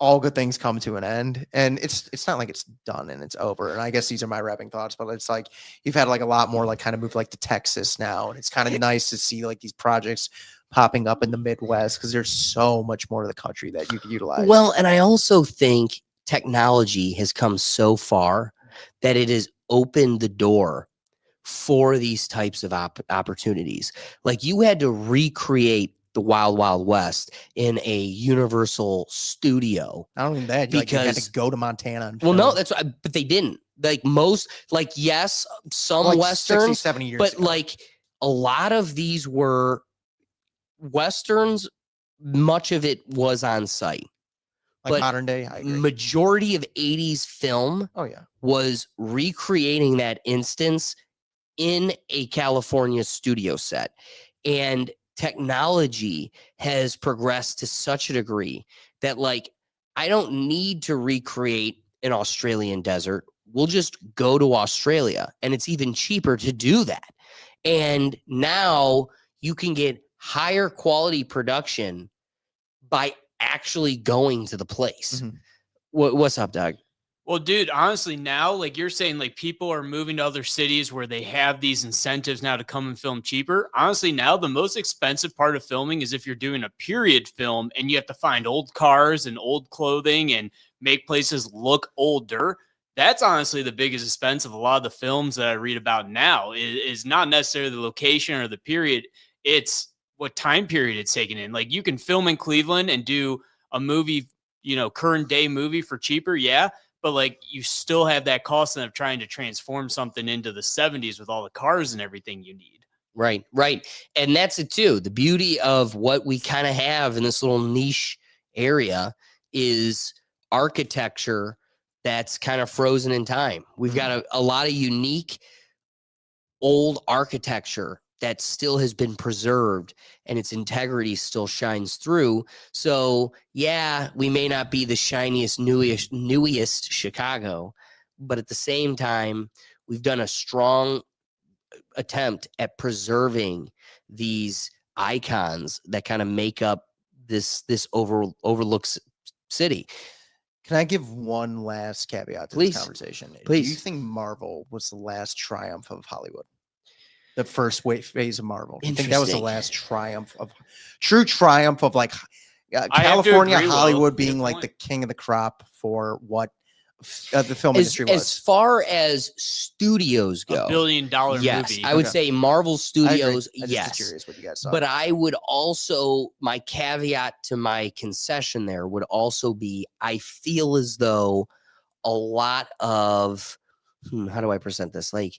S3: all good things come to an end. And it's not like it's done and it's over. And I guess these are my wrapping thoughts, but it's like you've had like a lot more like kind of move like to Texas now. And it's kind of nice to see like these projects popping up in the Midwest because there's so much more to the country that you could utilize.
S1: Well, and I also think technology has come so far that it has opened the door for these types of opportunities. Like you had to recreate the Wild Wild West in a Universal studio.
S3: not only that, you had
S1: because-
S3: to go to Montana. And
S1: Well, no,
S3: film.
S1: that's but they didn't. Like most, like yes, some
S3: like
S1: westerns,
S3: 60, 70 years
S1: but
S3: ago.
S1: like a lot of these were westerns. Much of it was on site.
S3: like
S1: but
S3: modern day. I agree.
S1: Majority of 80s film
S3: Oh yeah.
S1: was recreating that instance in a California studio set. And technology has progressed to such a degree that like I don't need to recreate an Australian desert. We'll just go to Australia, and it's even cheaper to do that. And now you can get higher quality production by actually going to the place.
S3: Mhm.
S1: What's up, Doug?
S5: Well, dude, honestly, now, like you're saying, like people are moving to other cities where they have these incentives now to come and film cheaper. Honestly, now the most expensive part of filming is if you're doing a period film and you have to find old cars and old clothing and make places look older. That's honestly the biggest expense of a lot of the films that I read about now is not necessarily the location or the period. It's what time period it's taken in. Like you can film in Cleveland and do a movie, you know, current day movie for cheaper. Yeah. But like you still have that cost of trying to transform something into the 70s with all the cars and everything you need.
S1: Right. And that's it too. The beauty of what we kind of have in this little niche area is architecture that's kind of frozen in time. We've got a lot of unique old architecture that still has been preserved and its integrity still shines through. So yeah, we may not be the shiniest, newest Chicago, but at the same time, we've done a strong attempt at preserving these icons that kind of make up this overlooked city.
S3: Can I give one last caveat to
S1: Please.
S3: this conversation?
S1: Please.
S3: Do you think Marvel was the last triumph of Hollywood? The first phase of Marvel. Do you think that was the
S1: Interesting.
S3: last true triumph of like
S5: I have to
S3: California,
S5: agree, Will.
S3: Hollywood
S5: Good
S3: being like
S5: point.
S3: the king of the crop for what the film industry was?
S1: As far as studios
S5: $1
S1: go,
S5: billion
S1: yes,
S5: movie.
S1: I would
S3: Okay.
S1: say Marvel
S3: I agree.
S1: Studios,
S3: I just was
S1: yes.
S3: curious what you guys thought.
S1: But I would also, my caveat to my concession there would also be, I feel as though a lot of, how do I present this? Like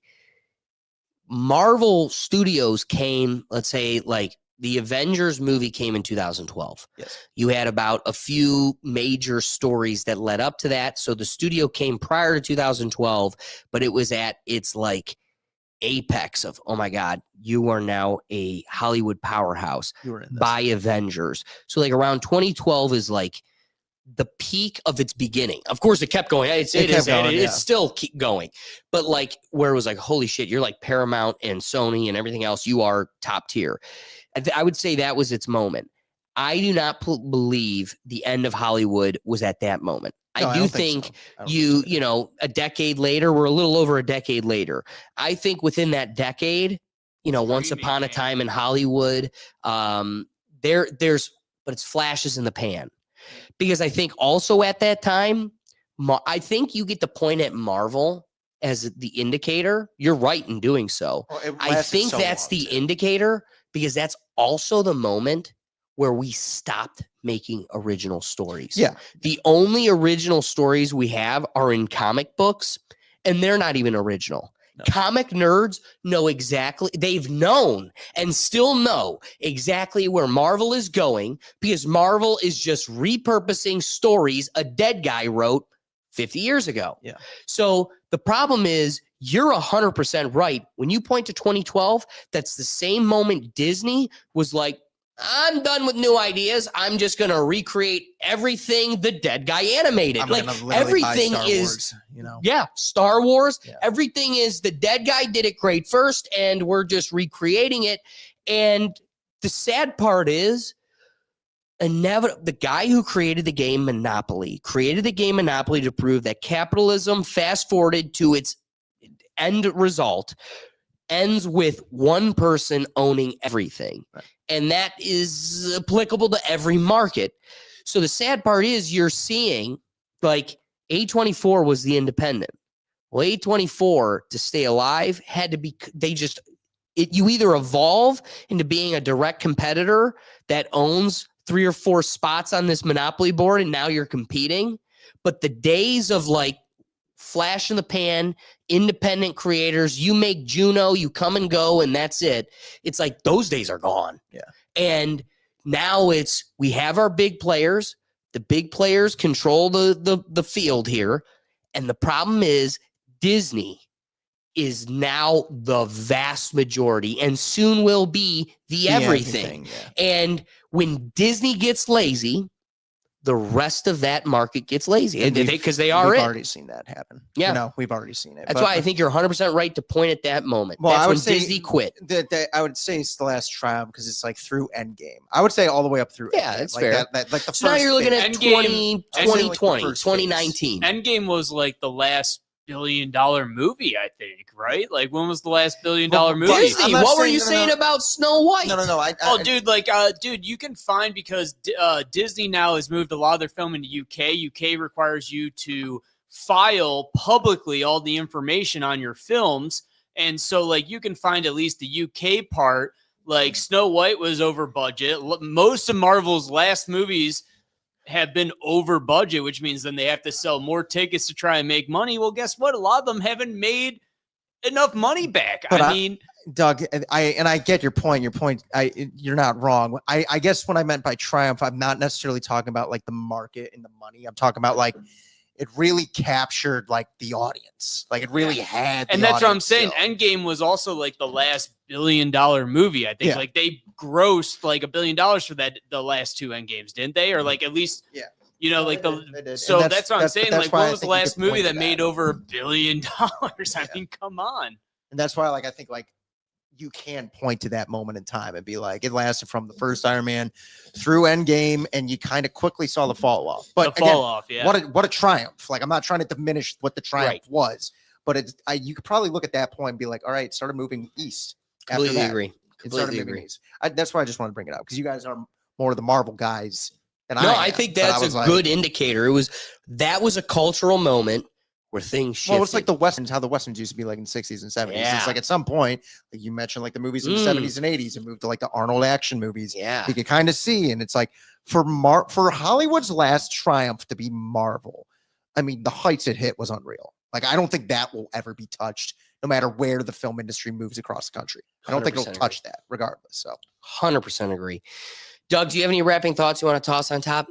S1: Marvel Studios came, let's say like the Avengers movie came in 2012.
S3: Yes.
S1: You had about a few major stories that led up to that. So the studio came prior to 2012, but it was at its like apex of, oh my God, you are now a Hollywood powerhouse
S3: You were in this.
S1: by Avengers. So like around 2012 is like the peak of its beginning. Of course, it kept going. It's still keep going. But like where it was like, holy shit, you're like Paramount and Sony and everything else. You are top tier. I would say that was its moment. I do not believe the end of Hollywood was at that moment.
S3: No,
S1: I do
S3: don't
S1: think
S3: so. I don't think so.
S1: you know, a decade later, we're a little over a decade later. I think within that decade, you know, once
S5: Streaming,
S1: upon a
S5: man.
S1: time in Hollywood, there's, but it's flashes in the pan. Because I think also at that time, I think you get the point at Marvel as the indicator. You're right in doing so.
S3: Well, it
S1: I
S3: lasted
S1: think
S3: so
S1: that's
S3: long,
S1: the
S3: too.
S1: indicator because that's also the moment where we stopped making original stories.
S3: Yeah.
S1: The only original stories we have are in comic books, and they're not even original.
S3: No.
S1: Comic nerds know exactly, they've known and still know exactly where Marvel is going because Marvel is just repurposing stories a dead guy wrote 50 years ago.
S3: Yeah.
S1: So the problem is you're 100% right. When you point to 2012, that's the same moment Disney was like, I'm done with new ideas. I'm just going to recreate everything the dead guy animated.
S3: I'm
S1: like
S3: gonna literally buy
S1: everything
S3: Star
S1: is,
S3: Wars, you know.
S1: yeah, Star Wars.
S3: Yeah.
S1: Everything is the dead guy did it great first, and we're just recreating it. And the sad part is, the guy who created the game Monopoly to prove that capitalism, fast forwarded to its end result, ends with one person owning everything.
S3: Right.
S1: And that is applicable to every market. So the sad part is you're seeing like A24 was the independent. Well, A24 to stay alive had to be, you either evolve into being a direct competitor that owns 3 or 4 spots on this monopoly board and now you're competing. But the days of like flash in the pan, independent creators, you make Juno, you come and go, and that's it. It's like those days are gone.
S3: Yeah.
S1: And now we have our big players. The big players control the field here. And the problem is Disney is now the vast majority and soon will be the everything.
S3: Yeah.
S1: And when Disney gets lazy, the rest of that market gets lazy because they are
S3: We've
S1: it.
S3: already seen that happen.
S1: Yeah.
S3: You know, we've already seen it.
S1: That's why I think you're 100% right to point at that moment.
S3: Well,
S1: That's
S3: I would
S1: when
S3: say
S1: Disney quit.
S3: that I would say it's the last triumph because it's like through Endgame. I would say all the way up through.
S1: Yeah,
S3: Endgame.
S1: that's
S3: like
S1: fair.
S3: That, like the
S1: So now you're looking at
S5: Endgame-
S1: 2020,
S3: first phase.
S1: 2019.
S5: Endgame was like the last $1 billion movie, I think, right? Like when was the last $1 billion
S3: Well,
S5: movie?
S1: Disney,
S3: I'm not
S1: what were
S3: saying-
S1: you
S3: no,
S1: saying
S3: no.
S1: about Snow White?
S3: No.
S5: Oh, dude, you can find because Disney now has moved a lot of their film into UK. UK requires you to file publicly all the information on your films. And so, like, you can find at least the UK part. Like, Snow White was over budget. Most of Marvel's last movies have been over budget, which means then they have to sell more tickets to try and make money. Well, guess what? A lot of them haven't made enough money back.
S3: But
S5: I mean,
S3: Doug, I get your point. You're not wrong. I guess what I meant by triumph, I'm not necessarily talking about like the market and the money. I'm talking about like it really captured like the audience. Like it really had.
S5: And that's what I'm saying. Endgame was also like the last $1 billion movie. I think like they grossed like $1 billion for the last 2 Endgames, didn't they? Or like at least you know, like so that's what I'm saying. Like, what was the last movie that made over $1 billion? I mean, come on.
S3: And that's why, like, I think like you can point to that moment in time and be like, it lasted from the first Iron Man through Endgame, and you kind of quickly saw the fall off. But what a triumph! Like, I'm not trying to diminish what the triumph was, but you could probably look at that point and be like, all right, it started moving east.
S1: Completely agree. Completely agree.
S3: East. That's why I just want to bring it up because you guys are more of the Marvel guys.
S1: I think that's a good indicator. That was a cultural moment where things shifted.
S3: Well, it's like how the Westerns used to be like in the 60s and 70s. Yeah. It's like at some point, like you mentioned, like the movies in the 70s and 80s and moved to like the Arnold action movies.
S1: Yeah.
S3: You could kind of see. And it's like for Hollywood's last triumph to be Marvel, I mean, the heights it hit was unreal. Like, I don't think that will ever be touched no matter where the film industry moves across the country. I don't think it'll touch that regardless. So
S1: 100% agree. Doug, do you have any wrapping thoughts you want to toss on top?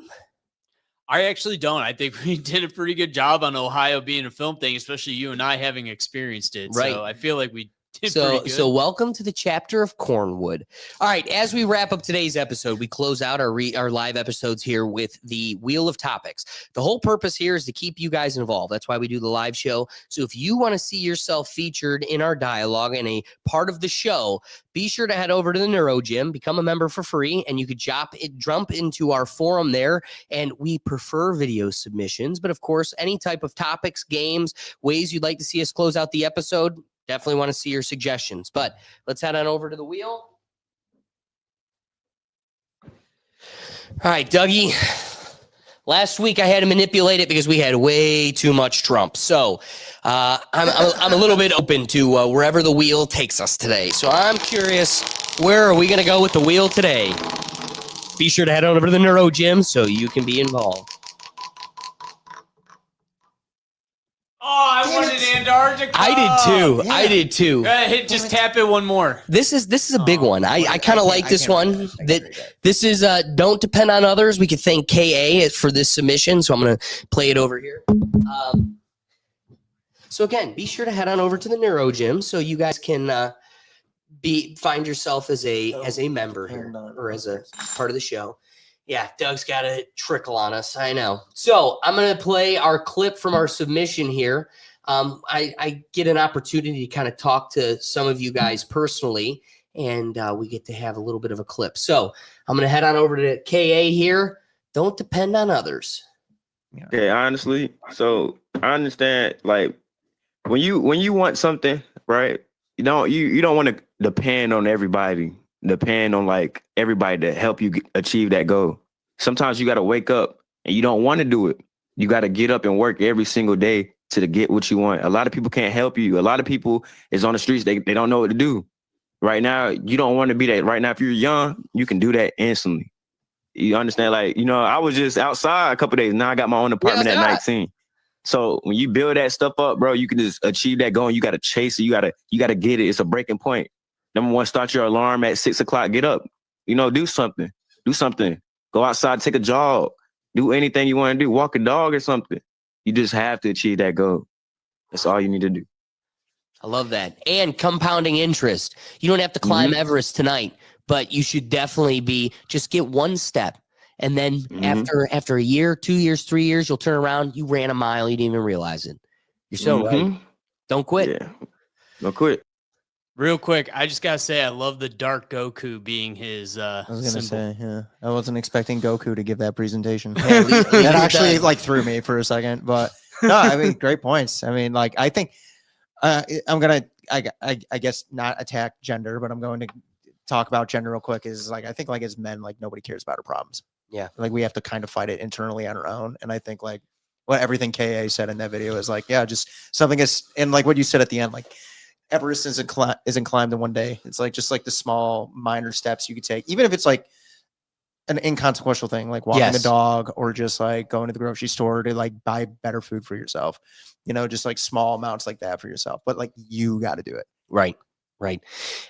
S5: I actually don't. I think we did a pretty good job on Ohio being a film thing, especially you and I having experienced it. Right. So I feel like we did pretty good.
S1: So welcome to the chapter of Cornwood. All right, as we wrap up today's episode, we close out our live episodes here with the Wheel of Topics. The whole purpose here is to keep you guys involved. That's why we do the live show. So if you want to see yourself featured in our dialogue and a part of the show, be sure to head over to the Neuro Gym, become a member for free, and you could jump into our forum there. And we prefer video submissions, but of course, any type of topics, games, ways you'd like to see us close out the episode, definitely want to see your suggestions. But let's head on over to the wheel. All right, Dougie. Last week I had to manipulate it because we had way too much Trump. So I'm a little bit open to wherever the wheel takes us today. So I'm curious, where are we going to go with the wheel today? Be sure to head on over to the Neuro Gym so you can be involved.
S5: Oh, I wanted Antarctica.
S1: I did too.
S5: Just tap it one more.
S1: This is a big one. I kind of like this one. This is Don't Depend on Others. We could thank KA for this submission, so I'm going to play it over here. So again, be sure to head on over to the Neuro Gym so you guys can find yourself as a member here or as a part of the show. Yeah, Doug's got a trickle on us. I know. So I'm going to play our clip from our submission here. I get an opportunity to kind of talk to some of you guys personally, and we get to have a little bit of a clip. So I'm going to head on over to KA here. Don't depend on others.
S8: Yeah, honestly. So I understand, like, when you want something, right? You don't want to depend on everybody. Depend on like everybody to help you achieve that goal. Sometimes you got to wake up and you don't want to do it. You got to get up and work every single day to get what you want. A lot of people can't help you. A lot of people is on the streets. They don't know what to do. Right now, you don't want to be that. Right now, if you're young, you can do that instantly. You understand? Like, I was just outside a couple of days. Now I got my own apartment at 19. So when you build that stuff up, bro, you can just achieve that goal. You got to chase it. You got to get it. It's a breaking point. Number one, start your alarm at 6 o'clock. Get up. Do something. Go outside, take a jog. Do anything you want to do. Walk a dog or something. You just have to achieve that goal. That's all you need to do.
S1: I love that. And compounding interest. You don't have to climb Everest tonight, but you should definitely just get one step. And then after a year, 2 years, 3 years, you'll turn around. You ran a mile. You didn't even realize it. You're so right. Don't quit.
S8: Yeah. Don't quit.
S5: Real quick, I just gotta say I love the Dark Goku being his
S3: I was gonna
S5: symbol.
S3: say, yeah. I wasn't expecting Goku to give that presentation. That actually threw me for a second. But no, I mean, great points. I mean, like, I think I'm gonna I guess not attack gender, but I'm going to talk about gender real quick. Is like, I think like as men, like nobody cares about our problems.
S1: Yeah.
S3: Like we have to kind of fight it internally on our own. And I think like what everything KA said in that video is like, yeah, just something is, and like what you said at the end, like Everest isn't climbed in one day. It's like just like the small minor steps you could take, even if it's like an inconsequential thing, like walking the dog or just like going to the grocery store to like buy better food for yourself, just like small amounts like that for yourself. But like you got to do it.
S1: Right. Right.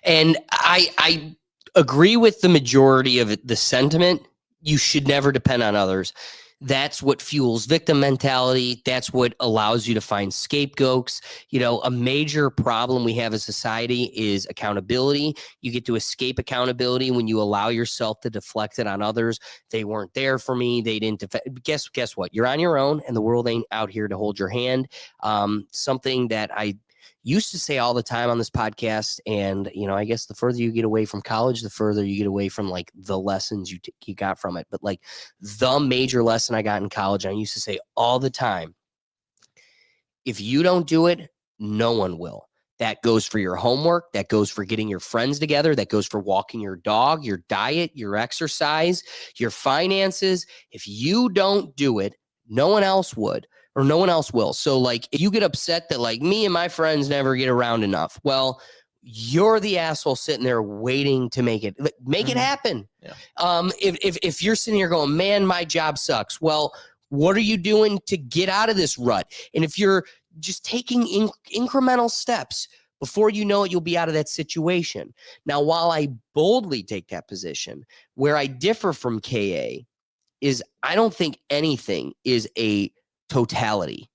S1: And I agree with the majority of the sentiment. You should never depend on others. That's what fuels victim mentality. That's what allows you to find scapegoats. You know, a major problem we have as society is accountability. You get to escape accountability when you allow yourself to deflect it on others. They weren't there for me. They didn't guess what? You're on your own, and the world ain't out here to hold your hand. Something that I used to say all the time on this podcast. And, you know, I guess the further you get away from college, the further you get away from like the lessons you got from it. But like the major lesson I got in college, I used to say all the time, if you don't do it, no one will. That goes for your homework. That goes for getting your friends together. That goes for walking your dog, your diet, your exercise, your finances. If you don't do it, no one else would. Or no one else will. So like if you get upset that like me and my friends never get around enough, well, you're the asshole sitting there waiting to make it happen.
S3: Yeah.
S1: If you're sitting here going, man, my job sucks. Well, what are you doing to get out of this rut? And if you're just taking incremental steps, before you know it, you'll be out of that situation. Now, while I boldly take that position, where I differ from KA is I don't think anything is a totality.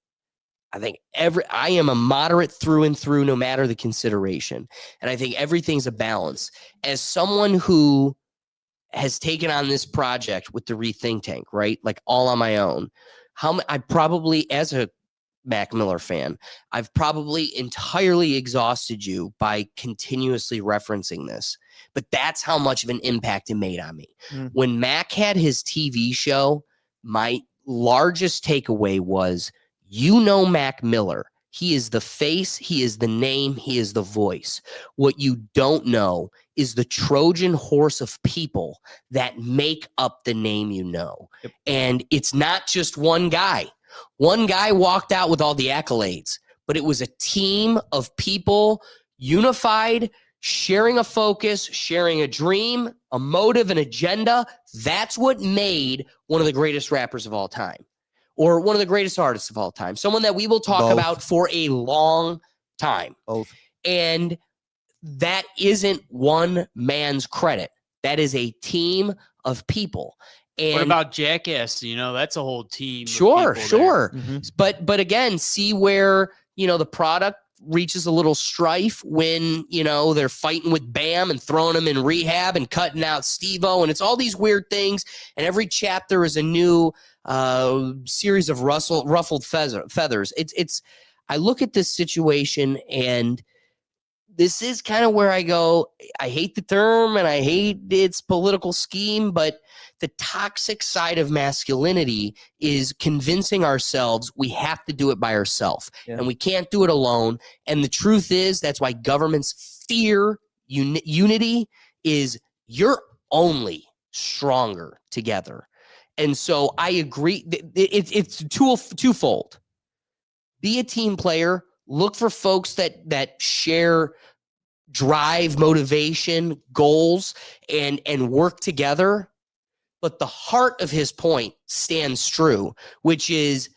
S1: I think I am a moderate through and through, no matter the consideration. And I think everything's a balance. As someone who has taken on this project with the Rethink Tank, right? Like all on my own, I probably, as a Mac Miller fan, I've probably entirely exhausted you by continuously referencing this. But that's how much of an impact it made on me. When Mac had his TV show, my largest takeaway was, you know, Mac Miller, he is the face, he is the name, he is the voice. What you don't know is the Trojan horse of people that make up the name you know.
S3: Yep.
S1: And it's not just one guy. One guy walked out with all the accolades, but it was a team of people unified, sharing a focus, sharing a dream, a motive, an agenda. That's what made one of the greatest rappers of all time, or one of the greatest artists of all time. Someone that we will talk about for a long time.
S3: Both.
S1: And that isn't one man's credit. That is a team of people. And
S5: what about Jackass? You know, that's a whole team.
S1: Sure.
S3: Mm-hmm.
S1: But again, see where, you know, the product reaches a little strife when, you know, they're fighting with Bam and throwing him in rehab and cutting out Steve-O, and it's all these weird things. And every chapter is a new series of ruffled feathers. I look at this situation, and this is kind of where I go, I hate the term and I hate its political scheme, but the toxic side of masculinity is convincing ourselves we have to do it by ourselves, and we can't do it alone. And the truth is, that's why governments fear unity. Is you're only stronger together. And so I agree. It's twofold. Be a team player. Look for folks that share drive, motivation, goals, and work together. But the heart of his point stands true, which is,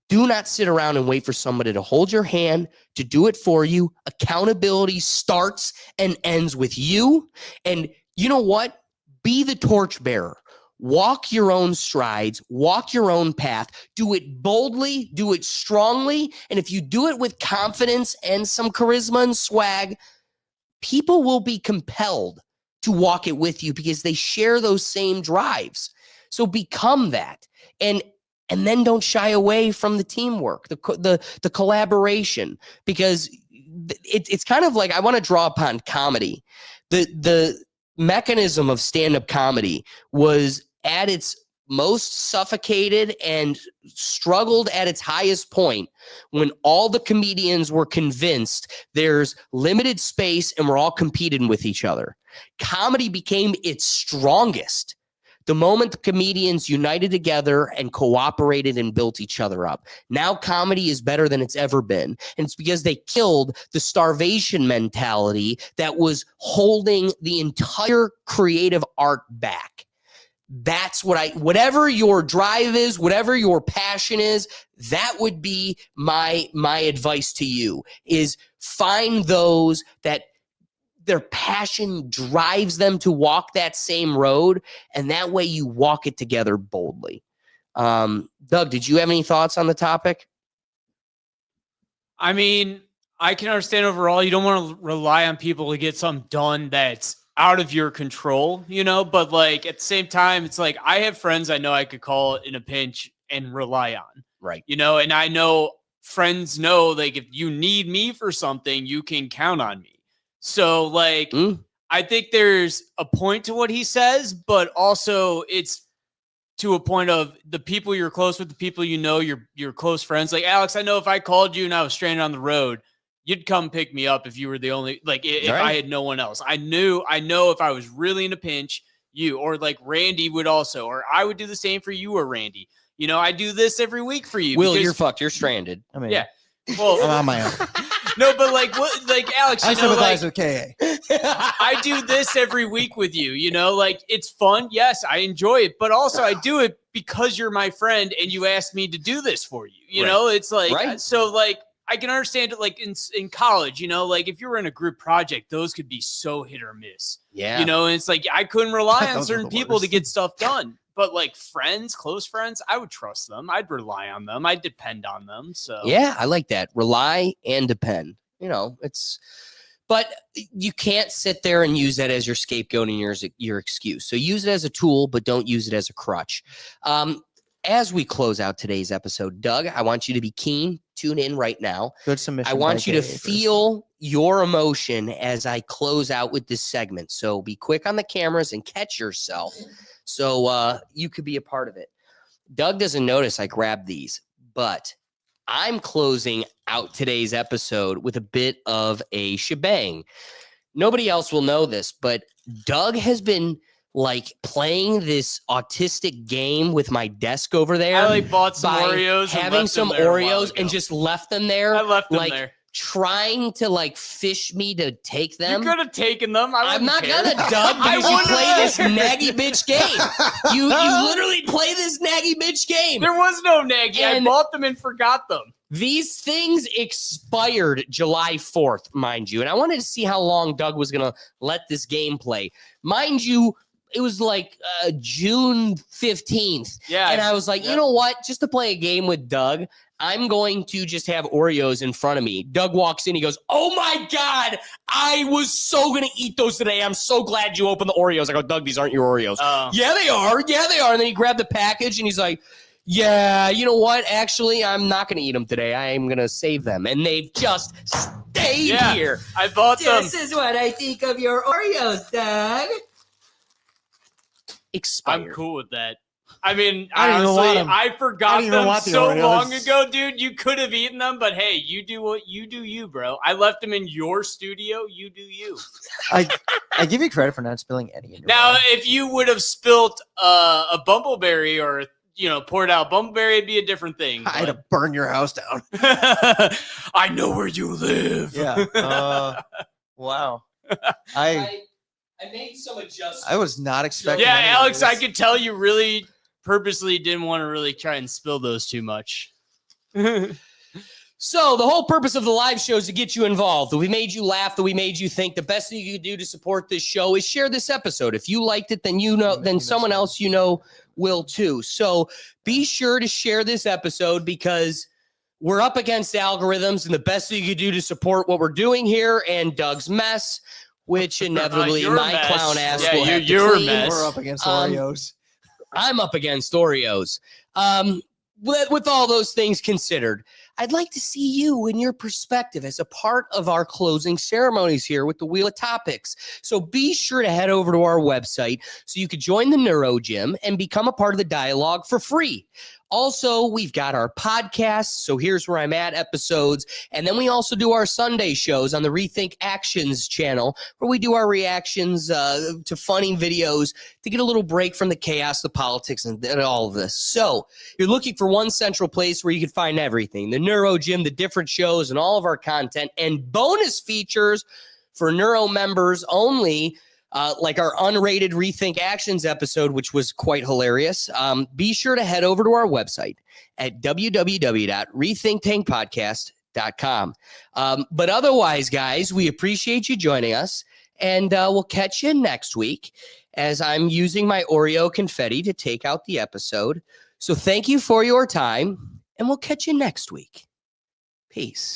S1: do not sit around and wait for somebody to hold your hand, to do it for you. Accountability starts and ends with you. And you know what? Be the torchbearer. Walk your own strides, walk your own path, do it boldly, do it strongly. And if you do it with confidence and some charisma and swag, people will be compelled to walk it with you because they share those same drives. So become that. And then don't shy away from the teamwork, the collaboration, because it's kind of like, I want to draw upon comedy. The mechanism of stand-up comedy was at its most suffocated and struggled at its highest point when all the comedians were convinced there's limited space and we're all competing with each other. Comedy became its strongest the moment the comedians united together and cooperated and built each other up. Now comedy is better than it's ever been. And it's because they killed the starvation mentality that was holding the entire creative art back. That's whatever your drive is, whatever your passion is, that would be my advice to you, is find those that their passion drives them to walk that same road, and that way you walk it together boldly. Doug, did you have any thoughts on the topic?
S5: I mean, I can understand overall you don't want to rely on people to get something done that's out of your control, but like at the same time, it's like I have friends I know I could call in a pinch and rely on.
S1: Right.
S5: And I know friends know like if you need me for something, you can count on me. So like I think there's a point to what he says, but also it's to a point of the people you're close with, the people your close friends. Like Alex, I know if I called you and I was stranded on the road, you'd come pick me up if you were the only, like if
S1: right.
S5: I had no one else. I know if I was really in a pinch, you or like Randy would also, or I would do the same for you or Randy. I do this every week for you.
S1: Will, you're fucked. You're stranded.
S3: I mean,
S5: yeah. Well,
S3: I'm on my own.
S5: No, but like what, like Alex,
S3: I sympathize with KA.
S5: I do this every week with you, like it's fun. Yes, I enjoy it, but also I do it because you're my friend and you asked me to do this for you. It's like,
S1: right.
S5: So like, I can understand it like in college, like if you were in a group project, those could be so hit or miss.
S1: Yeah.
S5: And it's like, I couldn't rely on
S3: Those are
S5: certain
S3: the
S5: people to
S3: worst.
S5: get stuff done. But like friends, close friends, I would trust them. I'd rely on them. I'd depend on them. So
S1: yeah, I like that. Rely and depend. But you can't sit there and use that as your scapegoat and your excuse. So use it as a tool, but don't use it as a crutch. As we close out today's episode, Doug, I want you to be keen. Tune in right now.
S3: Good submission.
S1: I want
S3: by
S1: you to
S3: KA first.
S1: feel your emotion as I close out with this segment. So be quick on the cameras and catch yourself so you could be a part of it. Doug doesn't notice I grabbed these, but I'm closing out today's episode with a bit of a shebang. Nobody else will know this, but Doug has been like playing this autistic game with my desk over there.
S5: I like bought some
S1: by
S5: Oreos,
S1: having some Oreos and just left them there.
S5: I left them
S1: like,
S5: there.
S1: Trying to like fish me to take them.
S5: You could have taken them.
S1: I'm not gonna, Doug,
S5: I
S1: because you
S5: wouldn't
S1: play
S5: have.
S1: this naggy bitch game. You literally play this naggy bitch game.
S5: There was no Nagy. I
S1: And-
S5: bought them and forgot them.
S1: These things expired July 4th, mind you. And I wanted to see how long Doug was going to let this game play. Mind you, it was like June 15th.
S5: Yeah.
S1: And I was like, you know what? Just to play a game with Doug, I'm going to just have Oreos in front of me. Doug walks in. He goes, oh, my God. I was so going to eat those today. I'm so glad you opened the Oreos. I go, Doug, these aren't your Oreos. Yeah, they are. Yeah, they are. And then he grabbed the package and he's like, yeah, you know what? Actually, I'm not going to eat them today. I am going to save them. And they've just stayed here.
S5: I bought them.
S1: This is what I think of your Oreos, Doug. Expired.
S5: I'm cool with that. I mean,
S3: I don't even want
S5: honestly,
S3: 'em.
S5: I
S3: I
S5: forgot
S3: don't even
S5: them
S3: want the
S5: so
S3: Oreos.
S5: long ago, dude. You could have eaten them, but hey, you do what you do, you, bro. I left them in your studio. You do you.
S3: I give you credit for not spilling any in your
S5: Now,
S3: water.
S5: if you would have spilt a bumbleberry or poured out bumbleberry, it'd be a different thing.
S3: I had to burn your house down.
S5: but- I know where you live.
S3: Yeah. Wow. I
S1: made some adjustments.
S3: I was not expecting.
S5: Yeah,
S3: any of
S5: Alex, I
S3: this.
S5: could tell you really purposely didn't want to really try and spill those too much.
S1: So the whole purpose of the live show is to get you involved. That we made you laugh, that we made you think. The best thing you can do to support this show is share this episode. If you liked it, then then someone else will too. So be sure to share this episode because we're up against algorithms, and the best thing you can do to support what we're doing here and Doug's mess, which inevitably
S5: Your
S1: my
S5: mess.
S1: clown ass
S5: Yeah,
S1: will have to
S5: your
S1: clean.
S5: mess.
S3: We're up against
S1: Um,
S3: Oreos.
S1: I'm up against Oreos. With all those things considered, I'd like to see you and your perspective as a part of our closing ceremonies here with the Wheel of Topics. So be sure to head over to our website so you could join the Neuro Gym and become a part of the dialogue for free. Also, we've got our podcasts, So Here's Where I'm At episodes, and then we also do our Sunday shows on the Rethink Actions channel, where we do our reactions to funny videos to get a little break from the chaos, the politics, and all of this. So you're looking for one central place where you can find everything, the Neuro Gym, the different shows, and all of our content, and bonus features for Neuro members only, like our unrated Rethink Actions episode, which was quite hilarious. Be sure to head over to our website at www.rethinktankpodcast.com. But otherwise, guys, we appreciate you joining us. And we'll catch you next week as I'm using my Oreo confetti to take out the episode. So thank you for your time, and we'll catch you next week. Peace.